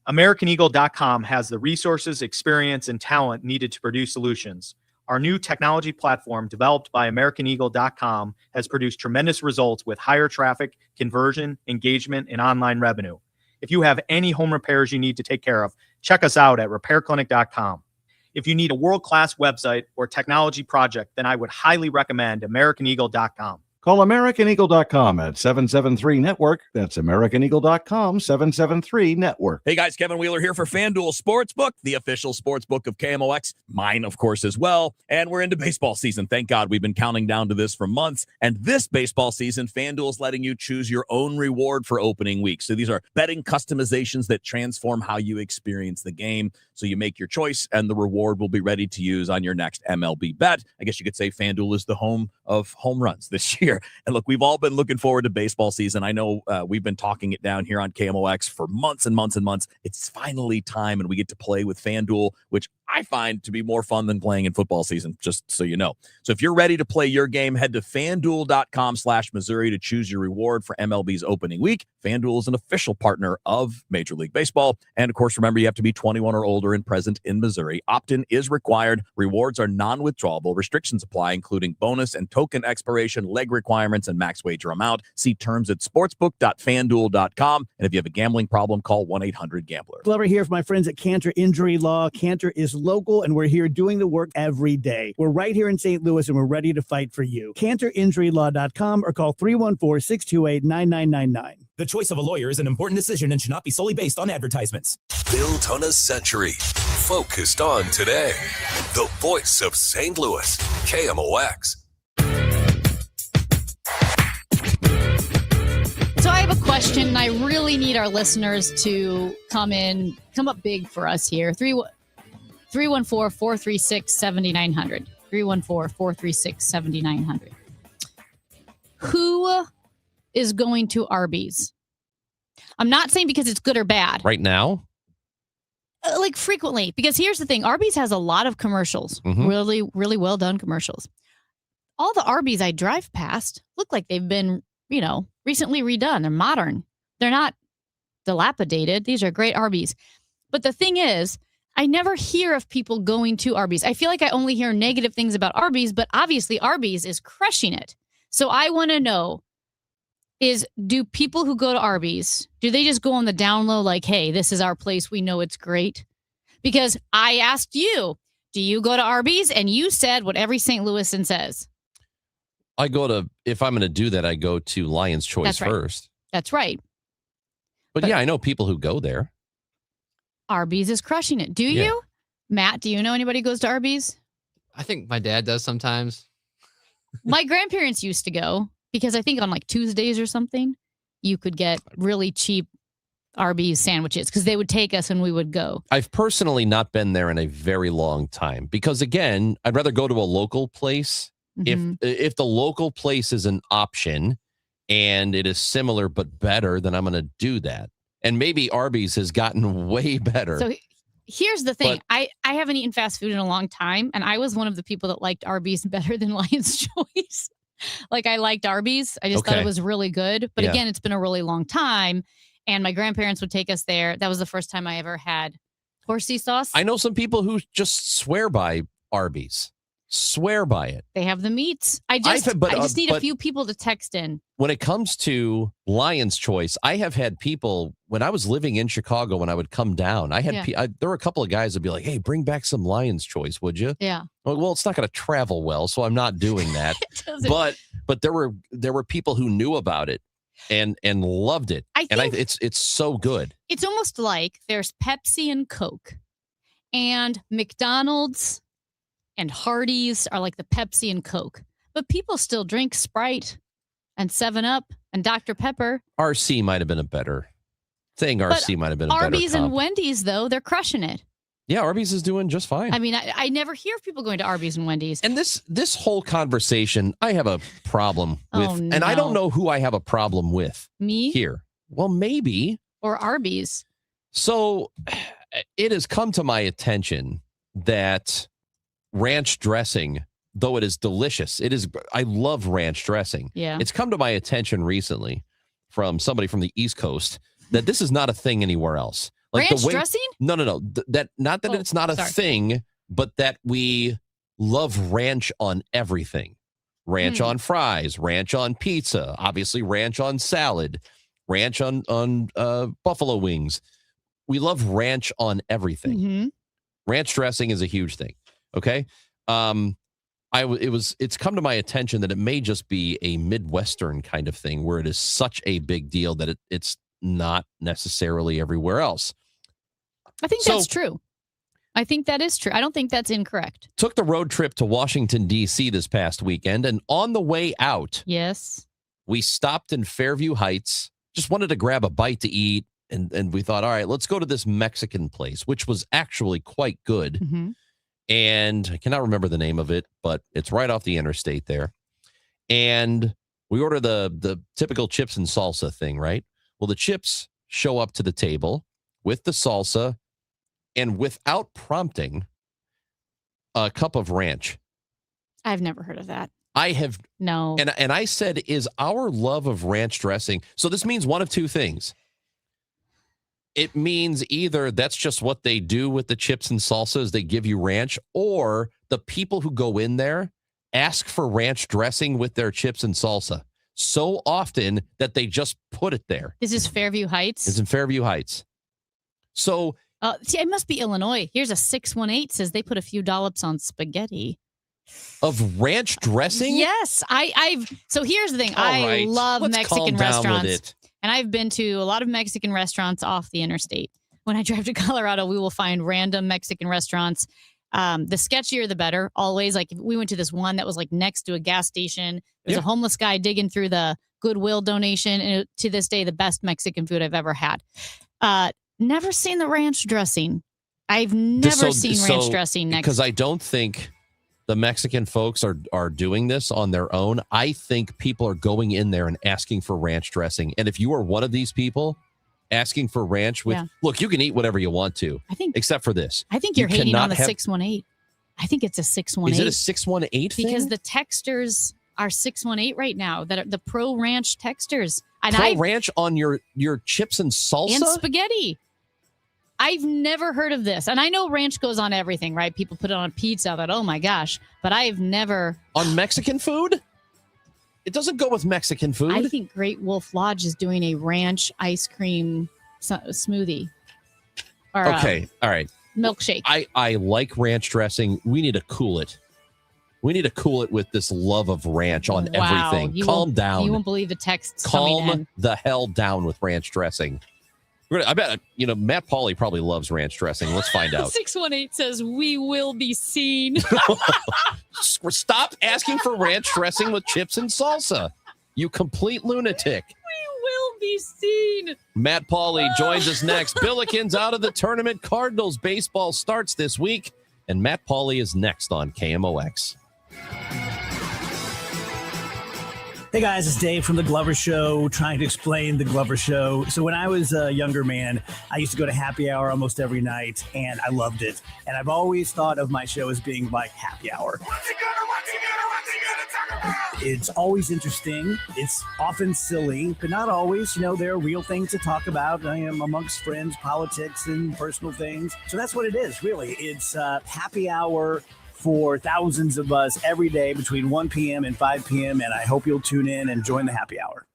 AmericanEagle.com has the resources, experience, and talent needed to produce solutions. Our new technology platform, developed by AmericanEagle.com, has produced tremendous results with higher traffic, conversion, engagement, and online revenue. If you have any home repairs you need to take care of, check us out at RepairClinic.com. If you need a world-class website or technology project, then I would highly recommend AmericanEagle.com. Call AmericanEagle.com at 773-NETWORK. That's AmericanEagle.com, 773-NETWORK. Hey guys, Kevin Wheeler here for FanDuel Sportsbook, the official sportsbook of KMOX. Mine, of course, as well. And we're into baseball season. Thank God we've been counting down to this for months. And this baseball season, FanDuel's letting you choose your own reward for opening week. So these are betting customizations that transform how you experience the game. So you make your choice, and the reward will be ready to use on your next MLB bet. I guess you could say FanDuel is the home of home runs this year. And look, we've all been looking forward to baseball season. I know we've been talking it down here on KMOX for months and months and months. It's finally time, and we get to play with FanDuel, which I find to be more fun than playing in football season, just so you know. So if you're ready to play your game, head to FanDuel.com/Missouri to choose your reward for MLB's opening week. FanDuel is an official partner of Major League Baseball. And, of course, remember, you have to be 21 or older and present in Missouri. Opt-in is required. Rewards are non-withdrawable. Restrictions apply, including bonus and token expiration, leg requirements, and max wager amount. See terms at sportsbook.fanduel.com. And if you have a gambling problem, call 1-800-GAMBLER. Glover here for my friends at Cantor Injury Law. Cantor is local, and we're here doing the work every day. We're right here in St. Louis, and we're ready to fight for you. CantorInjuryLaw.com or call 314-628-9999. The choice of a lawyer is an important decision and should not be solely based on advertisements. Built on a century. Focused on today. The voice of St. Louis. KMOX. So I have a question, and I really need our listeners to come up big for us here. 314-436-7900. 314-436-7900. Who is going to Arby's? I'm not saying because it's good or bad. Right now? Like frequently. Because here's the thing. Arby's has a lot of commercials. Mhm. Really, really well done commercials. All the Arby's I drive past look like they've been, recently redone. They're modern. They're not dilapidated. These are great Arby's. But the thing is, I never hear of people going to Arby's. I feel like I only hear negative things about Arby's, but obviously Arby's is crushing it. So I want to know do people who go to Arby's, do they just go on the down low like, hey, this is our place, we know it's great? Because I asked you, do you go to Arby's? And you said what every St. Louisan says. If I'm going to do that, I go to Lion's Choice That's right. first. That's right. But yeah, I know people who go there. Arby's is crushing it. Do Yeah. you? Matt, do you know anybody who goes to Arby's? I think my dad does sometimes. My grandparents used to go because I think on like Tuesdays or something, you could get really cheap Arby's sandwiches because they would take us and we would go. I've personally not been there in a very long time because, again, I'd rather go to a local place. Mhm. If the local place is an option and it is similar but better, then I'm going to do that. And maybe Arby's has gotten way better. So here's the thing. But- I haven't eaten fast food in a long time, and I was one of the people that liked Arby's better than Lion's Choice. Like, I liked Arby's. I just thought Okay. it was really good. But Yeah. again, it's been a really long time, and my grandparents would take us there. That was the first time I ever had horsey sauce. I know some people who just swear by Arby's. Swear by it. They have the meats. I just need a but- few people to text in. When it comes to Lion's Choice, I have had people, when I was living in Chicago, when I would come down, there were a couple of guys that'd be like, hey, bring back some Lion's Choice, would you? Yeah. Well, it's not going to travel well, so I'm not doing that. doesn't. But there were people who knew about it and loved it. It's so good. It's almost like there's Pepsi and Coke, and McDonald's and Hardee's are like the Pepsi and Coke. But people still drink Sprite and 7-Up and Dr. Pepper. RC might have been a better thing. RC might have been a better Arby's comp. and Wendy's, though, they're crushing it. Yeah, Arby's is doing just fine. I mean, I never hear of people going to Arby's and Wendy's. And this whole conversation, I have a problem with. Oh, And I don't no. know who I have a problem with. Me? Here. Well, maybe. Or Arby's. So it has come to my attention that ranch dressing, though it is delicious, I love ranch dressing. Yeah. It's come to my attention recently from somebody from the East Coast that this is not a thing anywhere else. Ranch dressing? No. That not that it's not a sorry. thing, but that we love ranch on everything. Ranch on fries, ranch on pizza, obviously ranch on salad, ranch on buffalo wings. We love ranch on everything. Mm-hmm. Ranch dressing is a huge thing. Okay. It's come to my attention that it may just be a Midwestern kind of thing where it is such a big deal that it's not necessarily everywhere else. I think that's true. I think that is true. I don't think that's incorrect. Took the road trip to Washington, D.C. this past weekend, and on the way out, Yes. we stopped in Fairview Heights, just wanted to grab a bite to eat, and we thought, all right, let's go to this Mexican place, which was actually quite good. Mm-hmm. And I cannot remember the name of it, but it's right off the interstate there. And we order the typical chips and salsa thing, right? Well, the chips show up to the table with the salsa, and without prompting, a cup of ranch. I've never heard of that. I have no. And I said, is our love of ranch dressing? So this means one of two things. It means either that's just what they do with the chips and salsas, they give you ranch, or the people who go in there ask for ranch dressing with their chips and salsa so often that they just put it there. This is Fairview Heights. It's in Fairview Heights. So see, it must be Illinois. Here's a 618 says they put a few dollops on spaghetti. Of ranch dressing? Yes. So here's the thing. All I right. love Let's Mexican calm down with restaurants. it. And I've been to a lot of Mexican restaurants off the interstate. When I drive to Colorado, we will find random Mexican restaurants. The sketchier, the better. Always. Like we went to this one that was like next to a gas station. There's a homeless guy digging through the Goodwill donation. And to this day, the best Mexican food I've ever had. Never seen the ranch dressing. I've never seen ranch dressing next. Because I don't think the Mexican folks are doing this on their own. I think people are going in there and asking for ranch dressing. And if you are one of these people asking for ranch look, you can eat whatever you want to. I think, except for this. I think you're hating on the 618. I think it's a 618. Is it a 618 thing? Because the texters are 618 right now. That are the Pro Ranch texters. And Pro Ranch on your chips and salsa? And spaghetti. I've never heard of this. And I know ranch goes on everything, right? People put it on pizza. That, oh my gosh. But I've never. On Mexican food? It doesn't go with Mexican food. I think Great Wolf Lodge is doing a ranch ice cream smoothie. Or, okay. All right. Milkshake. I like ranch dressing. We need to cool it. We need to cool it with this love of ranch on everything. Calm down. You won't believe the texts coming in. Calm the hell down with ranch dressing. I bet, Matt Pauley probably loves ranch dressing. Let's find out. 618 says, we will be seen. Stop asking for ranch dressing with chips and salsa. You complete lunatic. We will be seen. Matt Pauley joins us next. Billikens out of the tournament. Cardinals baseball starts this week. And Matt Pauley is next on KMOX. Hey guys, it's Dave from The Glover Show, trying to explain The Glover Show. So when I was a younger man, I used to go to happy hour almost every night, and I loved it. And I've always thought of my show as being like happy hour. It's always interesting. It's often silly, but not always. There are real things to talk about amongst friends, politics, and personal things. So that's what it is, really. It's happy hour for thousands of us every day between 1 p.m. and 5 p.m. And I hope you'll tune in and join the happy hour.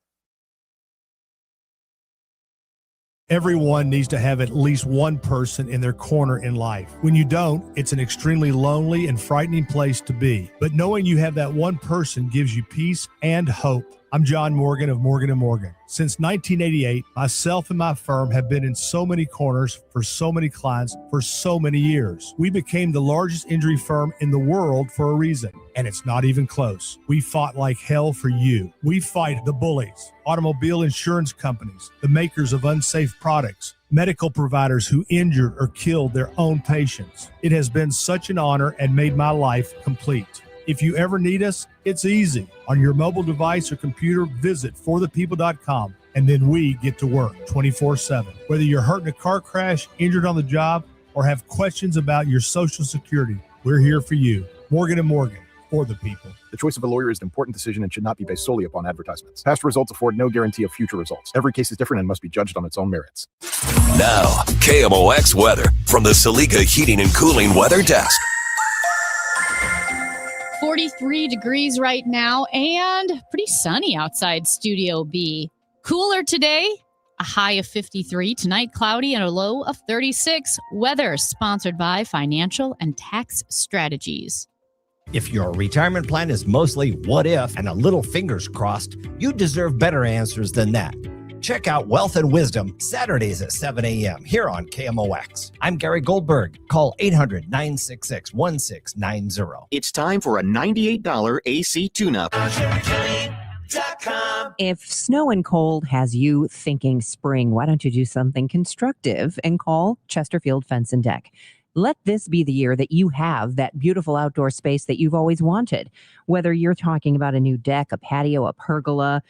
Everyone needs to have at least one person in their corner in life. When you don't, it's an extremely lonely and frightening place to be. But knowing you have that one person gives you peace and hope. I'm John Morgan of Morgan & Morgan. Since 1988, myself and my firm have been in so many corners for so many clients for so many years. We became the largest injury firm in the world for a reason, and it's not even close. We fought like hell for you. We fight the bullies, automobile insurance companies, the makers of unsafe products, medical providers who injured or killed their own patients. It has been such an honor and made my life complete. If you ever need us, it's easy. On your mobile device or computer, visit forthepeople.com, and then we get to work 24/7. Whether you're hurt in a car crash, injured on the job, or have questions about your Social Security, we're here for you. Morgan & Morgan, for the people. The choice of a lawyer is an important decision and should not be based solely upon advertisements. Past results afford no guarantee of future results. Every case is different and must be judged on its own merits. Now, KMOX weather from the Salika Heating and Cooling Weather Desk. 43 degrees right now and pretty sunny outside Studio B. Cooler today, a high of 53. Tonight, cloudy and a low of 36. Weather sponsored by Financial and Tax Strategies. If your retirement plan is mostly what if and a little fingers crossed, you deserve better answers than that. Check out Wealth and Wisdom Saturdays at 7 a.m. here on KMOX. I'm Gary Goldberg. Call 800-966-1690. It's time for a $98 AC tune-up. If snow and cold has you thinking spring, why don't you do something constructive and call Chesterfield Fence and Deck? Let this be the year that you have that beautiful outdoor space that you've always wanted. Whether you're talking about a new deck, a patio, a pergola,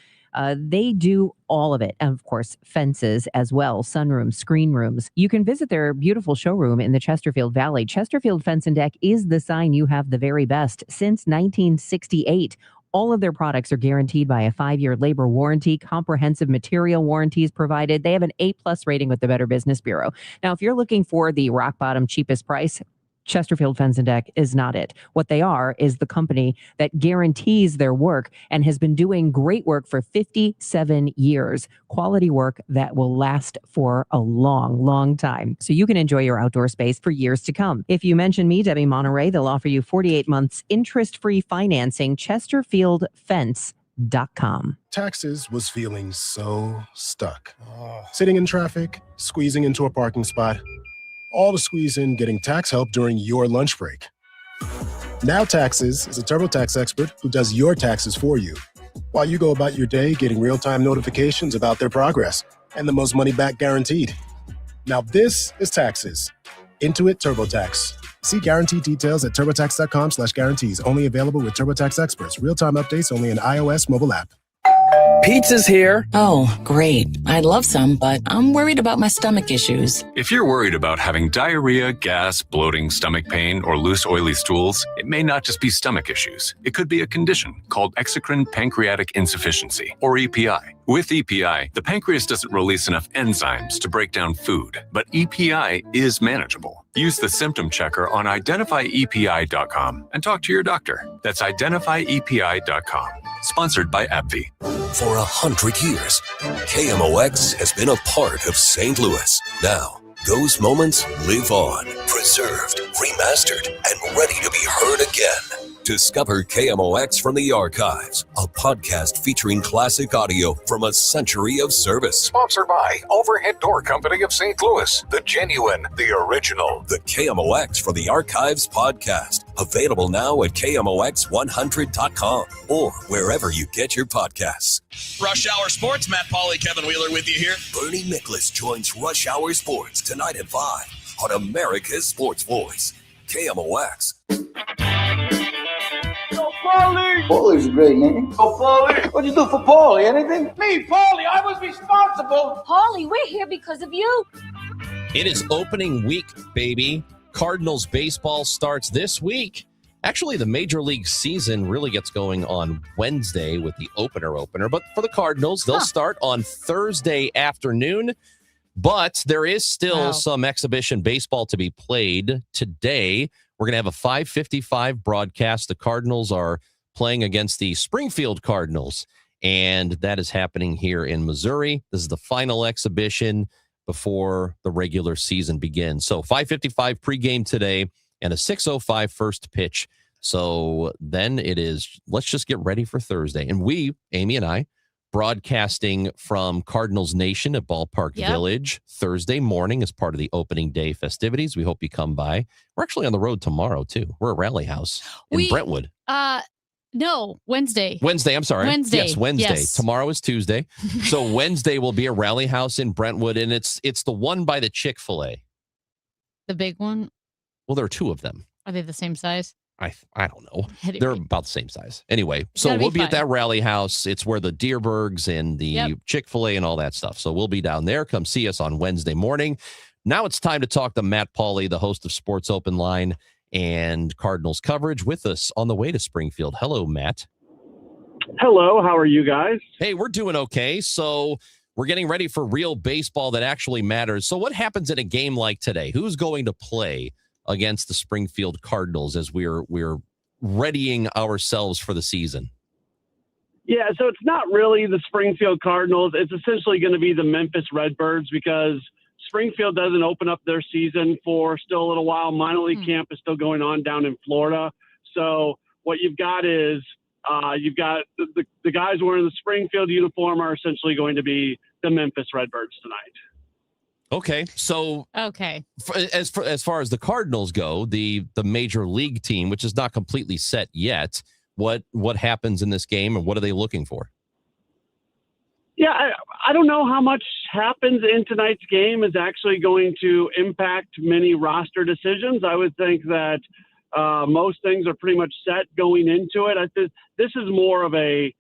They do all of it. And of course, fences as well, sunrooms, screen rooms. You can visit their beautiful showroom in the Chesterfield Valley. Chesterfield Fence and Deck is the sign you have the very best since 1968. All of their products are guaranteed by a 5-year labor warranty. Comprehensive material warranties provided. They have an A+ rating with the Better Business Bureau. Now, if you're looking for the rock bottom cheapest price, Chesterfield Fence and Deck is not it. What they are is the company that guarantees their work and has been doing great work for 57 years. Quality work that will last for a long, long time. So you can enjoy your outdoor space for years to come. If you mention me, Debbie Monterey, they'll offer you 48 months interest-free financing. ChesterfieldFence.com. Taxes was feeling so stuck. Sitting in traffic, squeezing into a parking spot, all to squeeze in getting tax help during your lunch break. Now Taxes is a TurboTax expert who does your taxes for you, while you go about your day getting real-time notifications about their progress and the most money back guaranteed. Now this is Taxes. Intuit TurboTax. See guarantee details at turbotax.com/guarantees. Only available with TurboTax experts. Real-time updates only in iOS mobile app. Pizza's here. Oh, great. I'd love some, but I'm worried about my stomach issues. If you're worried about having diarrhea, gas, bloating, stomach pain, or loose, oily stools, it may not just be stomach issues. It could be a condition called exocrine pancreatic insufficiency, or EPI. With EPI, the pancreas doesn't release enough enzymes to break down food, but EPI is manageable. Use the symptom checker on identifyepi.com and talk to your doctor. That's identifyepi.com. Sponsored by AbbVie. For 100 years, KMOX has been a part of St. Louis. Now, those moments live on, preserved, remastered, and ready to be heard again. Discover KMOX from the Archives, a podcast featuring classic audio from a century of service. Sponsored by Overhead Door Company of St. Louis, the genuine, the original. The KMOX from the Archives podcast, available now at KMOX100.com or wherever you get your podcasts. Rush Hour Sports, Matt Pauley, Kevin Wheeler with you here. Bernie Miklasz joins Rush Hour Sports tonight at 5 on America's Sports Voice, KMOX. Go Paulie! Paulie's a great name. Go Paulie! What'd you do for Paulie? Anything? Me, Paulie, I was responsible. Paulie, we're here because of you. It is opening week, baby. Cardinals baseball starts this week. Actually, the Major League season really gets going on Wednesday with the opener. But for the Cardinals, they'll start on Thursday afternoon. But there is still some exhibition baseball to be played today. We're going to have a 5:55 broadcast. The Cardinals are playing against the Springfield Cardinals, and that is happening here in Missouri. This is the final exhibition before the regular season begins. So 5:55 pregame today and a 6:05 first pitch. So then it is, let's just get ready for Thursday. And we, Amy and I, broadcasting from Cardinals Nation at Ballpark Village Thursday morning as part of the opening day festivities. We hope you come by. We're actually on the road tomorrow, too. We're at Rally House in Brentwood. No, Wednesday. Wednesday, I'm sorry. Wednesday. Yes, Wednesday. Yes. Tomorrow is Tuesday. So Wednesday will be a Rally House in Brentwood, and it's the one by the Chick-fil-A. The big one? Well, there are two of them. Are they the same size? I don't know. Anyway. They're about the same size. Anyway, so we'll be at that Rally House. It's where the Deerbergs and the Chick-fil-A and all that stuff. So we'll be down there. Come see us on Wednesday morning. Now it's time to talk to Matt Pauley, the host of Sports Open Line and Cardinals coverage, with us on the way to Springfield. Hello, Matt. Hello. How are you guys? Hey, we're doing okay. So we're getting ready for real baseball that actually matters. So what happens in a game like today? Who's going to play against the Springfield Cardinals as we're readying ourselves for the season? Yeah, so it's not really the Springfield Cardinals. It's essentially going to be the Memphis Redbirds, because Springfield doesn't open up their season for still a little while. Minor league camp is still going on down in Florida. So what you've got is you've got the guys wearing the Springfield uniform are essentially going to be the Memphis Redbirds tonight. Okay, so as far as the Cardinals go, the major league team, which is not completely set yet, what happens in this game and what are they looking for? Yeah, I don't know how much happens in tonight's game is actually going to impact many roster decisions. I would think that most things are pretty much set going into it. I think this is more of a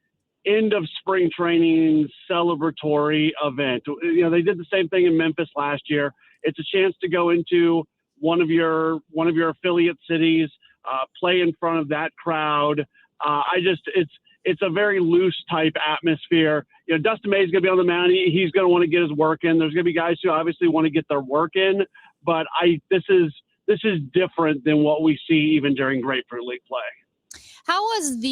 end of spring training celebratory event. You know, they did the same thing in Memphis last year. It's a chance to go into one of your affiliate cities, play in front of that crowd. It's a very loose type atmosphere. You know, Dustin May is going to be on the mound. He's going to want to get his work in. There's going to be guys who obviously want to get their work in, but this is different than what we see even during Grapefruit League play. How was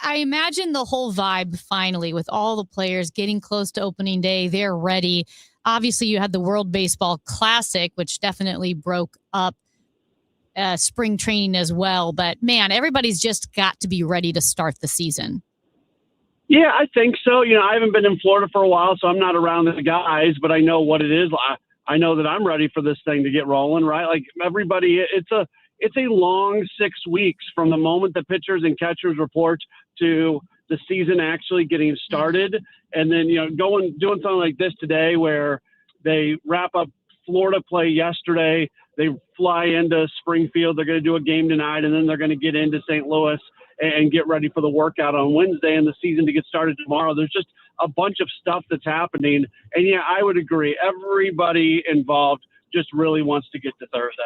I imagine the whole vibe finally with all the players getting close to opening day, they're ready. Obviously, you had the World Baseball Classic, which definitely broke up spring training as well. But, man, everybody's just got to be ready to start the season. Yeah, I think so. You know, I haven't been in Florida for a while, so I'm not around the guys, but I know what it is. I know that I'm ready for this thing to get rolling, right? Like everybody, it's a long 6 weeks from the moment the pitchers and catchers report to the season actually getting started. And then, you know, doing something like this today where they wrap up Florida play yesterday, they fly into Springfield, they're going to do a game tonight, and then they're going to get into St. Louis and get ready for the workout on Wednesday and the season to get started tomorrow. There's just a bunch of stuff that's happening. And yeah, I would agree. Everybody involved just really wants to get to Thursday.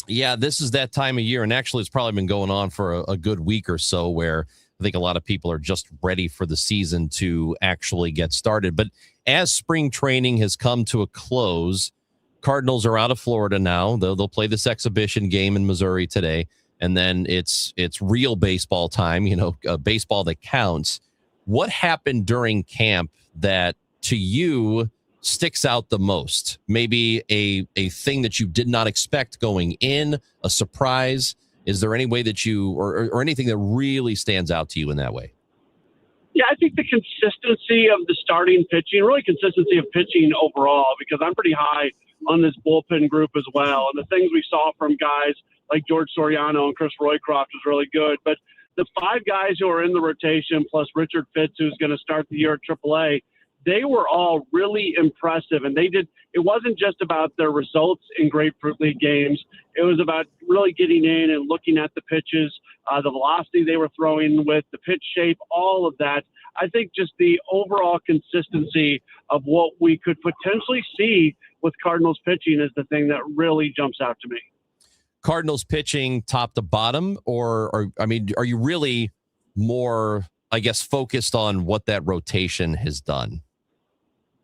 Yeah, this is that time of year. And actually, it's probably been going on for a good week or so where I think a lot of people are just ready for the season to actually get started. But as spring training has come to a close, Cardinals are out of Florida now. They'll play this exhibition game in Missouri today. And then it's real baseball time, you know, baseball that counts. What happened during camp that to you sticks out the most? Maybe a thing that you did not expect going in, a surprise. Is there any way that you or anything that really stands out to you in that way? Yeah, I think the consistency of the starting pitching, really consistency of pitching overall, because I'm pretty high on this bullpen group as well. And the things we saw from guys like George Soriano and Chris Roycroft was really good. But the 5 guys who are in the rotation, plus Richard Fitz, who's going to start the year at AAA, they were all really impressive. And it wasn't just about their results in Grapefruit League games. It was about really getting in and looking at the pitches, the velocity they were throwing with, the pitch shape, all of that. I think just the overall consistency of what we could potentially see with Cardinals pitching is the thing that really jumps out to me. Cardinals pitching top to bottom, or are you really more, I guess, focused on what that rotation has done?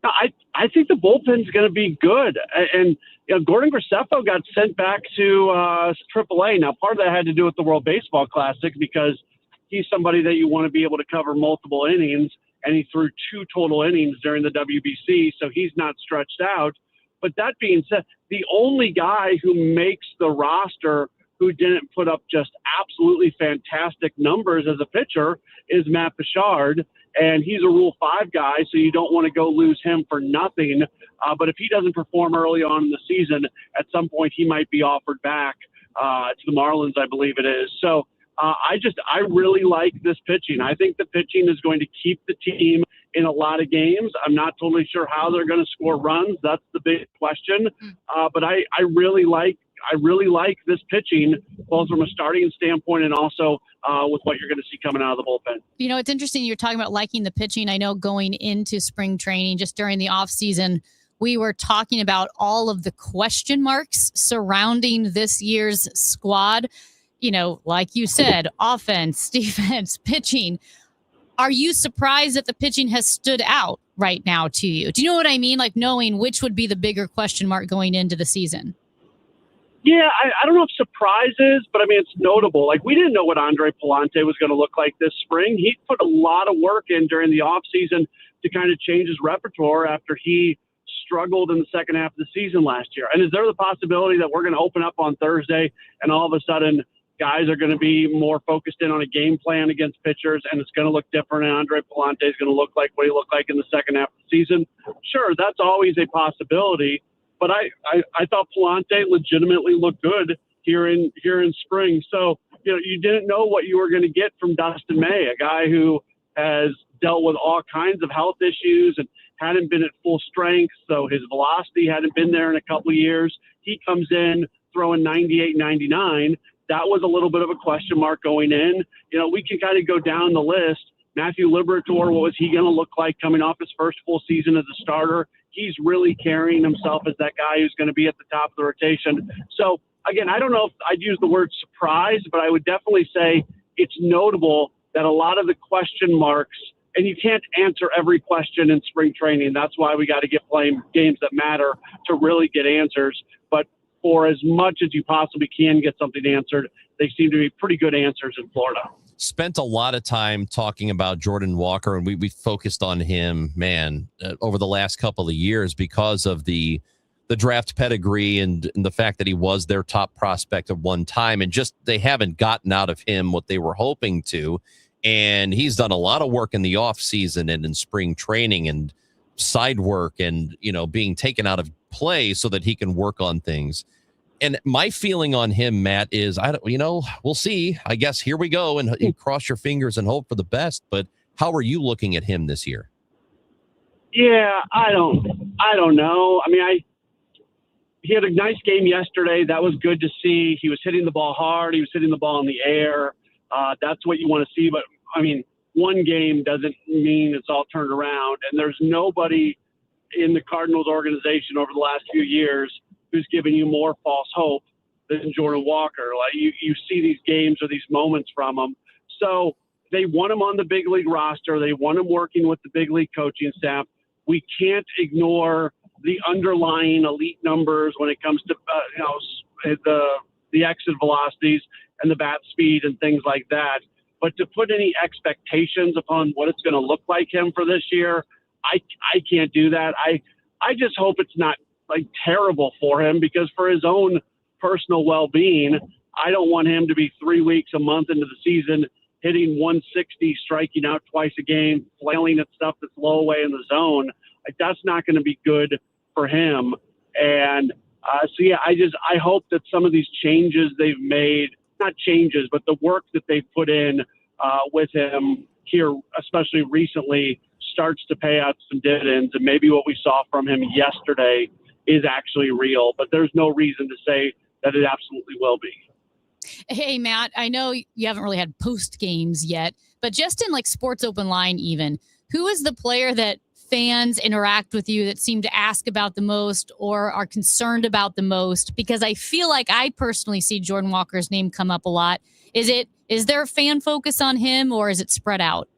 I think the bullpen's going to be good. And you know, Gordon Graceffo got sent back to AAA. Now, part of that had to do with the World Baseball Classic because he's somebody that you want to be able to cover multiple innings, and he threw 2 total innings during the WBC, so he's not stretched out. But that being said, the only guy who makes the roster who didn't put up just absolutely fantastic numbers as a pitcher is Matt Bichard. And he's a Rule 5 guy, so you don't want to go lose him for nothing. But if he doesn't perform early on in the season, at some point he might be offered back to the Marlins, I believe it is. So I really like this pitching. I think the pitching is going to keep the team in a lot of games. I'm not totally sure how they're going to score runs. That's the big question. But I really like this pitching, both from a starting standpoint and also with what you're going to see coming out of the bullpen. You know, it's interesting you're talking about liking the pitching. I know going into spring training, just during the off season, we were talking about all of the question marks surrounding this year's squad. You know, like you said, offense, defense, pitching. Are you surprised that the pitching has stood out right now to you? Do you know what I mean? Like knowing which would be the bigger question mark going into the season. Yeah, I don't know if surprises, but I mean, it's notable. Like, we didn't know what Andre Palante was going to look like this spring. He put a lot of work in during the offseason to kind of change his repertoire after he struggled in the second half of the season last year. And is there the possibility that we're going to open up on Thursday and all of a sudden guys are going to be more focused in on a game plan against pitchers and it's going to look different and Andre Palante is going to look like what he looked like in the second half of the season? Sure, that's always a possibility. But I thought Palante legitimately looked good here in spring. So, you know, you didn't know what you were going to get from Dustin May, a guy who has dealt with all kinds of health issues and hadn't been at full strength. So his velocity hadn't been there in a couple of years. He comes in throwing 98, 99. That was a little bit of a question mark going in. You know, we can kind of go down the list. Matthew Liberatore, what was he going to look like coming off his first full season as a starter? He's really carrying himself as that guy who's going to be at the top of the rotation. So, again, I don't know if I'd use the word surprise, but I would definitely say it's notable that a lot of the question marks, and you can't answer every question in spring training. That's why we got to get playing games that matter to really get answers. But for as much as you possibly can get something answered, they seem to be pretty good answers in Florida. Spent a lot of time talking about Jordan Walker, and we focused on him, over the last couple of years because of the draft pedigree and the fact that he was their top prospect at one time, and just they haven't gotten out of him what they were hoping to. And he's done a lot of work in the off season and in spring training and side work and, being taken out of play so that he can work on things. And my feeling on him, Matt, is we'll see. I guess here we go, and you cross your fingers and hope for the best. But how are you looking at him this year? Yeah, I don't know. I mean, he had a nice game yesterday. That was good to see. He was hitting the ball hard. He was hitting the ball in the air. That's what you want to see. But I mean, one game doesn't mean it's all turned around. And there's nobody in the Cardinals organization over the last few years who's giving you more false hope than Jordan Walker. Like you see these games or these moments from him. So they want him on the big league roster. They want him working with the big league coaching staff. We can't ignore the underlying elite numbers when it comes to the exit velocities and the bat speed and things like that. But to put any expectations upon what it's going to look like him for this year, I can't do that. I just hope it's not terrible for him, because for his own personal well-being, I don't want him to be 3 weeks, a month into the season, hitting 160, striking out twice a game, flailing at stuff that's low away in the zone. That's not going to be good for him. And I hope that some of these changes they've made, not changes, but the work that they've put in with him here, especially recently, starts to pay out some dividends. And maybe what we saw from him yesterday is actually real, but there's no reason to say that it absolutely will be. Hey, Matt, I know you haven't really had post games yet, but just in Sports Open Line even, who is the player that fans interact with you that seem to ask about the most or are concerned about the most? Because I feel like I personally see Jordan Walker's name come up a lot. Is there a fan focus on him, or is it spread out?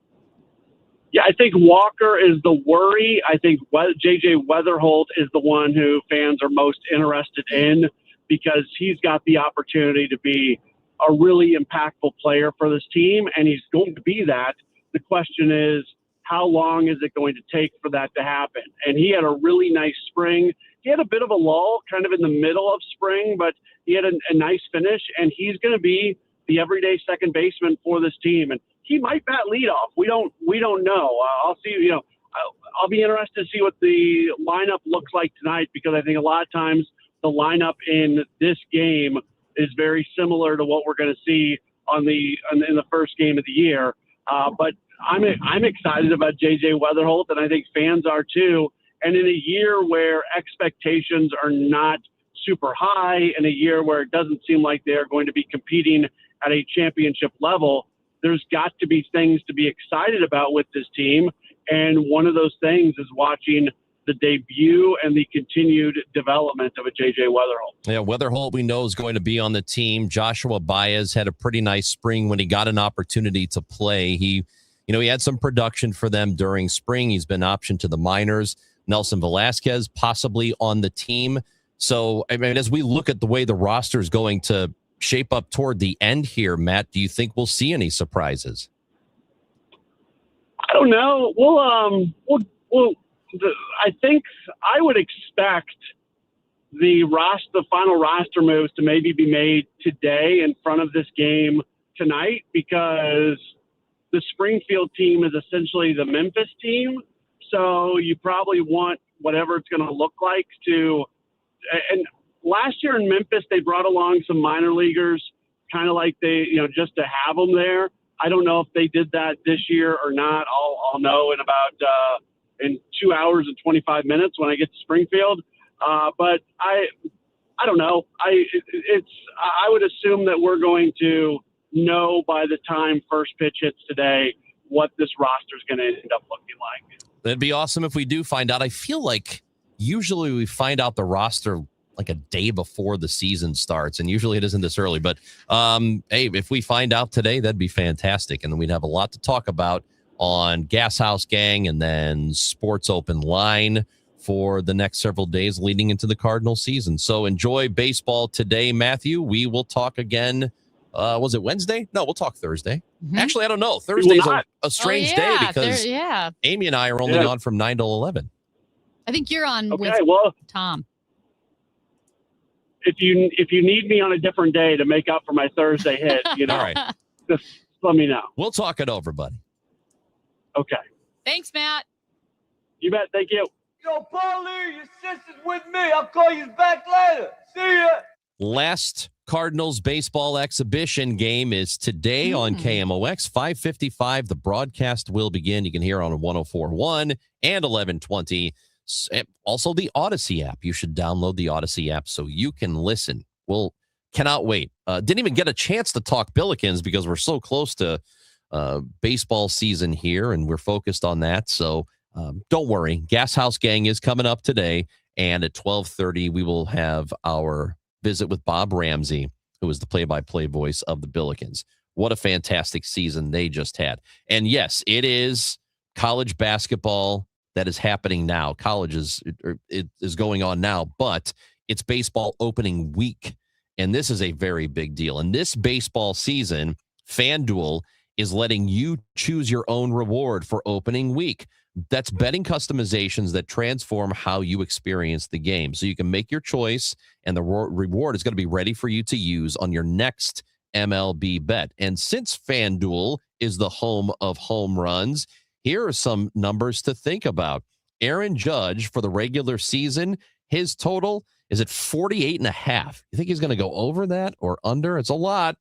Yeah, I think Walker is the worry. I think J.J. Weatherholt is the one who fans are most interested in, because he's got the opportunity to be a really impactful player for this team, and he's going to be that. The question is, how long is it going to take for that to happen? And he had a really nice spring. He had a bit of a lull kind of in the middle of spring, but he had a nice finish, and he's going to be the everyday second baseman for this team. And he might bat leadoff. We don't know. I'll see. I'll be interested to see what the lineup looks like tonight, because I think a lot of times the lineup in this game is very similar to what we're going to see in the first game of the year. But I'm excited about J.J. Weatherholt, and I think fans are too. And in a year where expectations are not super high, in a year where it doesn't seem like they're going to be competing at a championship level, there's got to be things to be excited about with this team. And one of those things is watching the debut and the continued development of a J.J. Weatherholt. Yeah, Weatherholt we know is going to be on the team. Joshua Baez had a pretty nice spring when he got an opportunity to play. He had some production for them during spring. He's been optioned to the minors. Nelson Velasquez possibly on the team. So, I mean, as we look at the way the roster is going to shape up toward the end here, Matt, do you think we'll see any surprises? I don't know. I think I would expect the final roster moves to maybe be made today in front of this game tonight, because the Springfield team is essentially the Memphis team. So you probably want whatever it's going to look like to, and last year in Memphis, they brought along some minor leaguers, kind of like just to have them there. I don't know if they did that this year or not. I'll know in about in 2 hours and 25 minutes when I get to Springfield. But I don't know. I would assume that we're going to know by the time first pitch hits today what this roster is going to end up looking like. That'd be awesome if we do find out. I feel like usually we find out the roster like a day before the season starts, and usually it isn't this early. But hey, if we find out today, that'd be fantastic, and then we'd have a lot to talk about on Gas House Gang and then Sports Open Line for the next several days leading into the Cardinal season. So enjoy baseball today, Matthew. We will talk again. Was it Wednesday? No, we'll talk Thursday. Mm-hmm. Actually, I don't know. Thursday's a strange day because Amy and I are only on from 9 till 11. I think you're on with Tom. If you need me on a different day to make up for my Thursday hit, All right. Just let me know. We'll talk it over, buddy. Okay. Thanks, Matt. You bet. Thank you. Yo, Paulie, your sister's with me. I'll call you back later. See ya. Last Cardinals baseball exhibition game is today on KMOX 5:55. The broadcast will begin. You can hear on 104.1 and 1120. Also, the Odyssey app. You should download the Odyssey app so you can listen. We'll cannot wait. Didn't even get a chance to talk Billikens because we're so close to baseball season here, and we're focused on that. So don't worry. Gas House Gang is coming up today, and at 12:30 we will have our visit with Bob Ramsey, who is the play-by-play voice of the Billikens. What a fantastic season they just had. And yes, it is college basketball that is happening now. College is going on now, but it's baseball opening week, and this is a very big deal. And this baseball season, FanDuel is letting you choose your own reward for opening week. That's betting customizations that transform how you experience the game. So you can make your choice, and the reward is going to be ready for you to use on your next MLB bet. And since FanDuel is the home of home runs, here are some numbers to think about. Aaron Judge, for the regular season, his total is at 48.5. You think he's going to go over that or under? It's a lot,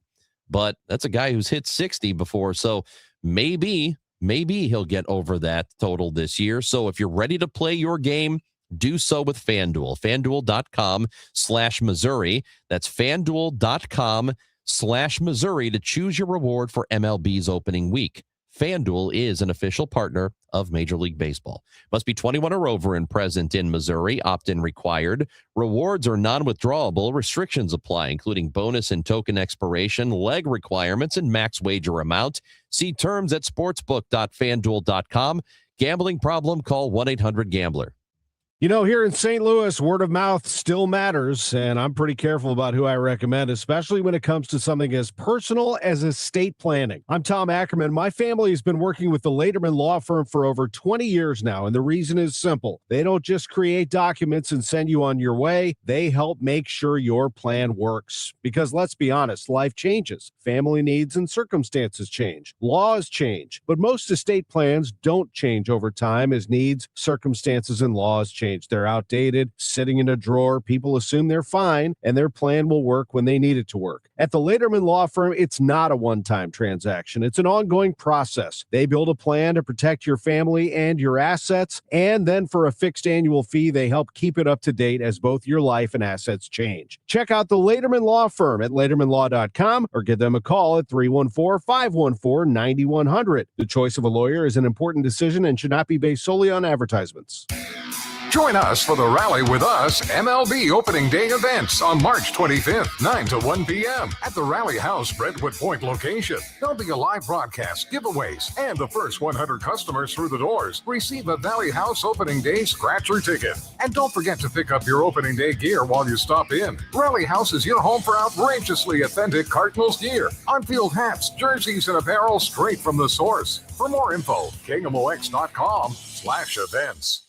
but that's a guy who's hit 60 before. So maybe he'll get over that total this year. So if you're ready to play your game, do so with FanDuel. FanDuel.com/Missouri. That's FanDuel.com/Missouri to choose your reward for MLB's opening week. FanDuel is an official partner of Major League Baseball. Must be 21 or over and present in Missouri. Opt-in required. Rewards are non-withdrawable. Restrictions apply, including bonus and token expiration, leg requirements, and max wager amount. See terms at sportsbook.fanduel.com. Gambling problem? Call 1-800-GAMBLER. You know, here in St. Louis, word of mouth still matters, and I'm pretty careful about who I recommend, especially when it comes to something as personal as estate planning. I'm Tom Ackerman. My family has been working with the Lederman Law Firm for over 20 years now, and the reason is simple. They don't just create documents and send you on your way. They help make sure your plan works. Because let's be honest, life changes. Family needs and circumstances change. Laws change. But most estate plans don't change over time as needs, circumstances, and laws change. They're outdated, sitting in a drawer. People assume they're fine, and their plan will work when they need it to work. At the Lederman Law Firm, it's not a one-time transaction. It's an ongoing process. They build a plan to protect your family and your assets, and then for a fixed annual fee, they help keep it up to date as both your life and assets change. Check out the Lederman Law Firm at LedermanLaw.com or give them a call at 314-514-9100. The choice of a lawyer is an important decision and should not be based solely on advertisements. Join us for the Rally with Us MLB Opening Day events on March 25th, 9 to 1 p.m. at the Rally House Brentwood Point location. There'll be a live broadcast, giveaways, and the first 100 customers through the doors receive a Rally House Opening Day scratcher ticket. And don't forget to pick up your Opening Day gear while you stop in. Rally House is your home for outrageously authentic Cardinals gear, on-field hats, jerseys, and apparel straight from the source. For more info, KMOX.com/events.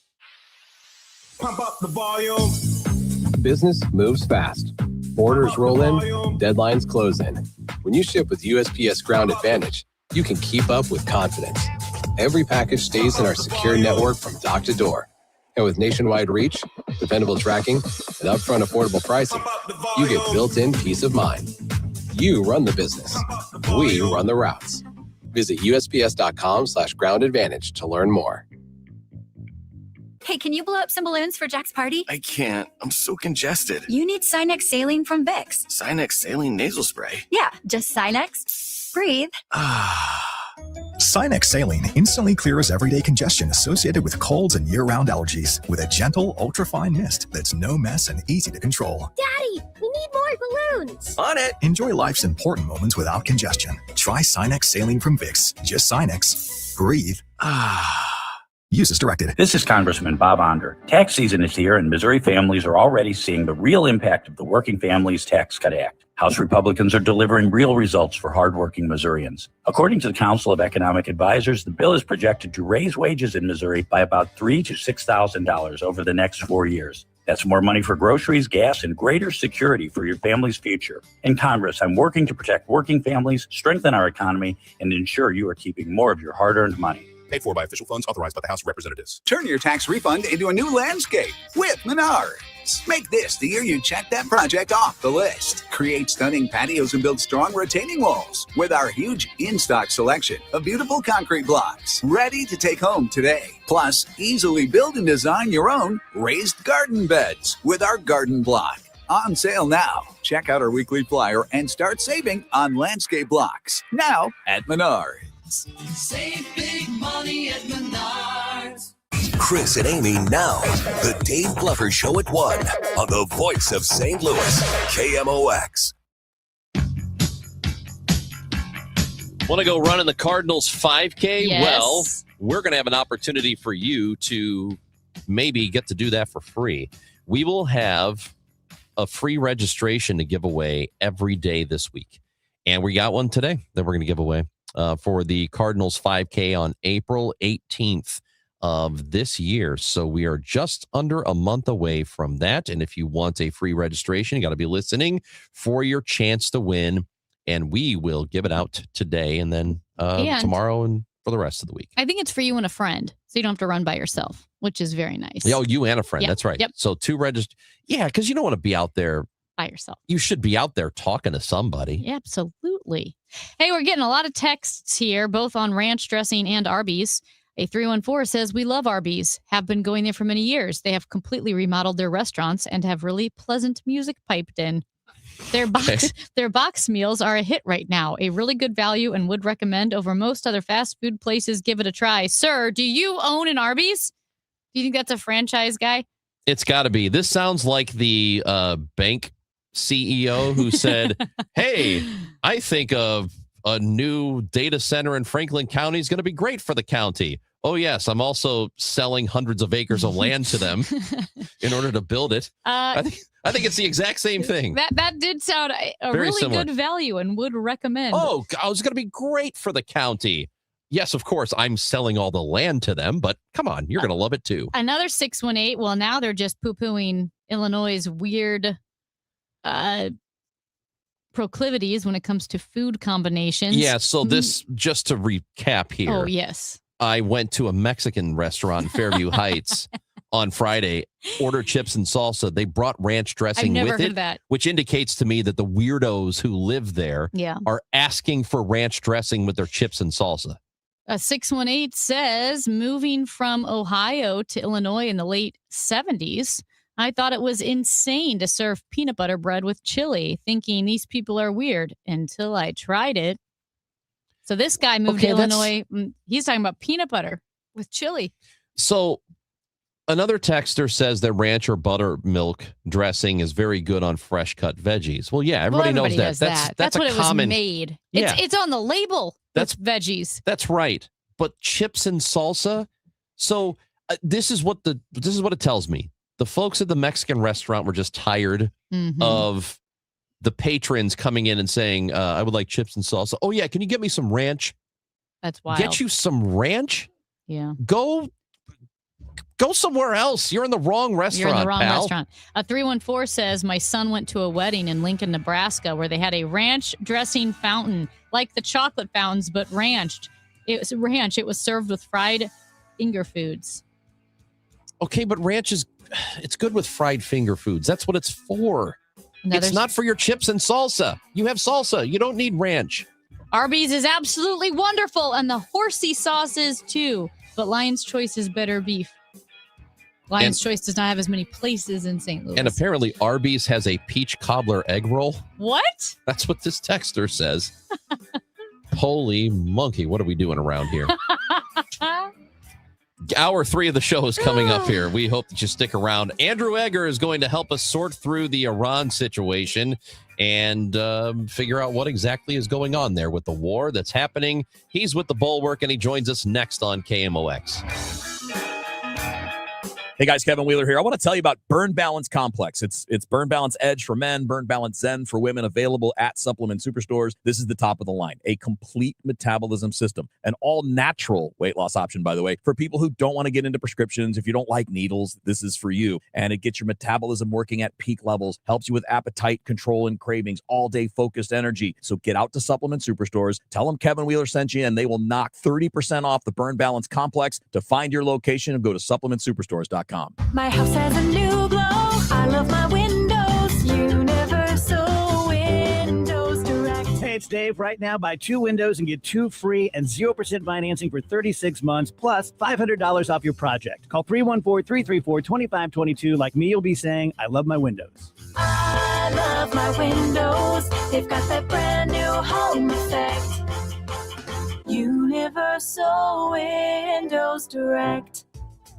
Pump up the volume. Business moves fast. Orders roll in, deadlines close in. When you ship with USPS Ground Advantage, you can keep up with confidence. Every package stays in our secure network from dock to door. And with nationwide reach, dependable tracking, and upfront affordable pricing, you get built-in peace of mind. You run the business. We run the routes. Visit USPS.com/Ground Advantage to learn more. Hey, can you blow up some balloons for Jack's party? I can't. I'm so congested. You need Sinex Saline from Vicks. Sinex Saline Nasal Spray? Yeah, just Sinex. Breathe. Sinex Saline instantly clears everyday congestion associated with colds and year-round allergies with a gentle, ultra-fine mist that's no mess and easy to control. Daddy, we need more balloons. On it. Enjoy life's important moments without congestion. Try Sinex Saline from Vicks. Just Sinex. Breathe. Use as directed. This is Congressman Bob Onder. Tax season is here, and Missouri families are already seeing the real impact of the Working Families Tax Cut Act. House Republicans are delivering real results for hardworking Missourians. According to the Council of Economic Advisors, the bill is projected to raise wages in Missouri by about $3,000 to $6,000 over the next 4 years. That's more money for groceries, gas, and greater security for your family's future. In Congress, I'm working to protect working families, strengthen our economy, and ensure you are keeping more of your hard-earned money. Paid for by official funds authorized by the House of Representatives. Turn your tax refund into a new landscape with Menards. Make this the year you check that project off the list. Create stunning patios and build strong retaining walls with our huge in-stock selection of beautiful concrete blocks ready to take home today. Plus, easily build and design your own raised garden beds with our garden block. On sale now. Check out our weekly flyer and start saving on landscape blocks. Now at Menards. Save big money at Menards. Chris and Amy now. The Dave Glover Show at 1 on the voice of St. Louis, KMOX. Want to go run in the Cardinals 5K? Yes. Well, we're going to have an opportunity for you to maybe get to do that for free. We will have a free registration to give away every day this week. And we got one today that we're going to give away for the Cardinals 5K on April 18th of this year. So we are just under a month away from that. And if you want a free registration, you got to be listening for your chance to win. And we will give it out today and then tomorrow and for the rest of the week. I think it's for you and a friend, so you don't have to run by yourself, which is very nice. Oh, you and a friend. Yep. That's right. Yep. So 2 register. Yeah, because you don't want to be out there by yourself. You should be out there talking to somebody. Yeah, absolutely. Hey, we're getting a lot of texts here, both on ranch dressing and Arby's. A 314 says, we love Arby's, have been going there for many years. They have completely remodeled their restaurants and have really pleasant music piped in. Their box meals are a hit right now. A really good value and would recommend over most other fast food places. Give it a try. Sir, do you own an Arby's? Do you think that's a franchise guy? It's got to be. This sounds like the bank CEO who said, hey, I think of a new data center in Franklin County is going to be great for the county. Oh, yes. I'm also selling hundreds of acres of land to them in order to build it. I think it's the exact same thing. That did sound a Very really similar. good value and would recommend. Oh, it's going to be great for the county. Yes, of course, I'm selling all the land to them, but come on, you're going to love it too. Another 618. Well, now they're just poo-pooing Illinois' weird proclivities when it comes to food combinations. Yeah, so this, just to recap here. Oh, yes. I went to a Mexican restaurant in Fairview Heights on Friday, ordered chips and salsa. They brought ranch dressing never with heard it, that. which indicates to me that the weirdos who live there are asking for ranch dressing with their chips and salsa. 618 says, moving from Ohio to Illinois in the late 70s, I thought it was insane to serve peanut butter bread with chili, thinking these people are weird until I tried it. So this guy moved to Illinois. He's talking about peanut butter with chili. So another texter says that ranch or buttermilk dressing is very good on fresh cut veggies. Well, yeah, everybody knows that. does that. That's what it was made. Yeah. It's on the label. That's veggies. That's right. But chips and salsa. So this is what it tells me. The folks at the Mexican restaurant were just tired of the patrons coming in and saying, I would like chips and salsa. Oh, yeah. Can you get me some ranch? That's wild. Get you some ranch? Yeah. Go somewhere else. You're in the wrong restaurant, You're in the wrong pal. restaurant. 314 says, my son went to a wedding in Lincoln, Nebraska, where they had a ranch dressing fountain, like the chocolate fountains, but ranched. It was ranch. It was served with fried finger foods. Okay, but ranch it's good with fried finger foods. That's what it's for. It's not for your chips and salsa. You have salsa. You don't need ranch. Arby's is absolutely wonderful, and the horsey sauce is too. But Lion's Choice is better beef. Lion's Choice does not have as many places in St. Louis. And apparently Arby's has a peach cobbler egg roll. What? That's what this texter says. Holy monkey, what are we doing around here? Hour 3 of the show is coming up here. We hope that you stick around. Andrew Egger is going to help us sort through the Iran situation and figure out what exactly is going on there with the war that's happening. He's with the Bulwark, and he joins us next on KMOX. Hey guys, Kevin Wheeler here. I want to tell you about Burn Balance Complex. It's Burn Balance Edge for men, Burn Balance Zen for women, available at supplement superstores. This is the top of the line. A complete metabolism system. An all-natural weight loss option, by the way, for people who don't want to get into prescriptions. If you don't like needles, this is for you. And it gets your metabolism working at peak levels, helps you with appetite control and cravings, all-day focused energy. So get out to supplement superstores, tell them Kevin Wheeler sent you, and they will knock 30% off the Burn Balance Complex. To find your location, go to supplementsuperstores.com. My house has a new glow. I love my windows. Universal Windows Direct. Hey, it's Dave. Right now, buy 2 windows and get 2 free and 0% financing for 36 months, plus $500 off your project. Call 314-334-2522. Like me, you'll be saying, I love my windows. I love my windows. They've got that brand new home effect. Universal Windows Direct.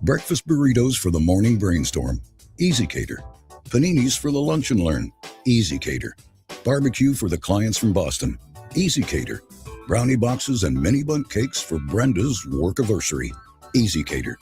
Breakfast burritos for the morning brainstorm. Easy Cater. Paninis for the lunch and learn. Easy Cater. Barbecue for the clients from Boston. Easy Cater. Brownie boxes and mini bundt cakes for Brenda's workiversary. Easy Cater.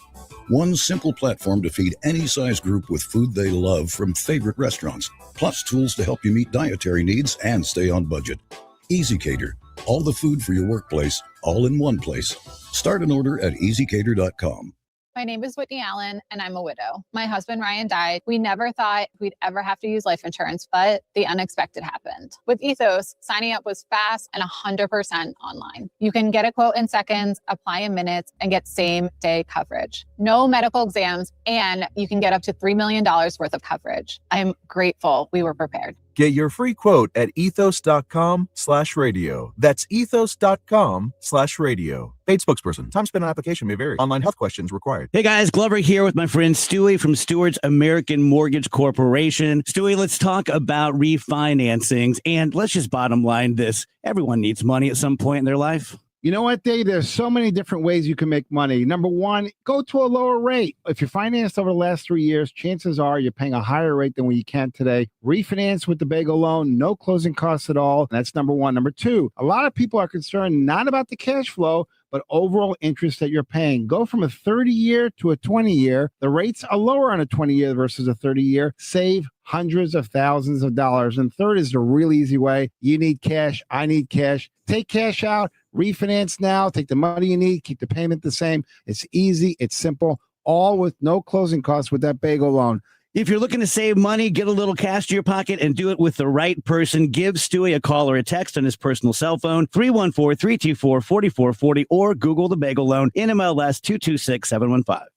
One simple platform to feed any size group with food they love from favorite restaurants, plus tools to help you meet dietary needs and stay on budget. Easy Cater. All the food for your workplace, all in one place. Start an order at easycater.com. My name is Whitney Allen, and I'm a widow. My husband, Ryan, died. We never thought we'd ever have to use life insurance, but the unexpected happened. With Ethos, signing up was fast and 100% online. You can get a quote in seconds, apply in minutes, and get same-day coverage. No medical exams, and you can get up to $3 million worth of coverage. I'm grateful we were prepared. Get your free quote at ethos.com/radio. That's ethos.com/radio. Paid spokesperson. Time spent on application may vary. Online health questions required. Hey guys, Glover here with my friend Stewie from Stewart's American Mortgage Corporation. Stewie, let's talk about refinancings, and let's just bottom line this. Everyone needs money at some point in their life. You know what, Dave? There's so many different ways you can make money. Number one, go to a lower rate. If you're financed over the last 3 years, chances are you're paying a higher rate than what you can today. Refinance with the Bagel loan, no closing costs at all. That's number one. Number two, a lot of people are concerned not about the cash flow, but overall interest that you're paying. Go from a 30-year to a 20-year. The rates are lower on a 20-year versus a 30-year. Save hundreds of thousands of dollars. And third is the really easy way. You need cash. I need cash. Take cash out. Refinance now. Take the money you need. Keep the payment the same. It's easy. It's simple. All with no closing costs with that Bagel loan. If you're looking to save money, get a little cash to your pocket and do it with the right person, give Stewie a call or a text on his personal cell phone, 314-324-4440, or Google the Bagel loan, NMLS 226715.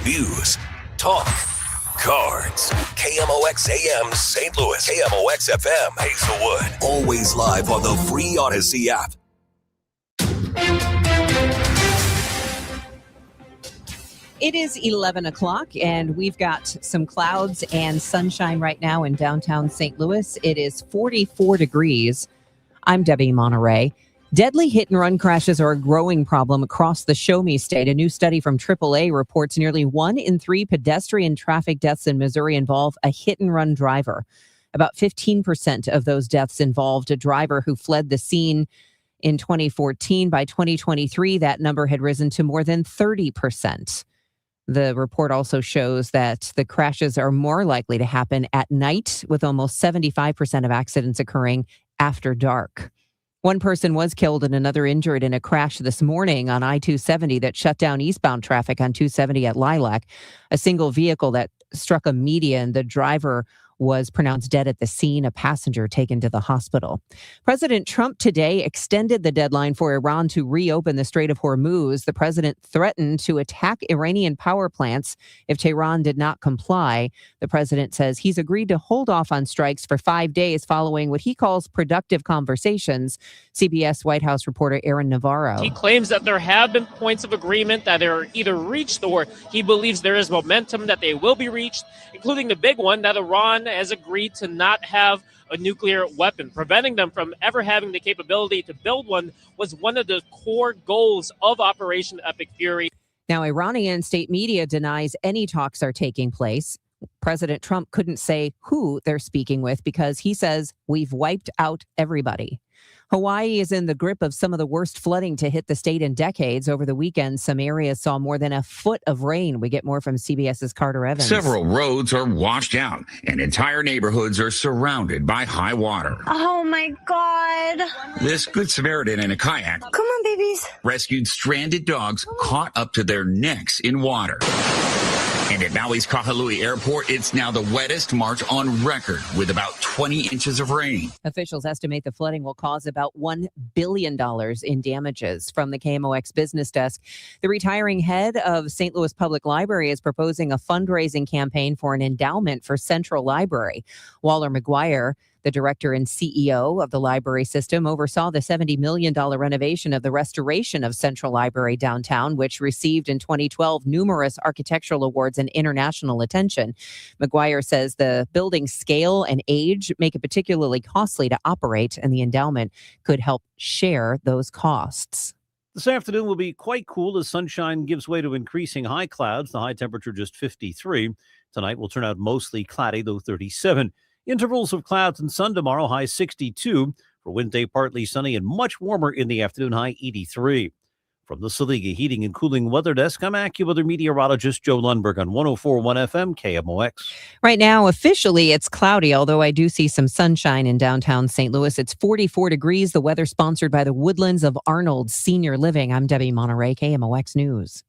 News, talk, cards. KMOX AM St. Louis. KMOX FM Hazelwood. Always live on the free Odyssey app. It is 11 o'clock, and we've got some clouds and sunshine right now in downtown St. Louis. It is 44 degrees. I'm Debbie Monterey. Deadly hit-and-run crashes are a growing problem across the Show Me State. A new study from AAA reports nearly 1 in 3 pedestrian traffic deaths in Missouri involve a hit-and-run driver. About 15% of those deaths involved a driver who fled the scene in 2014. By 2023, that number had risen to more than 30%. The report also shows that the crashes are more likely to happen at night, with almost 75% of accidents occurring after dark. One person was killed and another injured in a crash this morning on I-270 that shut down eastbound traffic on 270 at Lilac. A single vehicle that struck a median. The driver was pronounced dead at the scene, a passenger taken to the hospital. President Trump today extended the deadline for Iran to reopen the Strait of Hormuz. The president threatened to attack Iranian power plants if Tehran did not comply. The president says he's agreed to hold off on strikes for 5 days following what he calls productive conversations. CBS White House reporter Aaron Navarro. He claims that there have been points of agreement that are either reached or he believes there is momentum that they will be reached, including the big one that Iran China has agreed to not have a nuclear weapon. Preventing them from ever having the capability to build one was one of the core goals of Operation Epic Fury. Now, Iranian state media denies any talks are taking place. President Trump couldn't say who they're speaking with because he says we've wiped out everybody. Hawaii is in the grip of some of the worst flooding to hit the state in decades. Over the weekend, some areas saw more than a foot of rain. We get more from CBS's Carter Evans. Several roads are washed out and entire neighborhoods are surrounded by high water. Oh my God. This Good Samaritan in a kayak Come on, babies. rescued stranded dogs caught up to their necks in water. And at Maui's Kahului Airport, it's now the wettest March on record with about 20 inches of rain. Officials estimate the flooding will cause about $1 billion in damages. From the KMOX business desk, the retiring head of St. Louis Public Library is proposing a fundraising campaign for an endowment for Central Library. Waller McGuire, the director and CEO of the library system, oversaw the $70 million renovation of the restoration of Central Library downtown, which received in 2012 numerous architectural awards and international attention. McGuire says the building's scale and age make it particularly costly to operate, and the endowment could help share those costs. This afternoon will be quite cool as sunshine gives way to increasing high clouds. The high temperature just 53. Tonight will turn out mostly cloudy, though 37. Intervals of clouds and sun tomorrow, high 62. For Wednesday, partly sunny and much warmer in the afternoon, high 83. From the Saliga Heating and Cooling Weather Desk, I'm AccuWeather meteorologist Joe Lundberg on 104.1 FM KMOX. Right now, officially, it's cloudy, although I do see some sunshine in downtown St. Louis. It's 44 degrees. The weather sponsored by the Woodlands of Arnold Senior Living. I'm Debbie Monterey, KMOX News.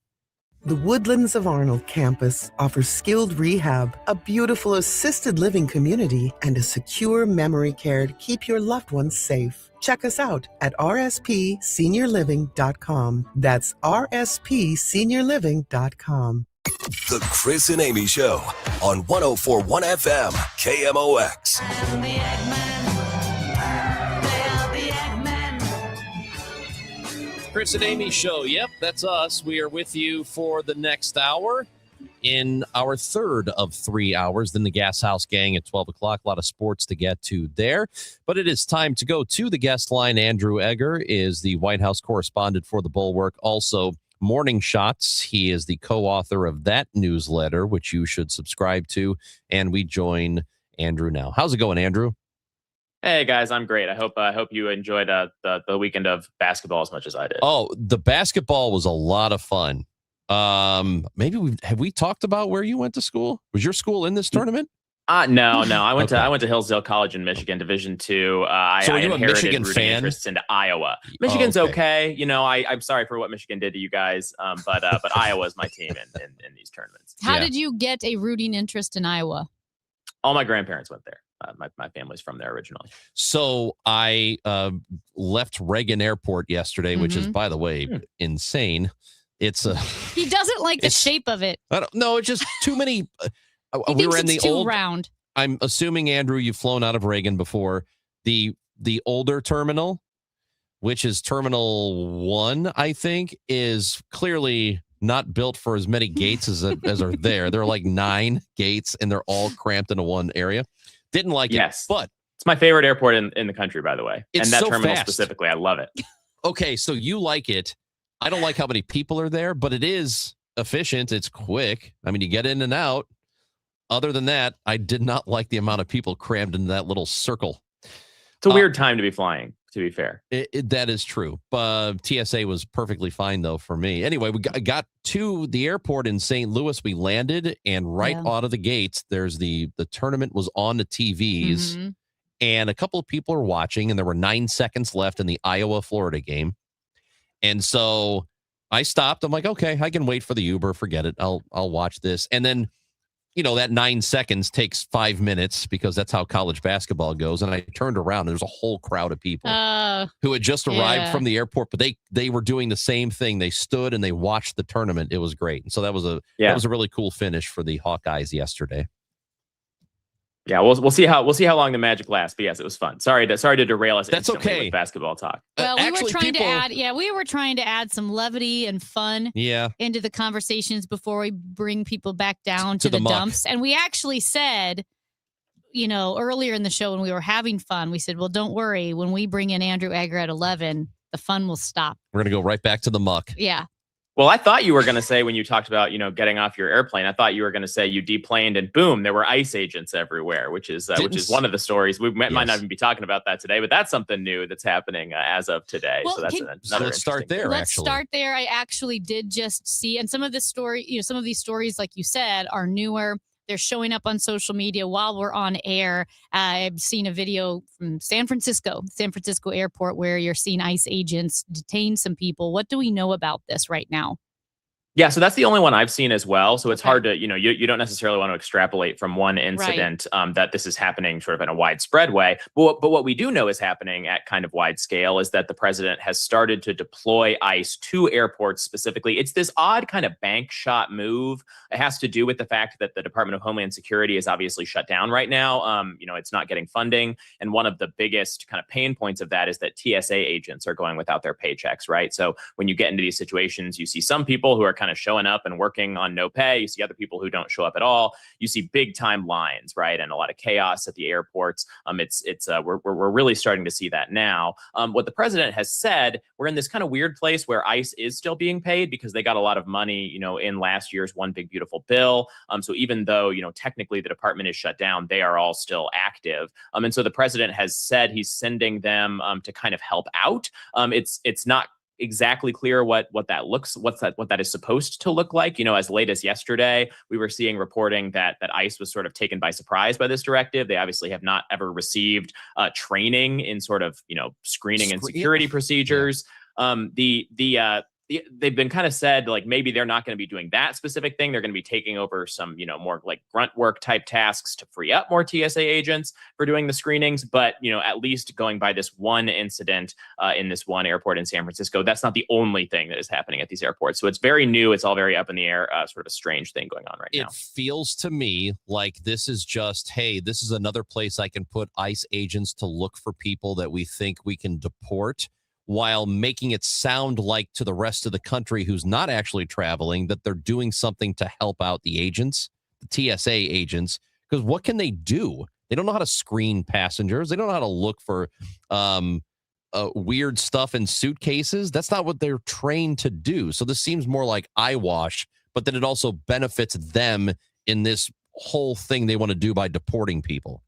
The Woodlands of Arnold campus offers skilled rehab, a beautiful assisted living community, and a secure memory care to keep your loved ones safe. Check us out at rspseniorliving.com. That's rspseniorliving.com. The Chris and Amy Show on 104.1 FM KMOX. Chris and Amy Show. Yep, that's us. We are with you for the next hour in our third of 3 hours. Then the Gas House Gang at 12 o'clock. A lot of sports to get to there. But it is time to go to the guest line. Andrew Egger is the White House correspondent for the Bulwark. Also, Morning Shots. He is the co-author of that newsletter, which you should subscribe to. And we join Andrew now. How's it going, Andrew? Hey guys, I'm great. I hope you enjoyed the weekend of basketball as much as I did. Oh, the basketball was a lot of fun. Maybe have we talked about where you went to school? Was your school in this tournament? No. I went to Hillsdale College in Michigan, Division II. So I are you a inherited Michigan rooting fan? interests into Iowa. Michigan's okay. You know, I'm sorry for what Michigan did to you guys, but Iowa's my team in these tournaments. How did you get a rooting interest in Iowa? All my grandparents went there. My family's from there originally. So I left Reagan Airport yesterday, which is, by the way, insane. It's He doesn't like the shape of it. I don't know. It's just too many. We were in the old round. I'm assuming, Andrew, you've flown out of Reagan before. The older terminal, which is Terminal 1, I think, is clearly not built for as many gates as are there. There are like 9 gates, and they're all cramped into one area. Didn't like it, but it's my favorite airport in the country, by the way. It's and that so terminal fast. specifically, I love it. Okay, so you like it. I don't like how many people are there, but it is efficient. It's quick. I mean, you get in and out. Other than that, I did not like the amount of people crammed into that little circle. It's a weird time to be flying, to be fair. That is true. TSA was perfectly fine, though, for me. Anyway, we got to the airport in St. Louis. We landed, and out of the gates, there's the tournament was on the TVs, and a couple of people are watching, and there were 9 seconds left in the Iowa-Florida game. And so I stopped. I'm like, okay, I can wait for the Uber. Forget it. I'll watch this. And then, you know, that 9 seconds takes 5 minutes because that's how college basketball goes. And I turned around and there's a whole crowd of people who had just arrived from the airport, but they were doing the same thing. They stood and they watched the tournament. It was great. And so that was a really cool finish for the Hawkeyes yesterday. Yeah, we'll see how long the magic lasts. But yes, it was fun. Sorry to derail us. That's instantly okay. With basketball talk. Well, we were trying to add some levity and fun into the conversations before we bring people back down to the muck. dumps. And we actually said, earlier in the show when we were having fun, we said, well, don't worry. When we bring in Andrew Egger at 11, the fun will stop. We're going to go right back to the muck. Yeah. Well, I thought you were going to say when you talked about, getting off your airplane, I thought you were going to say you deplaned and boom, there were ICE agents everywhere, which is one of the stories. We might not even be talking about that today, but that's something new that's happening as of today. Well, so that's another. Let's start there. Let's start there. I actually did just see, and some of this story, some of these stories, like you said, are newer. They're showing up on social media while we're on air. I've seen a video from San Francisco airport, where you're seeing ICE agents detain some people. What do we know about this right now? Yeah, so that's the only one I've seen as well. So it's hard to, you don't necessarily want to extrapolate from one incident that this is happening sort of in a widespread way. But what we do know is happening at kind of wide scale is that the president has started to deploy ICE to airports specifically. It's this odd kind of bank shot move. It has to do with the fact that the Department of Homeland Security is obviously shut down right now. It's not getting funding. And one of the biggest kind of pain points of that is that TSA agents are going without their paychecks, right? So when you get into these situations, you see some people who are kind of showing up and working on no pay. You see other people who don't show up at all. You see big time lines, right? And a lot of chaos at the airports. We're really starting to see that now. What the president has said, we're in this kind of weird place where ICE is still being paid because they got a lot of money, in last year's One Big Beautiful Bill. So even though, technically the department is shut down, they are all still active. And so the president has said he's sending them to kind of help out. It's not exactly clear what that is supposed to look like. As late as yesterday, we were seeing reporting that ICE was sort of taken by surprise by this directive. They obviously have not ever received training in sort of screening and security procedures. They've been kind of said like maybe they're not going to be doing that specific thing. They're going to be taking over some, more like grunt work type tasks to free up more TSA agents for doing the screenings. But, at least going by this one incident in this one airport in San Francisco, that's not the only thing that is happening at these airports. So it's very new. It's all very up in the air, sort of a strange thing going on right now. It feels to me like this is just, hey, this is another place I can put ICE agents to look for people that we think we can deport, while making it sound like to the rest of the country who's not actually traveling that they're doing something to help out the agents, the TSA agents, because what can they do? They don't know how to screen passengers. They don't know how to look for weird stuff in suitcases. That's not what they're trained to do. So this seems more like eyewash, but then it also benefits them in this whole thing they want to do by deporting people.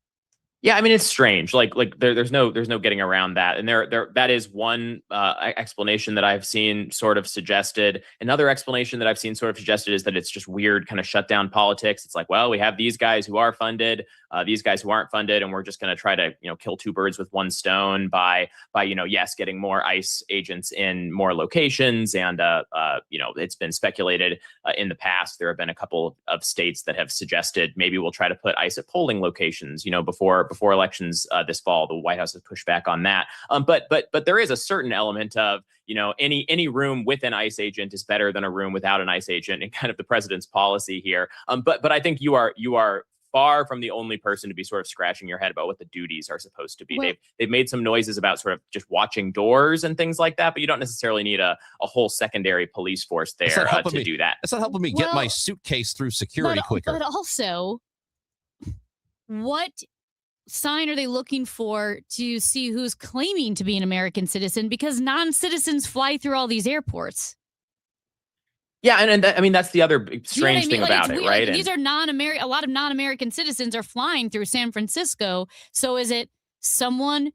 Yeah, I mean, it's strange. Like there's no getting around that. And that is one explanation that I've seen sort of suggested. Another explanation that I've seen sort of suggested is that it's just weird kind of shutdown politics. It's like, well, we have these guys who are funded, these guys who aren't funded, and we're just going to try to kill two birds with one stone by getting more ICE agents in more locations. And it's been speculated in the past. There have been a couple of states that have suggested maybe we'll try to put ICE at polling locations. Before elections this fall. The White House has pushed back on that. But there is a certain element of, any room with an ICE agent is better than a room without an ICE agent, and kind of the president's policy here. But I think you are far from the only person to be sort of scratching your head about what the duties are supposed to be. Well, they've made some noises about sort of just watching doors and things like that, but you don't necessarily need a whole secondary police force there to do that. That's not helping me get my suitcase through security quicker. But also, what sign are they looking for to see who's claiming to be an American citizen? Because non-citizens fly through all these airports. Yeah, and I mean that's the other strange thing Like, about it's it, weird. right? These are non-American. A lot of non-American citizens are flying through San Francisco. So is it someone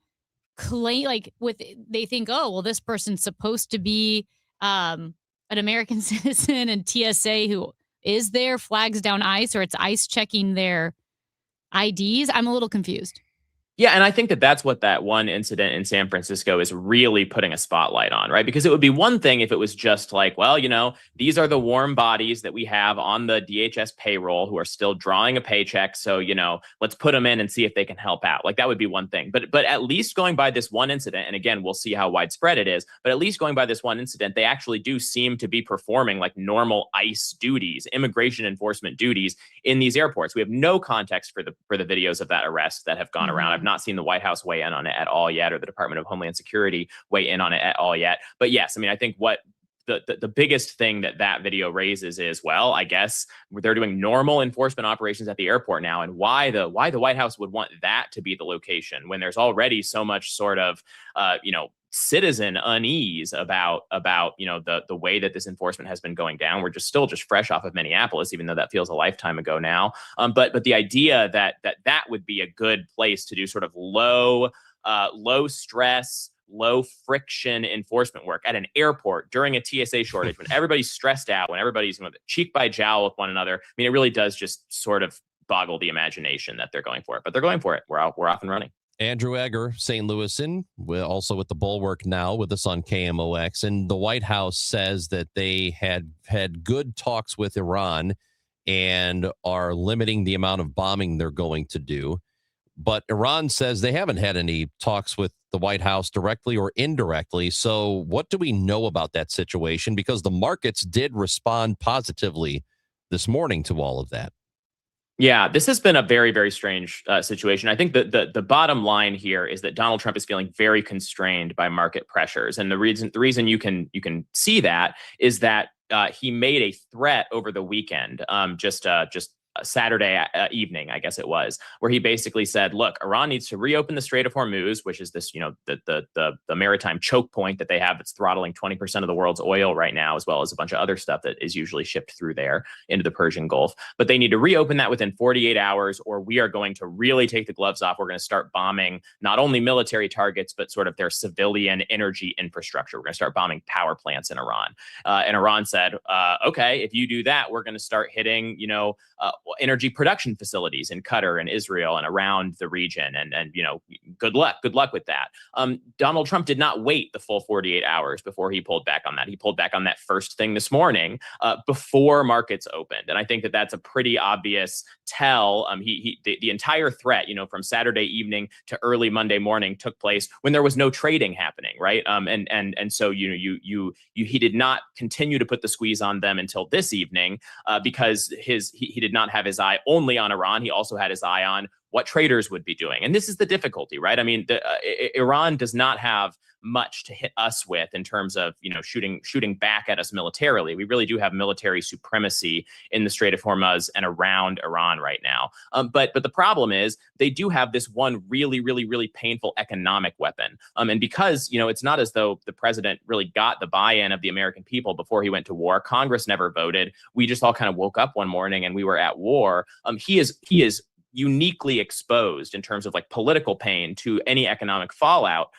they think, oh, well, this person's supposed to be an American citizen, and TSA who is there flags down ICE, or it's ICE checking their IDs? I'm a little confused. Yeah, and I think that's what that one incident in San Francisco is really putting a spotlight on, right? Because it would be one thing if it was just like, well, these are the warm bodies that we have on the DHS payroll who are still drawing a paycheck. So, let's put them in and see if they can help out. Like that would be one thing. But at least going by this one incident, and again, we'll see how widespread it is, but at least going by this one incident, they actually do seem to be performing like normal ICE duties, immigration enforcement duties in these airports. We have no context for the videos of that arrest that have gone around. I've not seen the White House weigh in on it at all yet, or the Department of Homeland Security weigh in on it at all yet. But yes, I mean, I think what the biggest thing that video raises is, well, I guess they're doing normal enforcement operations at the airport now, and why the White House would want that to be the location when there's already so much sort of citizen unease about the way that this enforcement has been going down. We're still fresh off of Minneapolis, even though that feels a lifetime ago now. But the idea that would be a good place to do sort of low stress, low friction enforcement work at an airport during a TSA shortage, when everybody's stressed out, when everybody's cheek by jowl with one another. I mean, it really does just sort of boggle the imagination that they're going for it, but they're going for it. We're off and running. Andrew Egger, St. Louisan, also with the Bulwark now with us on KMOX. And the White House says that they had good talks with Iran and are limiting the amount of bombing they're going to do. But Iran says they haven't had any talks with the White House directly or indirectly. So what do we know about that situation? Because the markets did respond positively this morning to all of that. Yeah, this has been a very, very strange situation. I think the bottom line here is that Donald Trump is feeling very constrained by market pressures. And the reason you can see that is that he made a threat over the weekend, just Saturday evening, I guess it was, where he basically said, look, Iran needs to reopen the Strait of Hormuz, which is this, the maritime choke point that they have that's throttling 20% of the world's oil right now, as well as a bunch of other stuff that is usually shipped through there into the Persian Gulf. But they need to reopen that within 48 hours, or we are going to really take the gloves off. We're going to start bombing not only military targets, but sort of their civilian energy infrastructure. We're going to start bombing power plants in Iran. And Iran said, okay, if you do that, we're going to start hitting, energy production facilities in Qatar and Israel and around the region. And good luck with that. Donald Trump did not wait the full 48 hours before he pulled back on that. He pulled back on that first thing this morning before markets opened. And I think that that's a pretty obvious tell. The entire threat, from Saturday evening to early Monday morning took place when there was no trading happening. Right. And so, he did not continue to put the squeeze on them until this evening because he did not have his eye only on Iran. He also had his eye on what traders would be doing. And this is the difficulty, right? I mean, Iran does not have much to hit us with in terms of, shooting back at us militarily. We really do have military supremacy in the Strait of Hormuz and around Iran right now. But the problem is they do have this one really, really, really painful economic weapon. And because, it's not as though the president really got the buy-in of the American people before he went to war. Congress never voted. We just all kind of woke up one morning and we were at war. He is uniquely exposed in terms of political pain to any economic fallout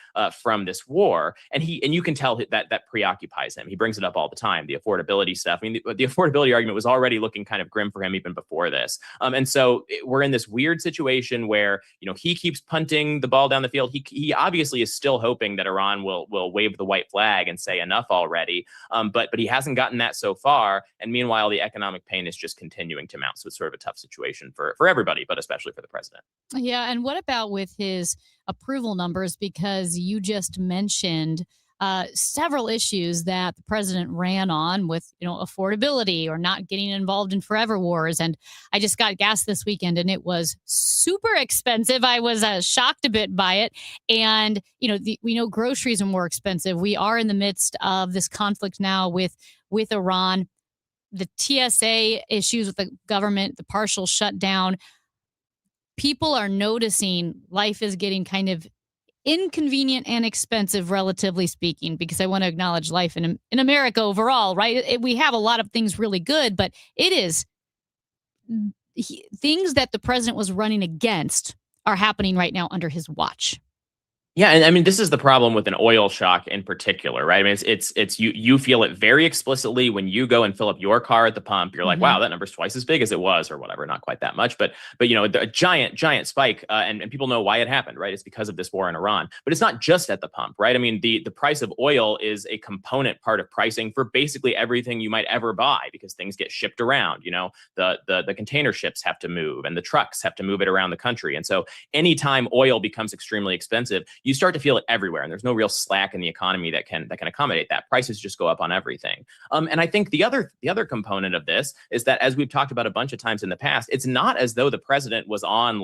from this war. And you can tell that preoccupies him. He brings it up all the time, the affordability stuff. I mean, the affordability argument was already looking kind of grim for him even before this. And so we're in this weird situation where, he keeps punting the ball down the field. He obviously is still hoping that Iran will wave the white flag and say enough already. But he hasn't gotten that so far. And meanwhile, the economic pain is just continuing to mount. So it's sort of a tough situation for everybody, but especially for the president. Yeah. And what about with his approval numbers? Because you just mentioned several issues that the president ran on with, affordability or not getting involved in forever wars. And I just got gas this weekend and it was super expensive. I was shocked a bit by it. And, we know groceries are more expensive. We are in the midst of this conflict now with Iran, the TSA issues with the government, the partial shutdown. People are noticing life is getting kind of inconvenient and expensive, relatively speaking, because I want to acknowledge life in America overall, right? We have a lot of things really good, but it is things that the president was running against are happening right now under his watch. Yeah, and I mean, this is the problem with an oil shock in particular, right? I mean, it's you feel it very explicitly when you go and fill up your car at the pump. You're like, wow, that number's twice as big as it was, or whatever. Not quite that much, but a giant spike, and people know why it happened, right? It's because of this war in Iran. But it's not just at the pump, right? I mean, the price of oil is a component part of pricing for basically everything you might ever buy, because things get shipped around. The container ships have to move, and the trucks have to move it around the country. And so anytime oil becomes extremely expensive, you start to feel it everywhere, and there's no real slack in the economy that can accommodate that. Prices just go up on everything. And I think the other component of this is that, as we've talked about a bunch of times in the past, it's not as though the president was on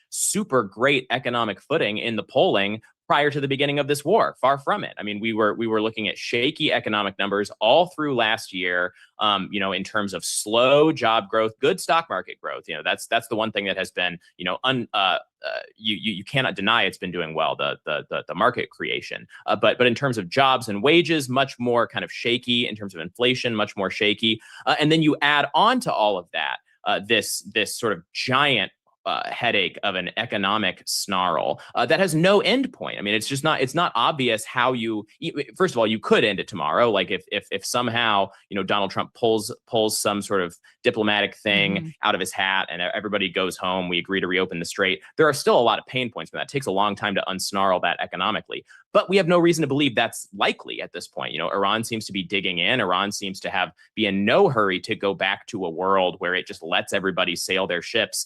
super great economic footing in the polling prior to the beginning of this war. Far from it. I mean, we were looking at shaky economic numbers all through last year. In terms of slow job growth, good stock market growth. That's the one thing that has been, you cannot deny it's been doing well, the market creation. But in terms of jobs and wages, much more kind of shaky. In terms of inflation, much more shaky. And then you add on to all of that this sort of giant headache of an economic snarl that has no end point. I mean, it's not obvious how first of all, you could end it tomorrow. Like if somehow, Donald Trump pulls some sort of diplomatic thing out of his hat and everybody goes home, we agree to reopen the strait. There are still a lot of pain points from that. It takes a long time to unsnarl that economically. But we have no reason to believe that's likely at this point. Iran seems to be digging in. Iran seems to be in no hurry to go back to a world where it just lets everybody sail their ships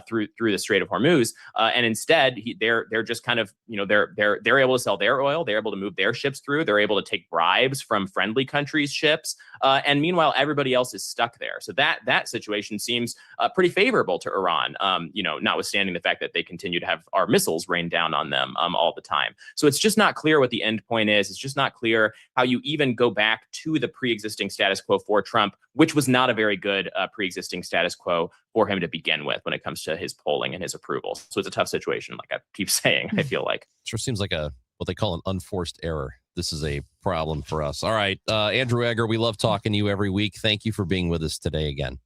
through the Strait of Hormuz, and instead they're just kind of they're able to sell their oil, they're able to move their ships through, they're able to take bribes from friendly countries' ships, and meanwhile everybody else is stuck there. So that situation seems pretty favorable to Iran, notwithstanding the fact that they continue to have our missiles rain down on them all the time. So it's just not clear what the end point is. It's just not clear how you even go back to the pre-existing status quo for Trump, which was not a very good pre-existing status quo for him to begin with when it comes to his polling and his approval. So it's a tough situation, like I keep saying, I feel like. Sure seems like what they call an unforced error. This is a problem for us. All right, Andrew Egger, we love talking to you every week. Thank you for being with us today again.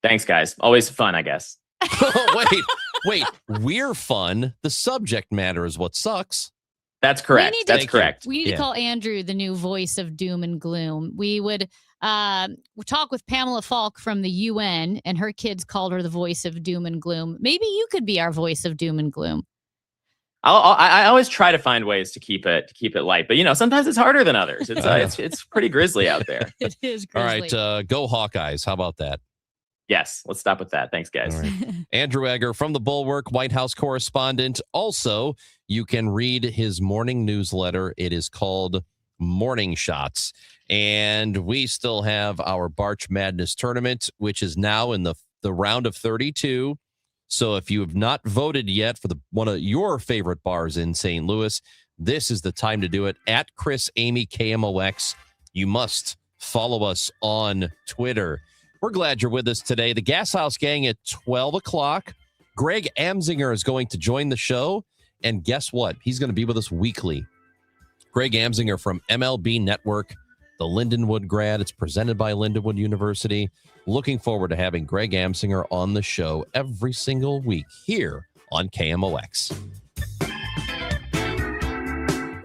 Thanks, guys. Always fun, I guess. Wait, we're fun. The subject matter is what sucks. That's correct. That's correct. We need to call Andrew the new voice of doom and gloom. We would talk with Pamela Falk from the UN, and her kids called her the voice of doom and gloom. Maybe you could be our voice of doom and gloom. I always try to find ways to keep it light, but sometimes it's harder than others. It's pretty grisly out there. It is grisly. All right, go Hawkeyes. How about that? Yes, let's stop with that. Thanks, guys. Right. Andrew Egger from the Bulwark, White House correspondent. Also, you can read his morning newsletter. It is called Morning Shots. And we still have our Barch Madness tournament, which is now in the round of 32. So if you have not voted yet for one of your favorite bars in St. Louis, this is the time to do it. At Chris Amy KMOX. You must follow us on Twitter. We're glad you're with us today. The Gas House Gang at 12 o'clock. Greg Amsinger is going to join the show. And guess what? He's going to be with us weekly. Greg Amsinger from MLB Network, the Lindenwood grad. It's presented by Lindenwood University. Looking forward to having Greg Amsinger on the show every single week here on KMOX.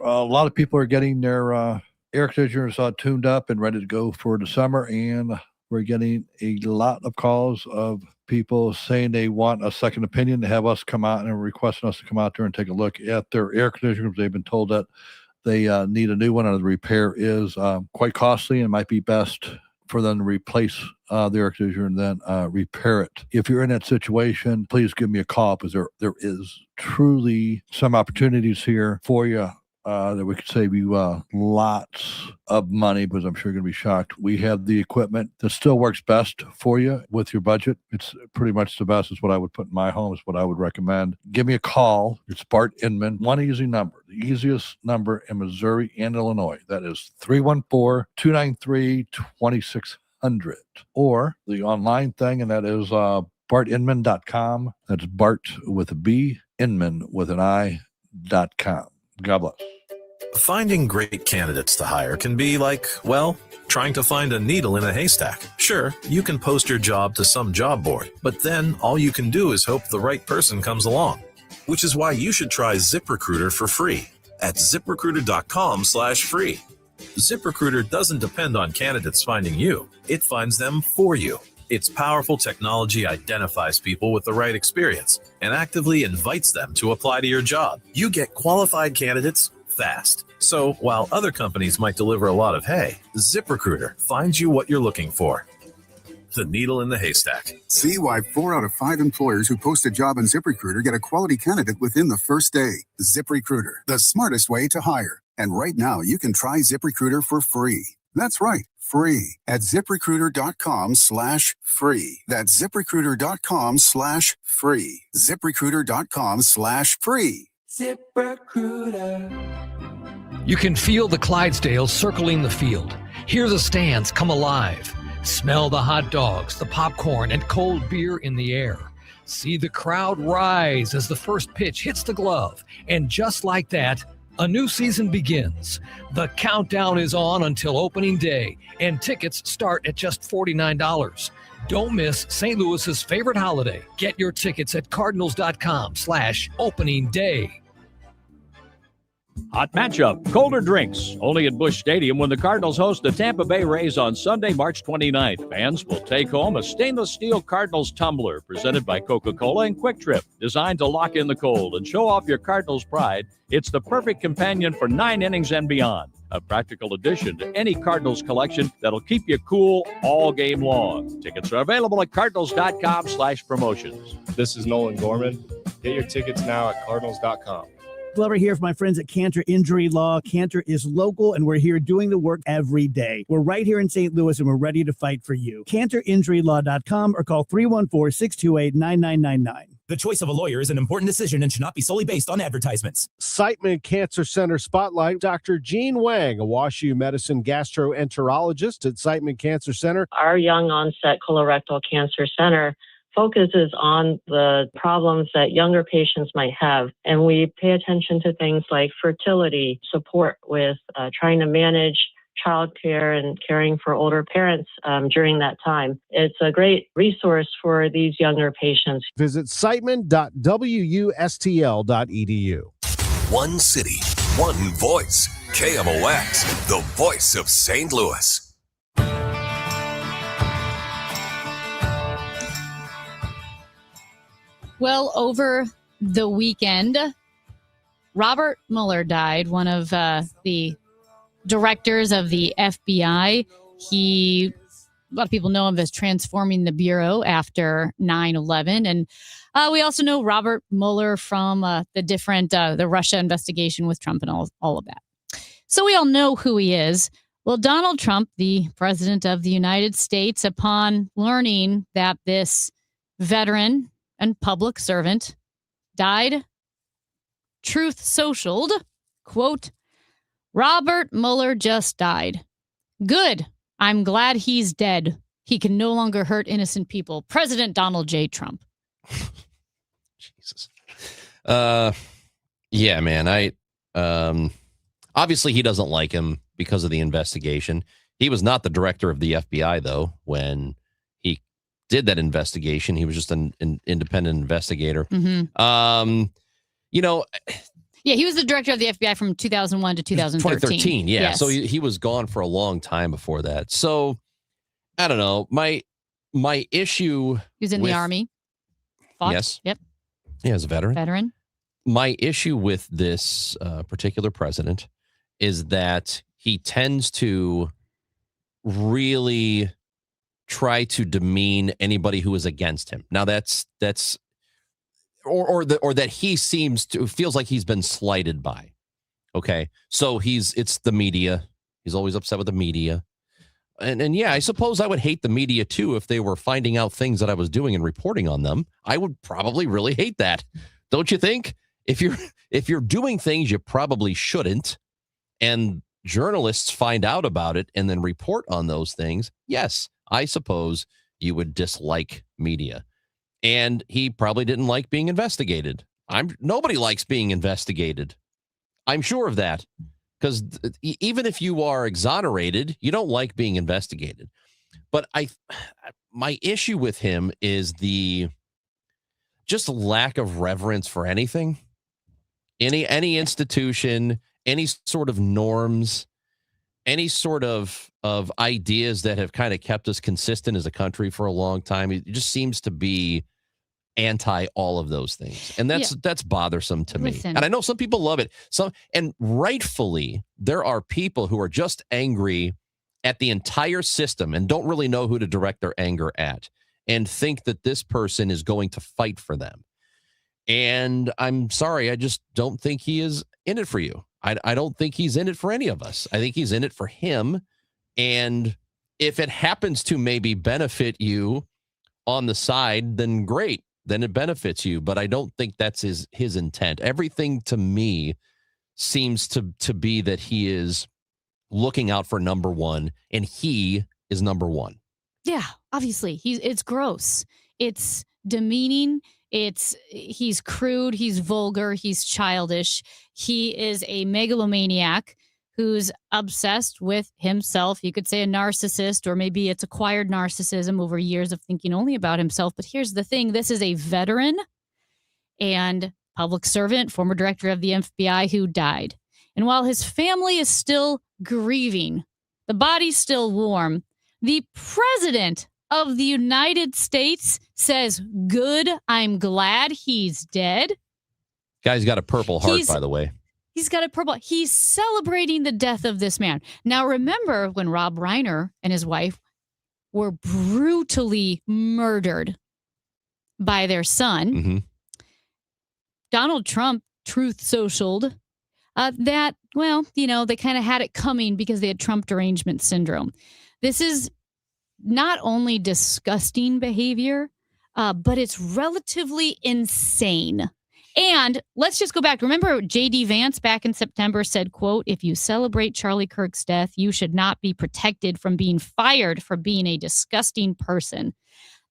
A lot of people are getting their air conditioners tuned up and ready to go for the summer, and we're getting a lot of calls of people saying they want a second opinion, to have us come out and requesting us to come out there and take a look at their air conditioners. They've been told that they need a new one, and the repair is quite costly, and it might be best for them to replace the air conditioner and then repair it. If you're in that situation, please give me a call, because there is truly some opportunities here for you that we could save you lots of money, because I'm sure you're going to be shocked. We have the equipment that still works best for you with your budget. It's pretty much the best. Is what I would put in my home, is what I would recommend. Give me a call. It's Bart Inman. One easy number, the easiest number in Missouri and Illinois. That is 314-293-2600. Or the online thing, and that is bartinman.com. That's Bart with a B, Inman with an I.com. God bless. Finding great candidates to hire can be like, well, trying to find a needle in a haystack. Sure, you can post your job to some job board, but then all you can do is hope the right person comes along. Which is why you should try ZipRecruiter for free at ZipRecruiter.com/free. ZipRecruiter doesn't depend on candidates finding you. It finds them for you. Its powerful technology identifies people with the right experience and actively invites them to apply to your job. You get qualified candidates fast. So while other companies might deliver a lot of hay, ZipRecruiter finds you what you're looking for. The needle in the haystack. See why 4 out of 5 employers who post a job on ZipRecruiter get a quality candidate within the first day. ZipRecruiter, the smartest way to hire. And right now, you can try ZipRecruiter for free. That's right, free at ZipRecruiter.com/free. That's ZipRecruiter.com/free. ZipRecruiter.com/free. ZipRecruiter. You can feel the Clydesdales circling the field. Hear the stands come alive. Smell the hot dogs, the popcorn, and cold beer in the air. See the crowd rise as the first pitch hits the glove. And just like that, a new season begins. The countdown is on until opening day, and tickets start at just $49. Don't miss St. Louis's favorite holiday. Get your tickets at cardinals.com/opening day. Hot matchup, colder drinks, only at Busch Stadium when the Cardinals host the Tampa Bay Rays on Sunday, March 29th. Fans will take home a stainless steel Cardinals tumbler presented by Coca-Cola and Quick Trip, designed to lock in the cold and show off your Cardinals pride. It's the perfect companion for 9 innings and beyond. A practical addition to any Cardinals collection that'll keep you cool all game long. Tickets are available at cardinals.com/promotions. This is Nolan Gorman. Get your tickets now at cardinals.com. Glover here for my friends at Cantor Injury Law. Cantor is local, and we're here doing the work every day. We're right here in St. Louis, and we're ready to fight for you. CantorInjuryLaw.com or call 314-628-9999. The choice of a lawyer is an important decision and should not be solely based on advertisements. Siteman Cancer Center Spotlight. Dr. Jean Wang, a WashU Medicine gastroenterologist at Siteman Cancer Center. Our young onset colorectal cancer center focuses on the problems that younger patients might have. And we pay attention to things like fertility, support with trying to manage childcare and caring for older parents during that time. It's a great resource for these younger patients. Visit siteman.wustl.edu. One city, one voice. KMOX, the voice of St. Louis. Well, over the weekend, Robert Mueller died, one of the directors of the FBI. A lot of people know him as transforming the Bureau after 9/11. And we also know Robert Mueller from the Russia investigation with Trump and all of that. So we all know who he is. Well, Donald Trump, the president of the United States, upon learning that this veteran and public servant died, Truth Socialed, quote, "Robert Mueller just died. Good. I'm glad he's dead. He can no longer hurt innocent people. President Donald J. Trump." Jesus. Yeah, man. Obviously he doesn't like him because of the investigation. He was not the director of the FBI, though, when he did that investigation. He was just an independent investigator. Mm-hmm. Yeah, he was the director of the FBI from 2001 to 2013. Yeah. Yes. So he was gone for a long time before that. So I don't know. My issue. He was in the Army. Fought. Yes. Yep. Yeah, as a veteran. Veteran. My issue with this particular president is that he tends to really try to demean anybody who is against him. Now that's or that he feels like he's been slighted by. Okay. So it's the media. He's always upset with the media. And yeah, I suppose I would hate the media too if they were finding out things that I was doing and reporting on them. I would probably really hate that. Don't you think? If you're doing things you probably shouldn't, and journalists find out about it and then report on those things, yes, I suppose you would dislike media. And he probably didn't like being investigated. Nobody likes being investigated. I'm sure of that. Because even if you are exonerated, you don't like being investigated. But my issue with him is the just lack of reverence for anything, any institution, any sort of norms, any sort of ideas that have kind of kept us consistent as a country for a long time. It just seems to be anti all of those things. And that's bothersome to me. And I know some people love it. And rightfully, there are people who are just angry at the entire system and don't really know who to direct their anger at and think that this person is going to fight for them. And I'm sorry, I just don't think he is in it for you. I don't think he's in it for any of us. I think he's in it for him. And if it happens to maybe benefit you on the side, then great. then it benefits you. But I don't think that's his intent. Everything to me seems to be that he is looking out for number one, and he is number one. Yeah, obviously. It's gross. It's demeaning. He's crude, he's vulgar, he's childish. He is a megalomaniac who's obsessed with himself. You could say a narcissist, or maybe it's acquired narcissism over years of thinking only about himself. But here's the thing. This is a veteran and public servant, former director of the FBI, who died. And while his family is still grieving, the body's still warm, the president of the United States says, good, I'm glad he's dead. Guy's got a Purple Heart, by the way. He's got a purple. He's celebrating the death of this man. Now, remember when Rob Reiner and his wife were brutally murdered by their son? Mm-hmm. Donald Trump Truth Socialed that, well, they kind of had it coming because they had Trump derangement syndrome. This is not only disgusting behavior, but it's relatively insane. And let's just go back. Remember, J.D. Vance back in September said, quote, if you celebrate Charlie Kirk's death, you should not be protected from being fired for being a disgusting person.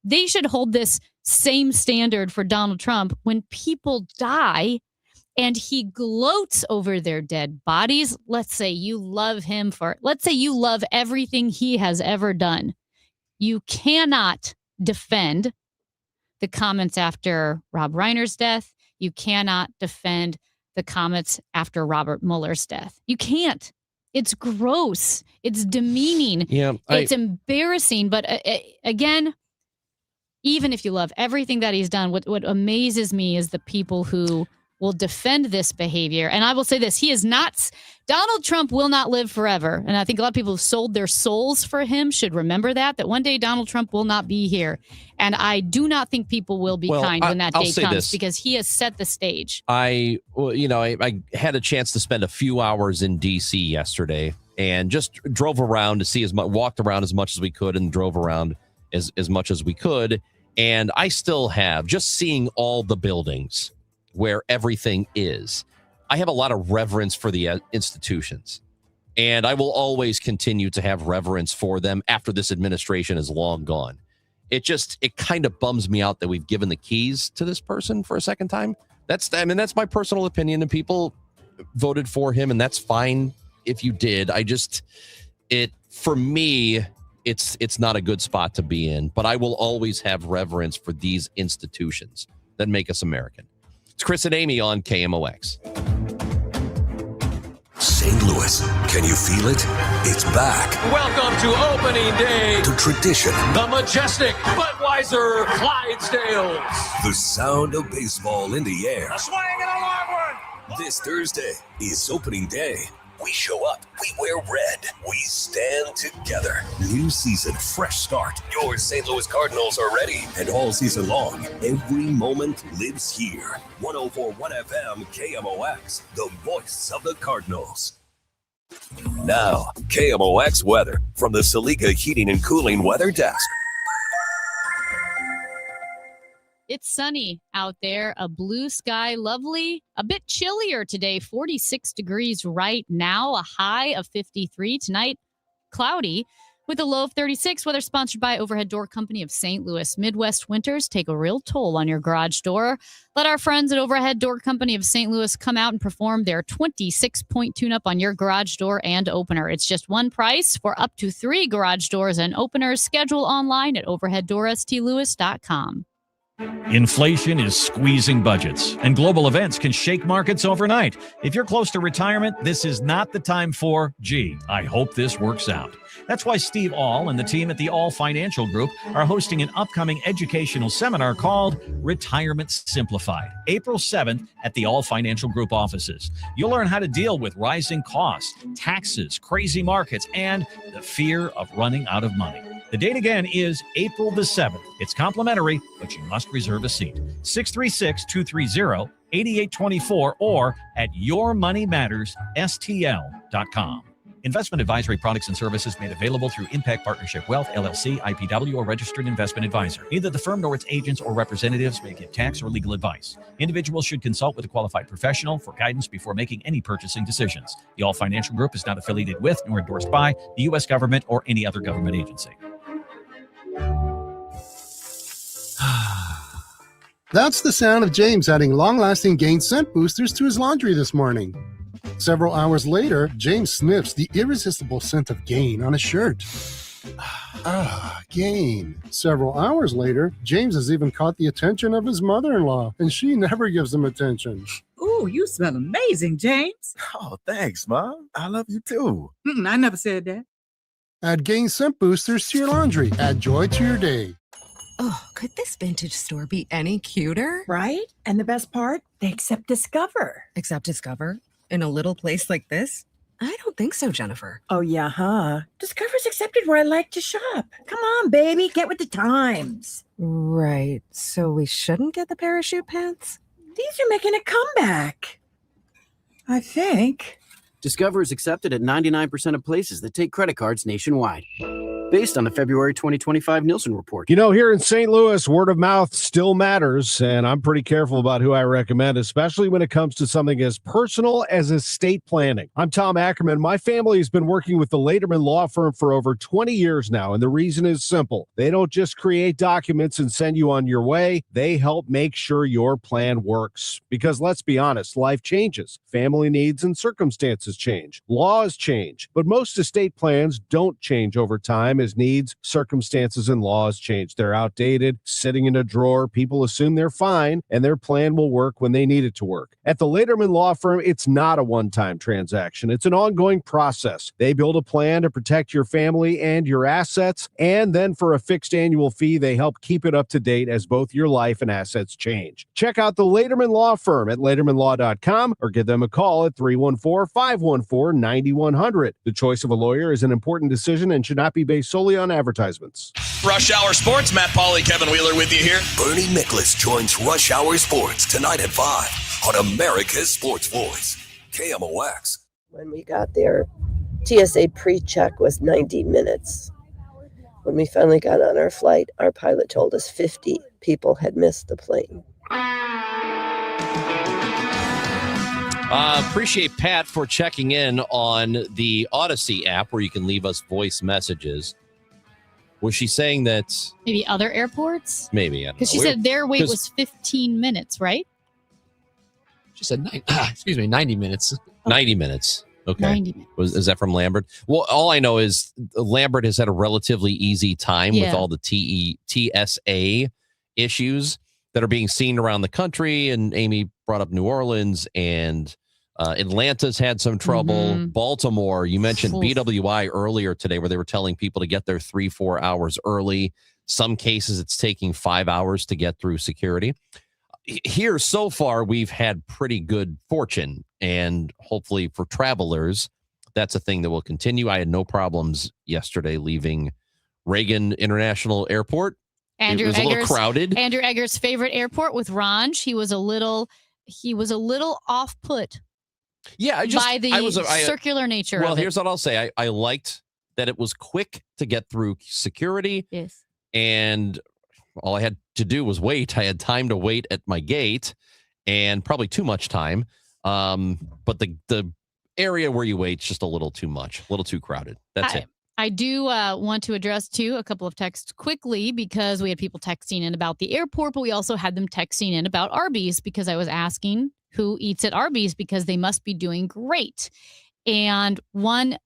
They should hold this same standard for Donald Trump when people die and he gloats over their dead bodies. Let's say you love everything he has ever done. You cannot defend the comments after Rob Reiner's death. You cannot defend the comments after Robert Mueller's death. You can't. It's gross. It's demeaning. Yeah, it's embarrassing. But again, even if you love everything that he's done, what amazes me is the people who will defend this behavior. And I will say this, Donald Trump will not live forever. And I think a lot of people who sold their souls for him should remember that one day Donald Trump will not be here. And I do not think people will be kind when that day comes, because he has set the stage. I had a chance to spend a few hours in D.C. yesterday and just drove around to see walked around as much as we could and drove around as much as we could. And I still have, just seeing all the buildings where everything is, I have a lot of reverence for the institutions, and I will always continue to have reverence for them after this administration is long gone. It kind of bums me out that we've given the keys to this person for a second time. That's my personal opinion, and people voted for him, and that's fine if you did. For me, it's not a good spot to be in, but I will always have reverence for these institutions that make us American. It's Chris and Amy on KMOX. St. Louis, can you feel it? It's back. Welcome to opening day. To tradition. The majestic Budweiser Clydesdales. The sound of baseball in the air. A swing and a long one. This Thursday is opening day. We show up, we wear red, we stand together. New season, fresh start. Your St. Louis Cardinals are ready, and all season long, every moment lives here. 104.1 FM KMOX, the voice of the Cardinals. Now, KMOX weather from the Saliga Heating and Cooling Weather Desk. It's sunny out there, a blue sky, lovely, a bit chillier today, 46 degrees right now, a high of 53. Tonight, cloudy with a low of 36. Weather sponsored by Overhead Door Company of St. Louis. Midwest winters take a real toll on your garage door. Let our friends at Overhead Door Company of St. Louis come out and perform their 26-point tune-up on your garage door and opener. It's just one price for up to 3 garage doors and openers. Schedule online at overheaddoorstlouis.com. Inflation is squeezing budgets, and global events can shake markets overnight. If you're close to retirement, this is not the time for, I hope this works out. That's why Steve All and the team at the All Financial Group are hosting an upcoming educational seminar called Retirement Simplified, April 7th at the All Financial Group offices. You'll learn how to deal with rising costs, taxes, crazy markets, and the fear of running out of money. The date again is April the 7th. It's complimentary, but you must reserve a seat. 636-230-8824 or at yourmoneymattersstl.com. Investment advisory products and services made available through Impact Partnership Wealth, LLC, IPW, or registered investment advisor. Neither the firm nor its agents or representatives may give tax or legal advice. Individuals should consult with a qualified professional for guidance before making any purchasing decisions. The All Financial Group is not affiliated with nor endorsed by the U.S. government or any other government agency. That's the sound of James adding long-lasting Gain scent boosters to his laundry this morning. Several hours later, James sniffs the irresistible scent of Gain on his shirt. Gain. Several hours later, James has even caught the attention of his mother-in-law, and she never gives him attention. Ooh, you smell amazing, James. Oh, thanks, Mom. I love you too. I never said that. Add Gain scent boosters to your laundry. Add joy to your day. Oh, could this vintage store be any cuter? Right? And the best part? They accept Discover. Accept Discover? In a little place like this? I don't think so, Jennifer. Oh, yeah, huh? Discover's accepted where I like to shop. Come on, baby, get with the times. Right. So we shouldn't get the parachute pants? These are making a comeback. I think. Discover is accepted at 99% of places that take credit cards nationwide. Based on the February 2025 Nielsen report. You know, here in St. Louis, word of mouth still matters, and I'm pretty careful about who I recommend, especially when it comes to something as personal as estate planning. I'm Tom Ackerman. My family has been working with the Lederman Law Firm for over 20 years now, and the reason is simple. They don't just create documents and send you on your way. They help make sure your plan works. Because let's be honest, life changes. Family needs and circumstances change. Laws change. But most estate plans don't change over time as needs, circumstances, and laws change. They're outdated, sitting in a drawer. People assume they're fine, and their plan will work when they need it to work. At the Lederman Law Firm, it's not a one-time transaction. It's an ongoing process. They build a plan to protect your family and your assets, and then for a fixed annual fee, they help keep it up to date as both your life and assets change. Check out the Lederman Law Firm at LedermanLaw.com or give them a call at 314-514-9100. The choice of a lawyer is an important decision and should not be based solely on advertisements. Rush Hour Sports, Matt Pauley, Kevin Wheeler with you here. Bernie Nicholas joins Rush Hour Sports tonight at 5 on America's Sports Voice, KMOX. When we got there, TSA pre-check was 90 minutes. When we finally got on our flight, our pilot told us 50 people had missed the plane. Appreciate Pat for checking in on the Odyssey app where you can leave us voice messages. Was she saying that Maybe other airports? maybe? I don't know. Because she said their wait was 15 minutes, right? She said 90 minutes. 90 minutes. Okay. 90 minutes. Is that from Lambert? Well, all I know is Lambert has had a relatively easy time with all the TSA issues that are being seen around the country. And Amy brought up New Orleans, and Atlanta's had some trouble. Mm-hmm. Baltimore, you mentioned BWI earlier today, where they were telling people to get there 3-4 hours early. Some cases, it's taking 5 hours to get through security. Here, so far, we've had pretty good fortune, and hopefully for travelers, that's a thing that will continue. I had no problems yesterday leaving Reagan International Airport. It was a little crowded. Andrew Egger's favorite airport with Ranj. He was a little off put. Yeah, by the circular nature of it. Well, here's what I'll say. I liked that it was quick to get through security. Yes. And all I had to do was wait. I had time to wait at my gate, and probably too much time. But the area where you wait is just a little too much, a little too crowded. That's it. I do want to address, too, a couple of texts quickly, because we had people texting in about the airport, but we also had them texting in about Arby's, because I was asking who eats at Arby's, because they must be doing great. And one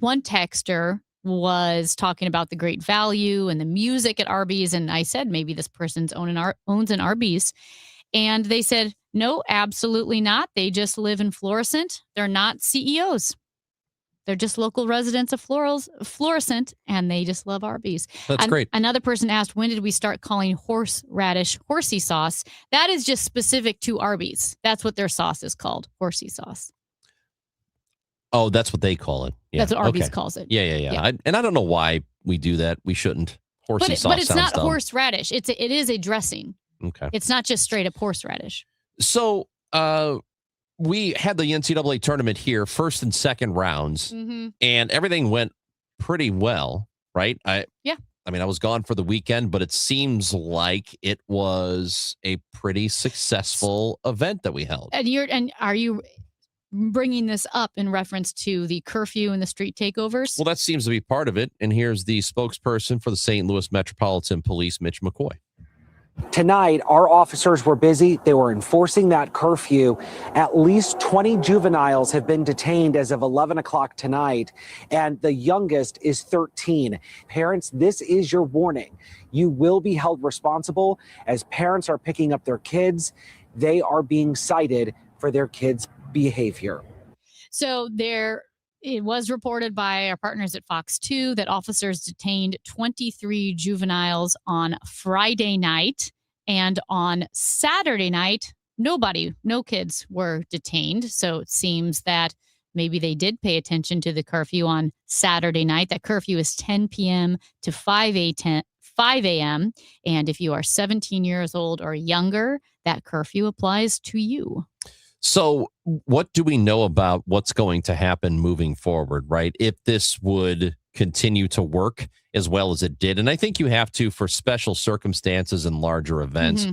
texter was talking about the great value and the music at Arby's, and I said maybe this person's owns an Arby's. And they said, no, absolutely not. They just live in Florissant. They're not CEOs. They're just local residents of Florissant, and they just love Arby's. That's great. Another person asked, when did we start calling horseradish horsey sauce? That is just specific to Arby's. That's what their sauce is called, horsey sauce. Oh, that's what they call it. Yeah. That's what Arby's calls it. Yeah. I don't know why we do that. We shouldn't. Horsey sauce But it's sounds not dumb. horseradish. It is a dressing. Okay. It's not just straight up horseradish. So we had the NCAA tournament here, first and second rounds, and everything went pretty well, right? I mean, I was gone for the weekend, but it seems like it was a pretty successful event that we held. And are you bringing this up in reference to the curfew and the street takeovers? Well, that seems to be part of it. And here's the spokesperson for the St. Louis Metropolitan Police, Mitch McCoy. Tonight, our officers were busy. They were enforcing that curfew. At least 20 juveniles have been detained as of 11 o'clock tonight, and the youngest is 13. Parents, this is your warning. You will be held responsible as parents are picking up their kids. They are being cited for their kids' behavior. So it was reported by our partners at Fox 2 that officers detained 23 juveniles on Friday night. And on Saturday night, no kids were detained. So it seems that maybe they did pay attention to the curfew on Saturday night. That curfew is 10 p.m. to 5 a.m. And if you are 17 years old or younger, that curfew applies to you. So what do we know about what's going to happen moving forward, right? If this would continue to work as well as it did. And I think you have to for special circumstances and larger events.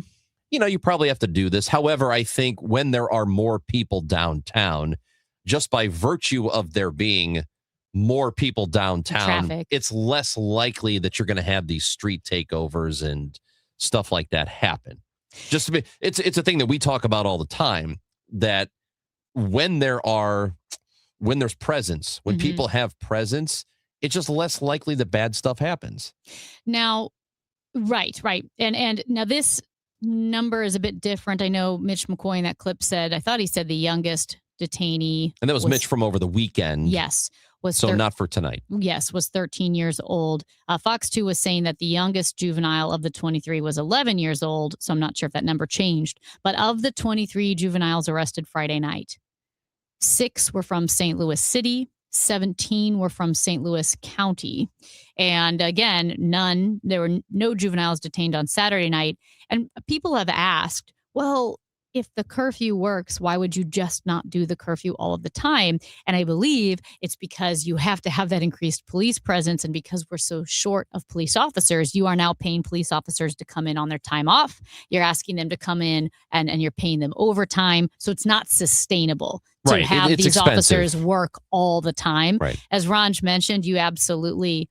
You know, you probably have to do this. However, I think when there are more people downtown, just by virtue of there being more people downtown, it's less likely that you're going to have these street takeovers and stuff like that happen. Just to be, it's a thing that we talk about all the time, that when there's presence, when people have presence, it's just less likely that bad stuff happens. Now, right. And now this number is a bit different. I know Mitch McCoy in that clip said, I thought he said the youngest detainee. And that was Mitch from over the weekend. Yes. So not for tonight. Yes, was 13 years old. Fox 2 was saying that the youngest juvenile of the 23 was 11 years old. So I'm not sure if that number changed. But of the 23 juveniles arrested Friday night, 6 were from St. Louis City, 17 were from St. Louis County. And again, there were no juveniles detained on Saturday night. And people have asked, well, if the curfew works, why would you just not do the curfew all of the time? And I believe it's because you have to have that increased police presence. And because we're so short of police officers, you are now paying police officers to come in on their time off. You're asking them to come in and you're paying them overtime. So it's not sustainable to have these expensive. Officers work all the time. Right. As Ranj mentioned, you absolutely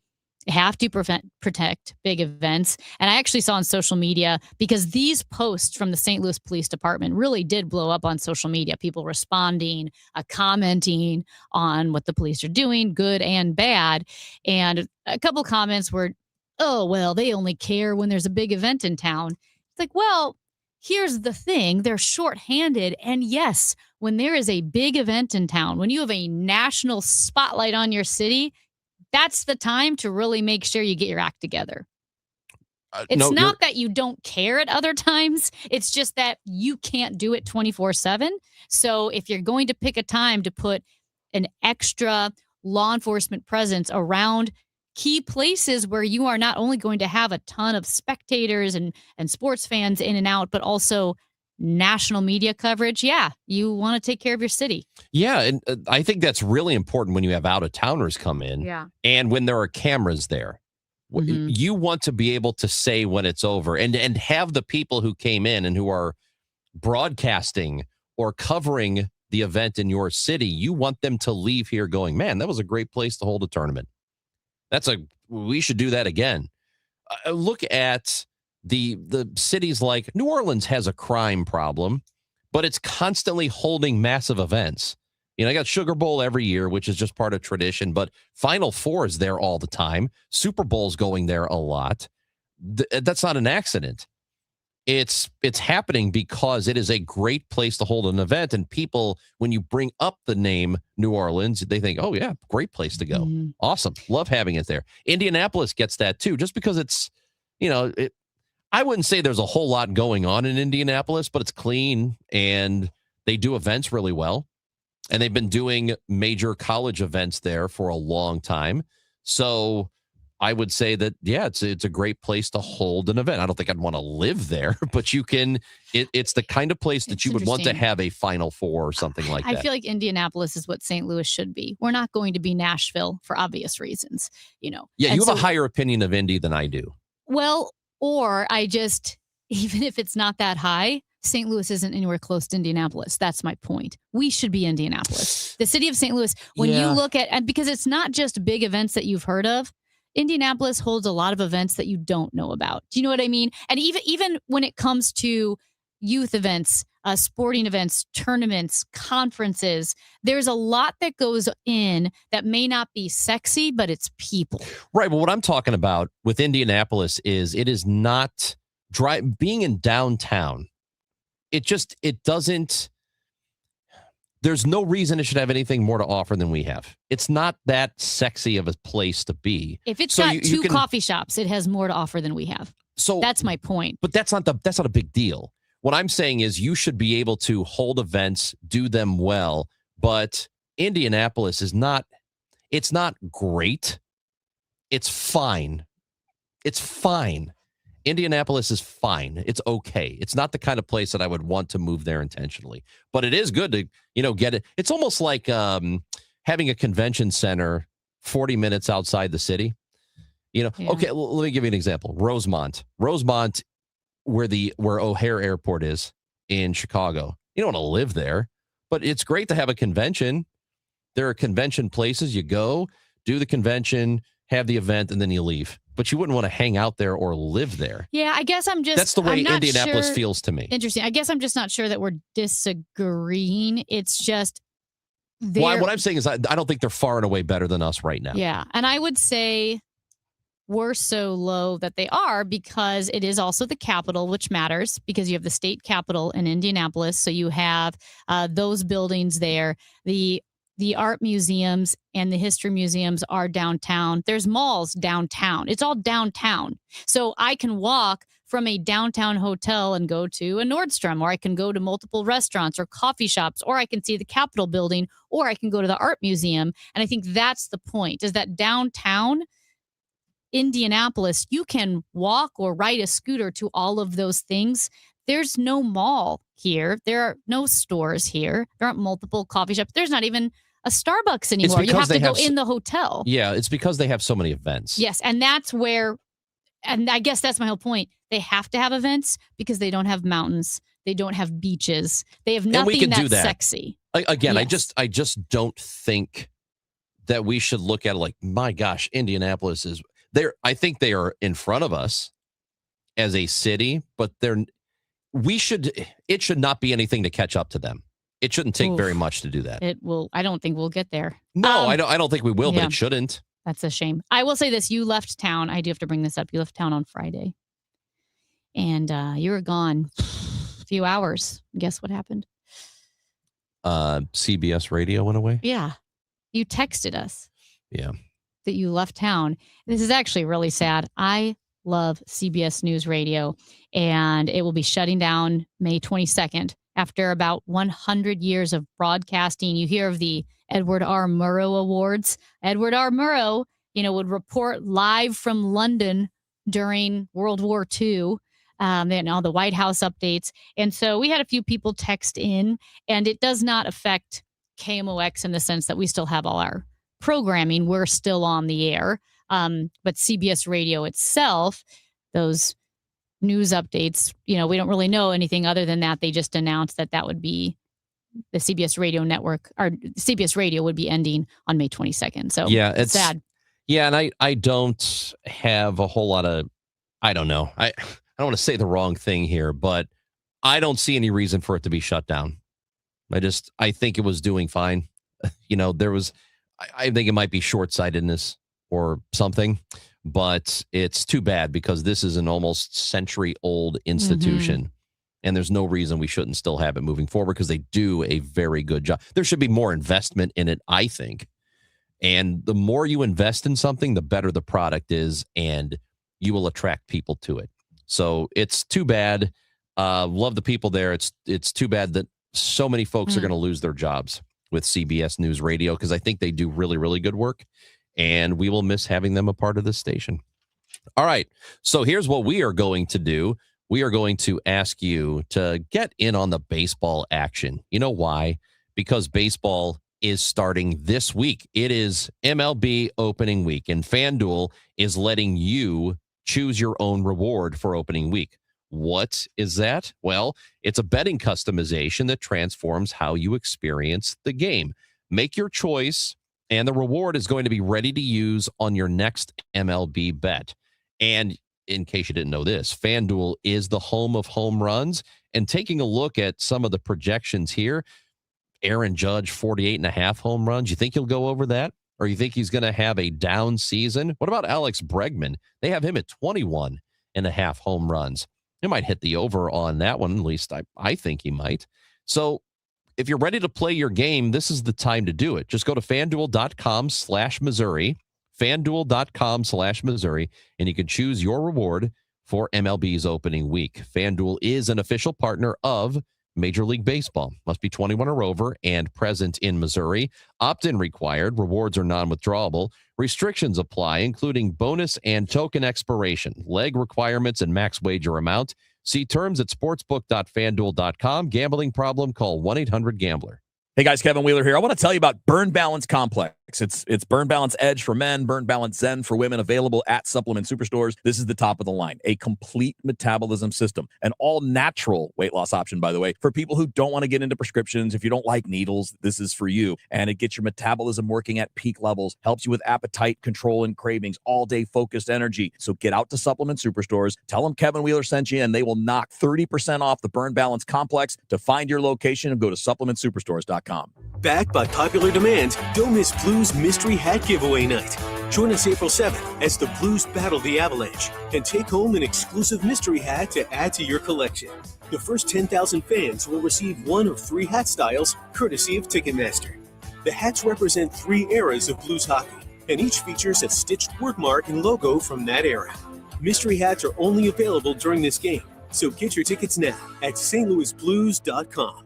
have to protect big events. And I actually saw on social media, because these posts from the St. Louis Police Department really did blow up on social media, people responding, commenting on what the police are doing, good and bad. And a couple comments were, oh, well, they only care when there's a big event in town. It's like, well, here's the thing. They're shorthanded. And yes, when there is a big event in town, when you have a national spotlight on your city, that's the time to really make sure you get your act together. It's not that you don't care at other times. It's just that you can't do it 24/7. So if you're going to pick a time to put an extra law enforcement presence around key places where you are not only going to have a ton of spectators and sports fans in and out, but also national media coverage, you want to take care of your city. Yeah, and I think that's really important when you have out-of-towners come in. Yeah. And when there are cameras there. You want to be able to say when it's over and have the people who came in and who are broadcasting or covering the event in your city, you want them to leave here going, man, that was a great place to hold a tournament. We should do that again. Look at the cities like New Orleans has a crime problem, but it's constantly holding massive events. You know, I got Sugar Bowl every year, which is just part of tradition, but Final Four is there all the time. Super Bowl's going there a lot. That's not an accident. It's happening because it is a great place to hold an event. And people, when you bring up the name New Orleans, they think, oh, yeah, great place to go. Awesome. Love having it there. Indianapolis gets that, too, just because it's, I wouldn't say there's a whole lot going on in Indianapolis, but it's clean and they do events really well. And they've been doing major college events there for a long time. So I would say that, yeah, it's a great place to hold an event. I don't think I'd want to live there, but you can, it's the kind of place that you would want to interesting. have a Final Four or something like I that. feel like Indianapolis is what St. Louis should be. We're not going to be Nashville for obvious reasons, Yeah, And you have so- a higher opinion of Indy than I do. Well, or I just, even if it's not that high, St. Louis isn't anywhere close to Indianapolis. That's my point. We should be Indianapolis. The city of St. Louis, when Yeah. you look at, and because it's not just big events that you've heard of, Indianapolis holds a lot of events that you don't know about. Do you know what I mean? And even when it comes to youth events, sporting events, tournaments, conferences, there's a lot that goes in that may not be sexy, but it's people. Right. But what I'm talking about with Indianapolis is it is not being in downtown. It doesn't. There's no reason it should have anything more to offer than we have. It's not that sexy of a place to be. If it's So got you two can- coffee shops, it has more to offer than we have. So That's my point. But that's not a big deal. What I'm saying is you should be able to hold events, do them well, but Indianapolis is not, it's not great. It's fine. It's fine. Indianapolis is fine. It's okay. It's not the kind of place that I would want to move there intentionally, but it is good to, get it. It's almost like having a convention center 40 minutes outside the city. Okay, let me give you an example. Rosemont, where O'Hare Airport is in Chicago. You don't want to live there, but it's great to have a convention. There are convention places you go, do the convention, have the event, and then you leave. But you wouldn't want to hang out there or live there. Yeah, I guess That's the way I'm not Indianapolis sure- feels to me. Interesting. I guess I'm just not sure that we're disagreeing. It's just Well, what I'm saying is I don't think they're far and away better than us right now. Yeah. And I would say we're so low that they are because it is also the capital, which matters because you have the state capitol in Indianapolis. So you have those buildings there. The art museums and the history museums are downtown. There's malls downtown. It's all downtown. So I can walk from a downtown hotel and go to a Nordstrom, or I can go to multiple restaurants or coffee shops, or I can see the Capitol building, or I can go to the art museum. And I think that's the point, is that downtown Indianapolis, you can walk or ride a scooter to all of those things. There's no mall here. There are no stores here. There aren't multiple coffee shops. There's not even a Starbucks anymore. You because have to they go have in the hotel. Yeah, it's because they have so many events. Yes, and that's where, and I guess that's my whole point. They have to have events because they don't have mountains. They don't have beaches. They have And we nothing can that's do that. sexy. Again, Yes. I just don't think that we should look at it like, my gosh, Indianapolis is there. I think they are in front of us as a city, but it should not be anything to catch up to them. It shouldn't take Oof. very much to do that. It will. I don't think we'll get there. No, I don't think we will, yeah. but it shouldn't. That's a shame. I will say this. You left town. I do have to bring this up. You left town on Friday. And you were gone a few hours. Guess what happened? CBS radio went away. Yeah. You texted us Yeah. that you left town. This is actually really sad. I love CBS News Radio, and it will be shutting down May 22nd. After about 100 years of broadcasting, you hear of the Edward R. Murrow Awards. Edward R. Murrow, would report live from London during World War II. And all the White House updates. And so we had a few people text in, and it does not affect KMOX in the sense that we still have all our programming. We're still on the air. But CBS Radio itself, those news updates, we don't really know anything other than that. They just announced that would be the CBS Radio network, or CBS Radio would be ending on May 22nd. So Yeah, it's sad. Yeah, and I don't have a whole lot of, I don't know. I don't want to say the wrong thing here, but I don't see any reason for it to be shut down. I think it was doing fine. I think it might be short-sightedness or something, but it's too bad because this is an almost century-old institution, and there's no reason we shouldn't still have it moving forward because they do a very good job. There should be more investment in it, I think. And the more you invest in something, the better the product is, and you will attract people to it. So it's too bad. Love the people there. It's too bad that so many folks are going to lose their jobs with CBS News Radio because I think they do really, really good work. and we will miss having them a part of this station. All right, so here's what we are going to do. We are going to ask you to get in on the baseball action. You know why? Because baseball is starting this week. It is MLB opening week, and FanDuel is letting you choose your own reward for opening week. What is that? Well, it's a betting customization that transforms how you experience the game. Make your choice, and the reward is going to be ready to use on your next MLB bet. And in case you didn't know this, FanDuel is the home of home runs. And taking a look at some of the projections here, Aaron Judge, 48.5 home runs. You think he'll go over that? Or you think he's going to have a down season? What about Alex Bregman? They have him at 21.5 home runs. He might hit the over on that one. At least I think he might. So if you're ready to play your game, this is the time to do it. Just go to FanDuel.com/Missouri, FanDuel.com/Missouri, and you can choose your reward for MLB's opening week. FanDuel is an official partner of Major League Baseball. Must be 21 or over and present in Missouri. Opt-in required. Rewards are non-withdrawable. Restrictions apply, including bonus and token expiration, leg requirements, and max wager amount. See terms at sportsbook.fanduel.com. Gambling problem? Call 1-800-GAMBLER. Hey guys, Kevin Wheeler here. I want to tell you about Burn Balance Complex. It's Burn Balance Edge for men, Burn Balance Zen for women, available at supplement superstores. This is the top of the line, a complete metabolism system, an all natural weight loss option, by the way, for people who don't want to get into prescriptions. If you don't like needles, this is for you. And it gets your metabolism working at peak levels, helps you with appetite control and cravings, all day focused energy. So get out to supplement superstores, tell them Kevin Wheeler sent you, and they will knock 30% off the Burn Balance Complex. To find your location, and go to supplementsuperstores.com. Back by popular demand, don't miss Blues Mystery Hat Giveaway Night. Join us April 7th as the Blues battle the Avalanche and take home an exclusive mystery hat to add to your collection. The first 10,000 fans will receive one of 3 hat styles, courtesy of Ticketmaster. The hats represent 3 eras of Blues hockey, and each features a stitched word mark and logo from that era. Mystery hats are only available during this game, so get your tickets now at stlouisblues.com.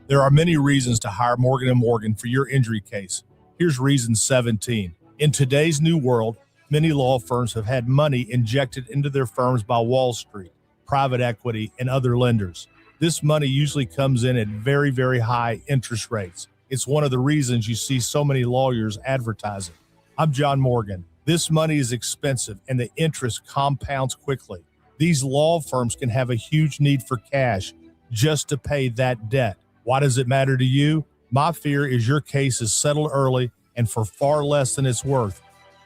There are many reasons to hire Morgan & Morgan for your injury case. Here's reason 17. In today's new world, many law firms have had money injected into their firms by Wall Street, private equity, and other lenders. This money usually comes in at very, very high interest rates. It's one of the reasons you see so many lawyers advertising. I'm John Morgan. This money is expensive, and the interest compounds quickly. These law firms can have a huge need for cash just to pay that debt. Why does it matter to you? My fear is your case is settled early and for far less than it's worth,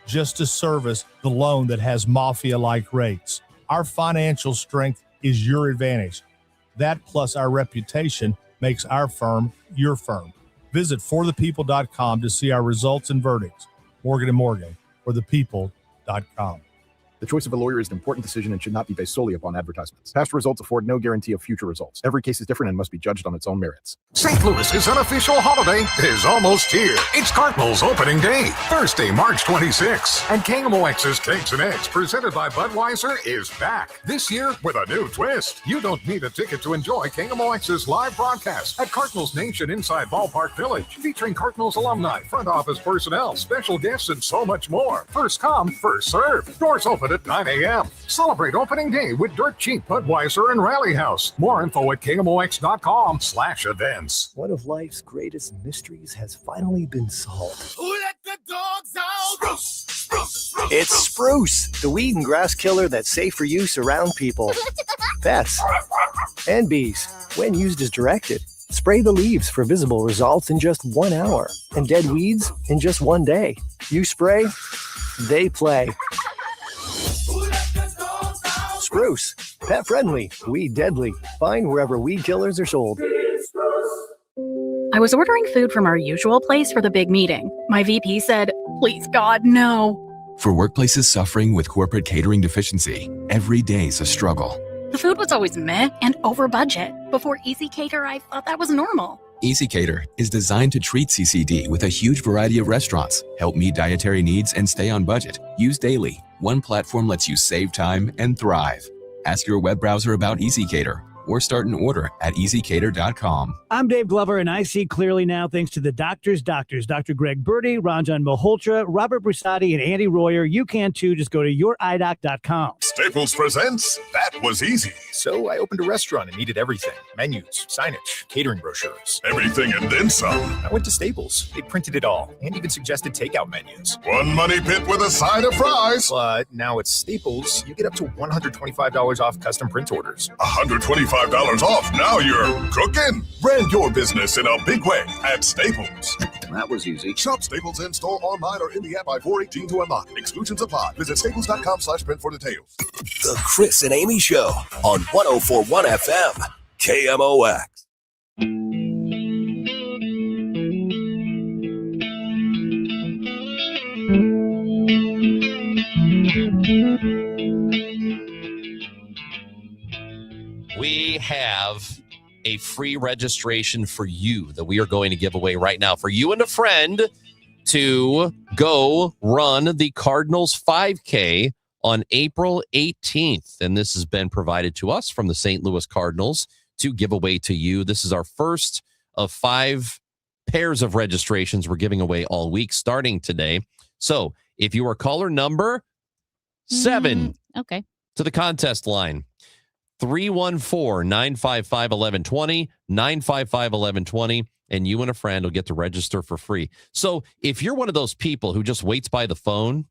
just to service the loan that has mafia-like rates. Our financial strength is your advantage. That plus our reputation makes our firm your firm. Visit forthepeople.com to see our results and verdicts. Morgan & Morgan, forthepeople.com. The choice of a lawyer is an important decision and should not be based solely upon advertisements. Past results afford no guarantee of future results. Every case is different and must be judged on its own merits. St. Louis's unofficial holiday is almost here. It's Cardinals opening day, Thursday, March 26. And KMOX's Cakes and Eggs, presented by Budweiser, is back. This year with a new twist. You don't need a ticket to enjoy KMOX's live broadcast at Cardinals Nation inside Ballpark Village, featuring Cardinals alumni, front office personnel, special guests, and so much more. First come, first served. Doors open at 9 a.m. Celebrate opening day with Dirt Cheap Budweiser and Rally House. More info at KMOX.com/events. One of life's greatest mysteries has finally been solved. Who let the dogs out? Spruce. It's Spruce, the weed and grass killer that's safe for use around people, pets, and bees. When used as directed, spray the leaves for visible results in just 1 hour, and dead weeds in just 1 day. You spray, they play. Spruce, pet friendly, weed deadly. Find wherever weed killers are sold. I was ordering food from our usual place for the big meeting. My VP said, "Please God, no." For workplaces suffering with corporate catering deficiency, every day's a struggle. The food was always meh and over budget. Before Easy Cater, I thought that was normal. Easy Cater is designed to treat CCD with a huge variety of restaurants, help meet dietary needs, and stay on budget. Use daily. One platform lets you save time and thrive. Ask your web browser about Easy Cater. or start an order at easycater.com. I'm Dave Glover, and I see clearly now thanks to the doctors, Dr. Greg Birdie, Ranjan Malhotra, Robert Brusati, and Andy Royer. You can too. Just go to youridoc.com. Staples presents That Was Easy. So I opened a restaurant and needed everything: menus, signage, catering brochures. Everything and then some. I went to Staples. They printed it all and even suggested takeout menus. One money pit with a side of fries. But now at Staples, you get up to $125 off custom print orders. $125 off. Now you're cooking. Brand your business in a big way at Staples. That was easy. Shop Staples in store, online, or in the app by 4/18 to unlock. Exclusions apply. Visit staples.com/print for details. The Chris and Amy Show on 104.1 FM, KMOX. We have a free registration for you that we are going to give away right now for you and a friend to go run the Cardinals 5K on April 18th. And this has been provided to us from the St. Louis Cardinals to give away to you. This is our first of 5 pairs of registrations we're giving away all week starting today. So if you are caller number 7 Okay. to the contest line, 314-955-1120, 955-1120, and you and a friend will get to register for free. So if you're one of those people who just waits by the phone,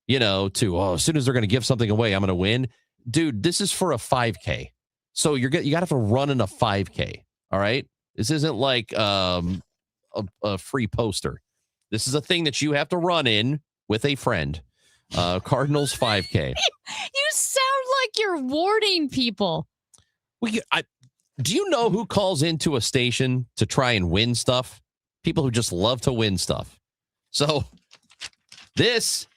you know, as soon as they're going to give something away, I'm going to win. Dude, this is for a 5K. So you got to have to run in a 5K. All right. This isn't like a free poster. This is a thing that you have to run in with a friend. Cardinals 5K. You sound like you're warning people. Do you know who calls into a station to try and win stuff? People who just love to win stuff. So this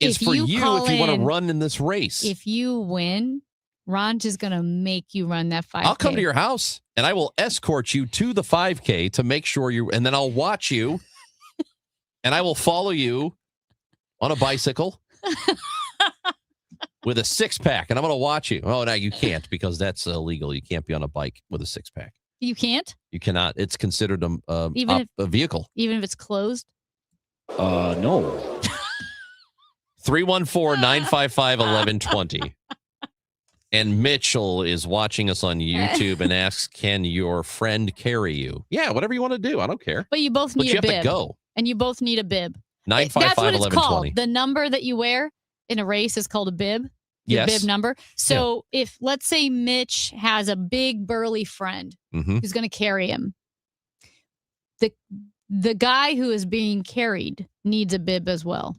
is for you if you want to run in this race. If you win, Ron's is going to make you run that 5K. I'll come to your house and I will escort you to the 5K to make sure and then I'll watch you and I will follow you on a bicycle with a 6-pack, and I'm going to watch you. Oh, no, you can't because that's illegal. You can't be on a bike with a 6-pack. You can't? You cannot. It's considered a vehicle. Even if it's closed? No. 314-955-1120. And Mitchell is watching us on YouTube and asks, can your friend carry you? Yeah, whatever you want to do. I don't care. But you both need a bib. But you have to go. And you both need a bib. 955-1120. That's what it's called. The number that you wear in a race is called a bib. Your Yes. bib number. So if, let's say, Mitch has a big burly friend who's going to carry him, the guy who is being carried needs a bib as well.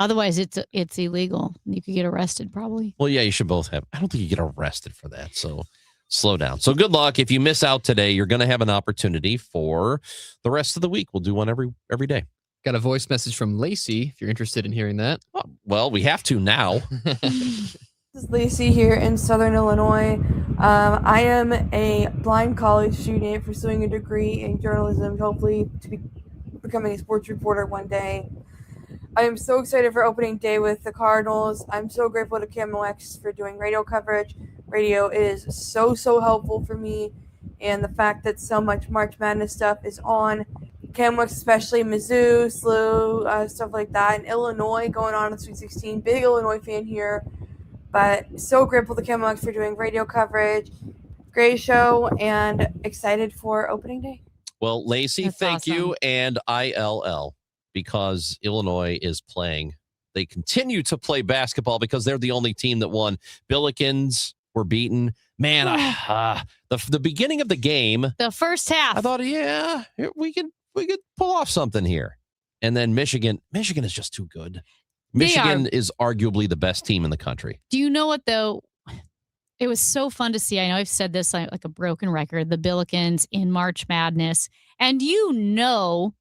Otherwise, it's illegal. You could get arrested probably. Well, yeah, you should both have. I don't think you get arrested for that. So slow down. So good luck. If you miss out today, you're going to have an opportunity for the rest of the week. We'll do one every day. Got a voice message from Lacey, if you're interested in hearing that. Well, we have to now. This is Lacey here in Southern Illinois. I am a blind college student pursuing a degree in journalism, hopefully to be becoming a sports reporter one day. I am so excited for opening day with the Cardinals. I'm so grateful to KMOX for doing radio coverage. Radio is so helpful for me, and the fact that so much March Madness stuff is on KMOX, especially Mizzou, SLU, stuff like that, and Illinois going on in Sweet 16. Big Illinois fan here, but so grateful to KMOX for doing radio coverage. Great show, and excited for opening day. Well, Lacey, That's thank awesome. you, and ILL, because Illinois is playing. They continue to play basketball because they're the only team that won. Billikens were beaten. Man, the beginning of the game, The first half. I thought, yeah, we could pull off something here. And then Michigan is just too good. Michigan is arguably the best team in the country. Do you know what, though? It was so fun to see. I know I've said this like a broken record, the Billikens in March Madness. And you know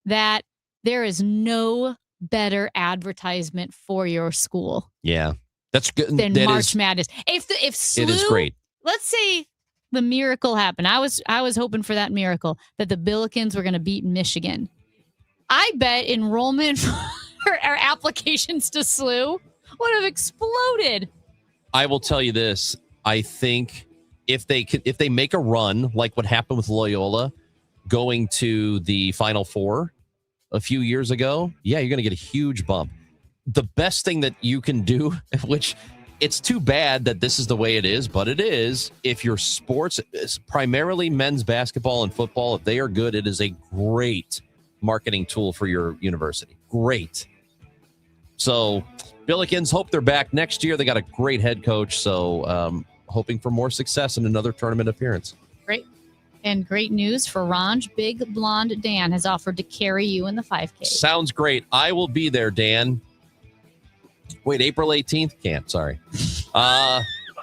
that there is no better advertisement for your school Yeah, that's good. than That March is- Madness. If SLU, it is great. Let's say the miracle happened. I was hoping for that miracle that the Billikens were going to beat Michigan. I bet enrollment for our applications to SLU would have exploded. I will tell you this. I think if they make a run like what happened with Loyola going to the Final Four a few years ago, yeah, you're going to get a huge bump. The best thing that you can do, which it's too bad that this is the way it is, but it is, if your sports is primarily men's basketball and football, if they are good, it is a great marketing tool for your university. Great. So Billikens hope they're back next year. They got a great head coach, so hoping for more success in another tournament appearance. Great. And great news for Ranj. Big Blonde Dan has offered to carry you in the 5K. Sounds great. I will be there, Dan. Wait, April 18th? Can't, sorry.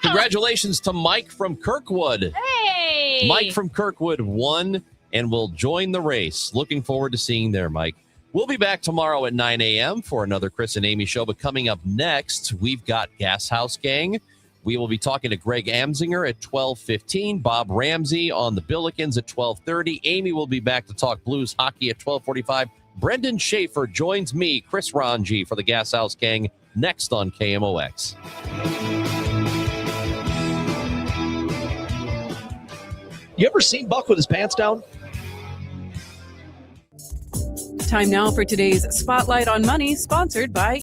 Congratulations to Mike from Kirkwood. Hey! Mike from Kirkwood won and will join the race. Looking forward to seeing you there, Mike. We'll be back tomorrow at 9 a.m. for another Chris and Amy show. But coming up next, we've got Gas House Gang. We will be talking to Greg Amsinger at 12:15. Bob Ramsey on the Billikens at 12:30. Amy will be back to talk Blues hockey at 12:45. Brendan Schaefer joins me, Chris Ranji, for the Gas House Gang next on KMOX. You ever seen Buck with his pants down? Time now for today's Spotlight on Money, sponsored by